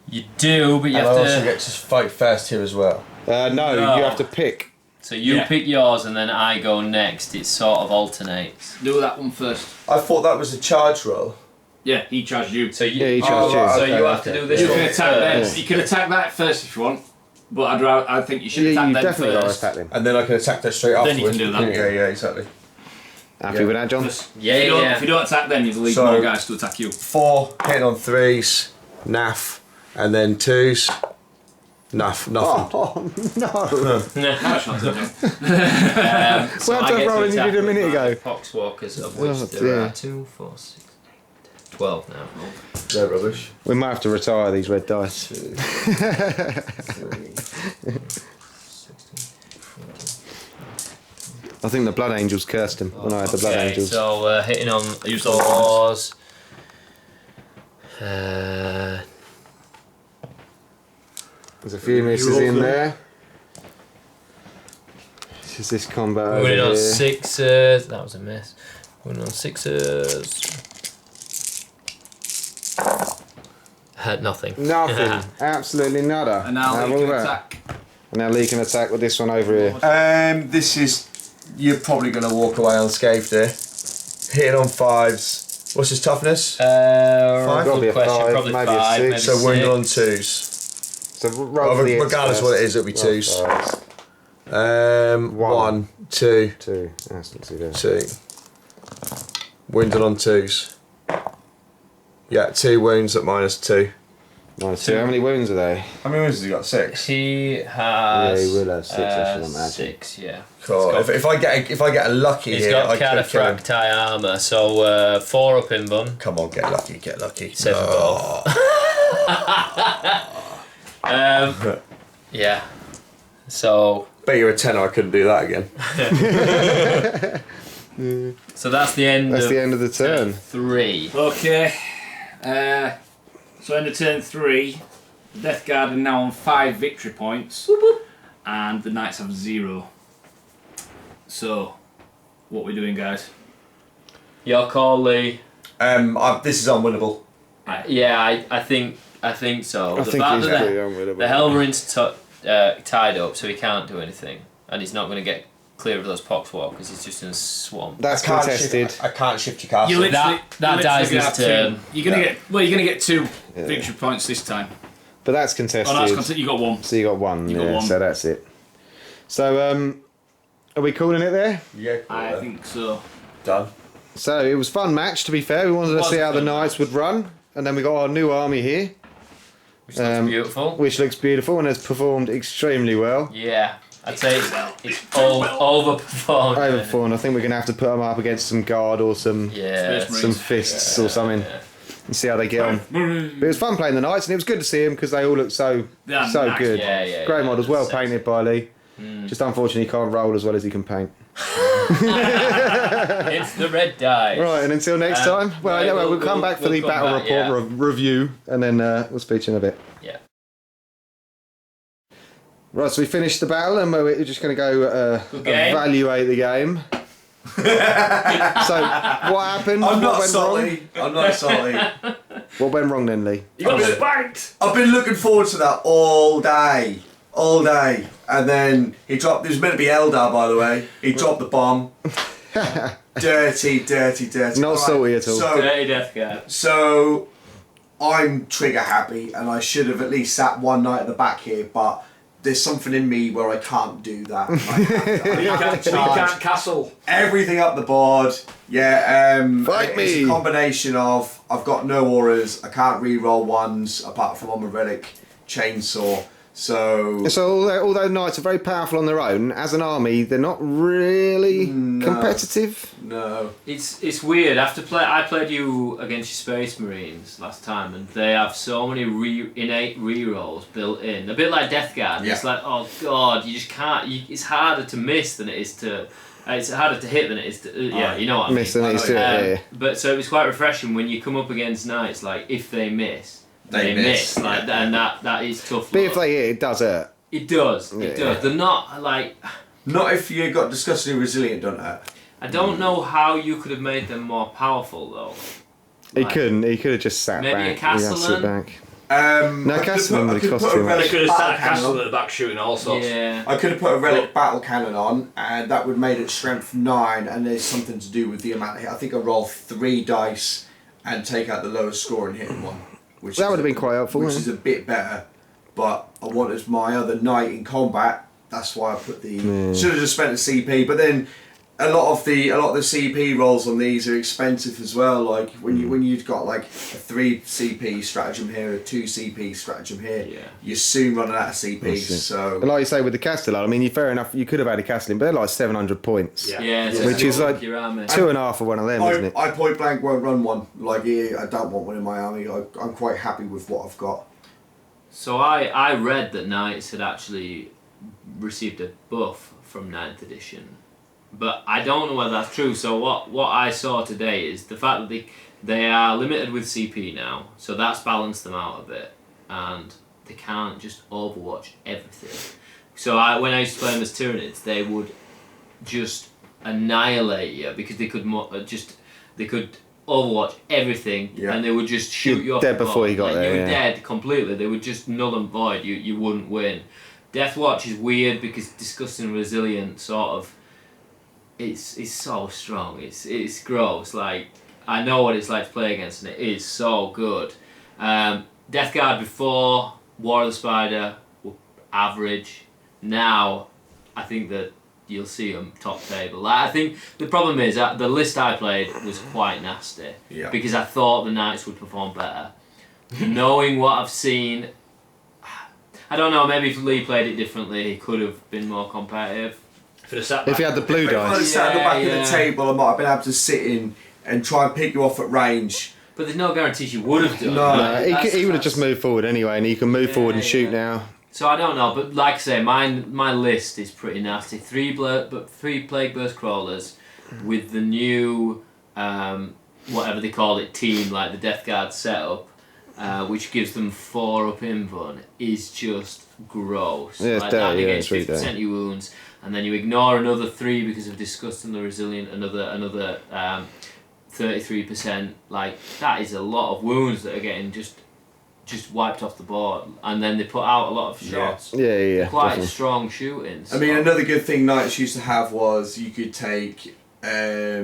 You do, but you And have I to. also get to fight first here as well. No, No. you have to pick. So you Yeah. pick yours, and then I go next. It sort of alternates. Do that one first. I thought that was a charge roll. Yeah, he charged you. So you. Yeah, you Oh, chose right, So okay, you have okay. to do this You one can attack that. first. You can attack that first if you want, but I think you should Yeah, attack you them definitely got to first. attack them. And then I can attack that straight Then you afterwards. can do that. Yeah, exactly. Happy with that, John? Just- Yeah, if you don't- yeah. If you don't attack them, you'll leave So- more guys to attack you. 4, hitting on 3s, naff, and then 2s, naff, nothing. Oh, no. How shots are done? So Well I done, get to Rowan, you attack did a with minute my ago. Poxwalkers, of which Oh, there dear. are 2, 4, 6, 8, 12 now. No rubbish. We might have to retire these red dice. 2, 3, I think the Blood Angels cursed him when I had the Blood Angels. So hitting on Use all the 4s. There's a few misses in there. This is this combat over Winning on here. 6s. That was a miss. Winning on 6s. Had nothing. Nothing. Absolutely nada. And now Have you all can that. attack. And now Lee can attack with this one over here. This is. You're probably going to walk away unscathed here. Hitting on 5s. What's his toughness? Five. Gotta be a Good question. 5, Probably maybe a 5. 6. Maybe So wounded 6. on 2s. So roll for the hits regardless first. what it is, it'll be Roll 2s. fives. 1, 2, 2. That's not too bad. 2. Wounded on 2s. Yeah, 2 wounds at -2. Nice. So how many wounds are they? How many wounds has he got? 6. He has. Yeah, he will have 6, I should imagine. 6, yeah. Cool. If I get a lucky He's here, got I could kill him. cataphracti armor, so 4 up in bun. Come on, get lucky, get lucky. 7 Oh. Yeah. So Bet you're a 10, I couldn't do that again. that's the end. That's of the end of the turn. 3. Okay. So end of turn 3, the Death Guard are now on 5 victory points, and the Knights have 0. So, what we doing, guys? Your call, Lee. This is unwinnable. I think so. I the think fact he's that pretty unwinnable. the Helverin's tied up, so he can't do anything, and he's not going to get clear of those poxwalkers. He's just in a swamp. That's I can't contested. I can't shift your castle. You literally, that you dies literally this gonna have turn. two. You're gonna get 2 victory points this time. But that's contested. Oh, no, it's considered. You got 1. So you got 1, You got yeah, 1. so that's it. So, are we calling it there? Yeah, cool, I then. think so. Done. So it was a fun match, to be fair. We wanted to was see a how the fun Knights match. would run. And then we got our new army here, Which looks beautiful. which looks beautiful and has performed extremely well. Yeah, I'd say it's overperformed. Overperformed. I think we're going to have to put them up against some guard or some Yeah. Space some fists or something and see how they get on. But it was fun playing the Knights, and it was good to see them because they all look so Yeah, so nice. good. Yeah, Great yeah, models, well sexy. painted by Lee. Just unfortunately he can't roll as well as he can paint. It's the red die. Right, and until next time, well, right, anyway, we'll come back for the come battle back, report review, and then we'll speak to you in a bit. Yeah. Right, so we finished the battle, and we're just going to go Good game. evaluate the game. So, what happened? I'm not what went salty. I'm not salty. wrong? What went wrong then, Lee? You got spanked! I've been looking forward to that all day. And then he dropped, it was meant to be Eldar, by the way. He dropped the bomb. dirty. Not salty at all. Dirty Death Guard. So, I'm trigger happy, and I should have at least sat one night at the back here, but there's something in me where I can't do that. I have to charge castle. everything up the board. Yeah, Fight it's me. a combination of I've got no auras, I can't re-roll ones apart from on my relic chainsaw. So although knights are very powerful on their own, as an army, they're not really competitive. no. It's weird. I played you against your Space Marines last time, and they have so many innate rerolls built in. A bit like Death Guard. Yeah. It's like, oh god, you just can't. It's harder to miss than it is to. It's harder to hit than it is to. Yeah, you know what I mean. Miss than it is to yeah. But so it was quite refreshing when you come up against knights. Like if they miss. They miss, like, yeah. and that is tough. But if they hit, it does hurt. It does. It does. They're not like. Not if you got disgustingly resilient, don't it? I don't know how you could have made them more powerful though. He couldn't. He could have just sat maybe back. a Castellan? He had to sit back. No, Castellan would have cost too much. They could have sat a Battle castle cannon at the back shooting all sorts. Yeah. I could have put a relic battle cannon on, and that would have made it strength 9, and there's something to do with the amount of hit. I think I roll 3 dice and take out the lowest score and hit one. Which That would have been quite helpful. Which is a bit better, but I wanted my other knight in combat. That's why I put the. Should have just spent the CP, but then a lot of the CP rolls on these are expensive as well. Like when you've got like a 3 CP stratagem here, a 2 CP stratagem here, you're soon running out of CP. So, But like you say with the Castellan, I mean, fair enough. You could have had a Castellan, but they're like 700 points. Yeah. Which is like your army. 2.5 for one of them, isn't it? I point blank won't run one. Like I don't want one in my army. I'm quite happy with what I've got. So I read that Knights had actually received a buff from 9th edition, but I don't know whether that's true. So what I saw today is the fact that they are limited with CP now, so that's balanced them out a bit, and they can't just overwatch everything. So when I used to play them as Tyranids, they would just annihilate you because they could overwatch everything, and they would just shoot you off dead the before board. you got there. You were Yeah. dead completely. They would just null and void. You wouldn't win. Deathwatch is weird because disgusting resilient sort of. It's so strong. It's gross. Like I know what it's like to play against, and it is so good. Death Guard before War of the Spider were average. Now, I think that you'll see them top table. Like, I think the problem is that the list I played was quite nasty because I thought the Knights would perform better. Knowing what I've seen, I don't know. Maybe if Lee played it differently, he could have been more competitive. If he had the blue If I had dice. sat at the back of the table, I might have been able to sit in and try and pick you off at range. But there's no guarantees you would have done. No. He would have just moved forward anyway, and he can move forward and shoot now. So I don't know, but like I say, my list is pretty nasty. 3 Plague Burst Crawlers with the new whatever they call it team, like the Death Guard setup, which gives them 4 up invuln, is just gross. Yeah, it's like dirty, that yeah, against it's really 50% of your wounds, and then you ignore another 3 because of disgustingly resilient, another 33%. Like that is a lot of wounds that are getting just wiped off the board, and then they put out a lot of shots. Yeah. Quite definitely. strong shooting. I mean, another good thing Knights used to have was you could take a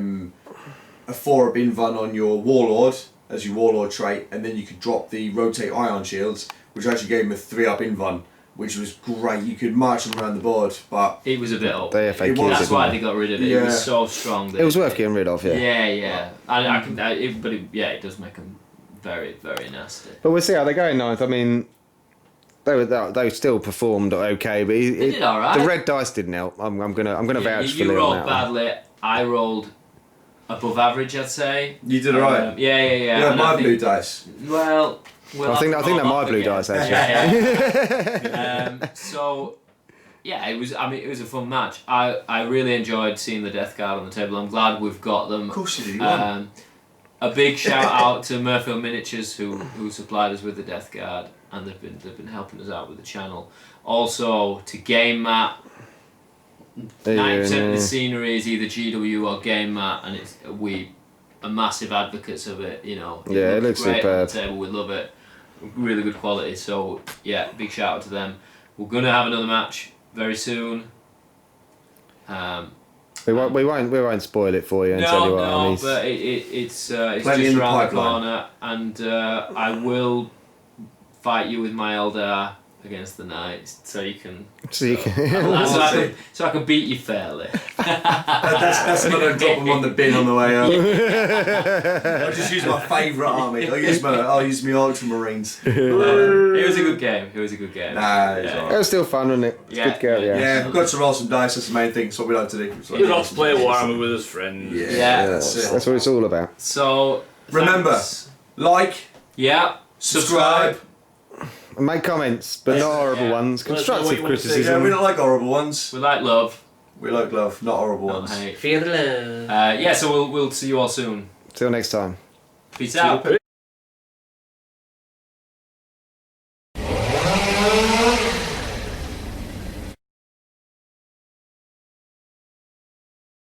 4 up invuln on your Warlord as your Warlord trait, and then you could drop the rotate ion shields, which actually gave him a 3 up invuln, which was great. You could march them around the board, but it was a bit up. They FAQ'd was- That's why they got rid of it. It was so strong. That It was worth getting rid of, yeah. Yeah. It does make them very, very nasty. But we'll see how they go in 9th. I mean, they still performed okay, but They did all right. the red dice didn't help. I'm gonna vouch for You Lee on rolled that one. badly. I rolled above average, I'd say. you did alright. Yeah. Yeah, And my I think- blue dice. Well, I think they're my blue dice actually. Yeah. So yeah, it was. I mean, it was a fun match. I really enjoyed seeing the Death Guard on the table. I'm glad we've got them. Of course you do. You won. A big shout out to Murfield Miniatures who supplied us with the Death Guard, and they've been helping us out with the channel. Also to Game Mat. 90% of the scenery is either GW or Game Mat, and we are massive advocates of it. You know. Yeah, it looks great superb. on the table. We love it. Really good quality. So yeah, big shout out to them. We're gonna have another match very soon. We won't spoil it for you and tell you what armies. But it's Plenty just in the around the pipeline. corner, and I will fight you with my Eldar against the Knights, so you can. So you can. So I can beat you fairly. That's not going to drop them on the bin on the way out. I'll just use my favourite army. I'll use my Ultramarines. It was a good game. It was a good game. Nah, it's It alright. was still fun, wasn't it? It's Yeah, good go, yeah. Yeah, we've got to roll some dice. That's the main thing. It's what we like to do. It's what Good off to play Warhammer with his friends. Yeah. That's what it's all about. So Remember, thanks. like, Yeah. subscribe. And make comments, but not horrible ones. Let us know what Constructive you want to see. Yeah, criticism. we don't like horrible ones. We like love. We like love, not horrible Not ones. hate. Feel the love. Yeah. So we'll see you all soon. Till next time. Peace out.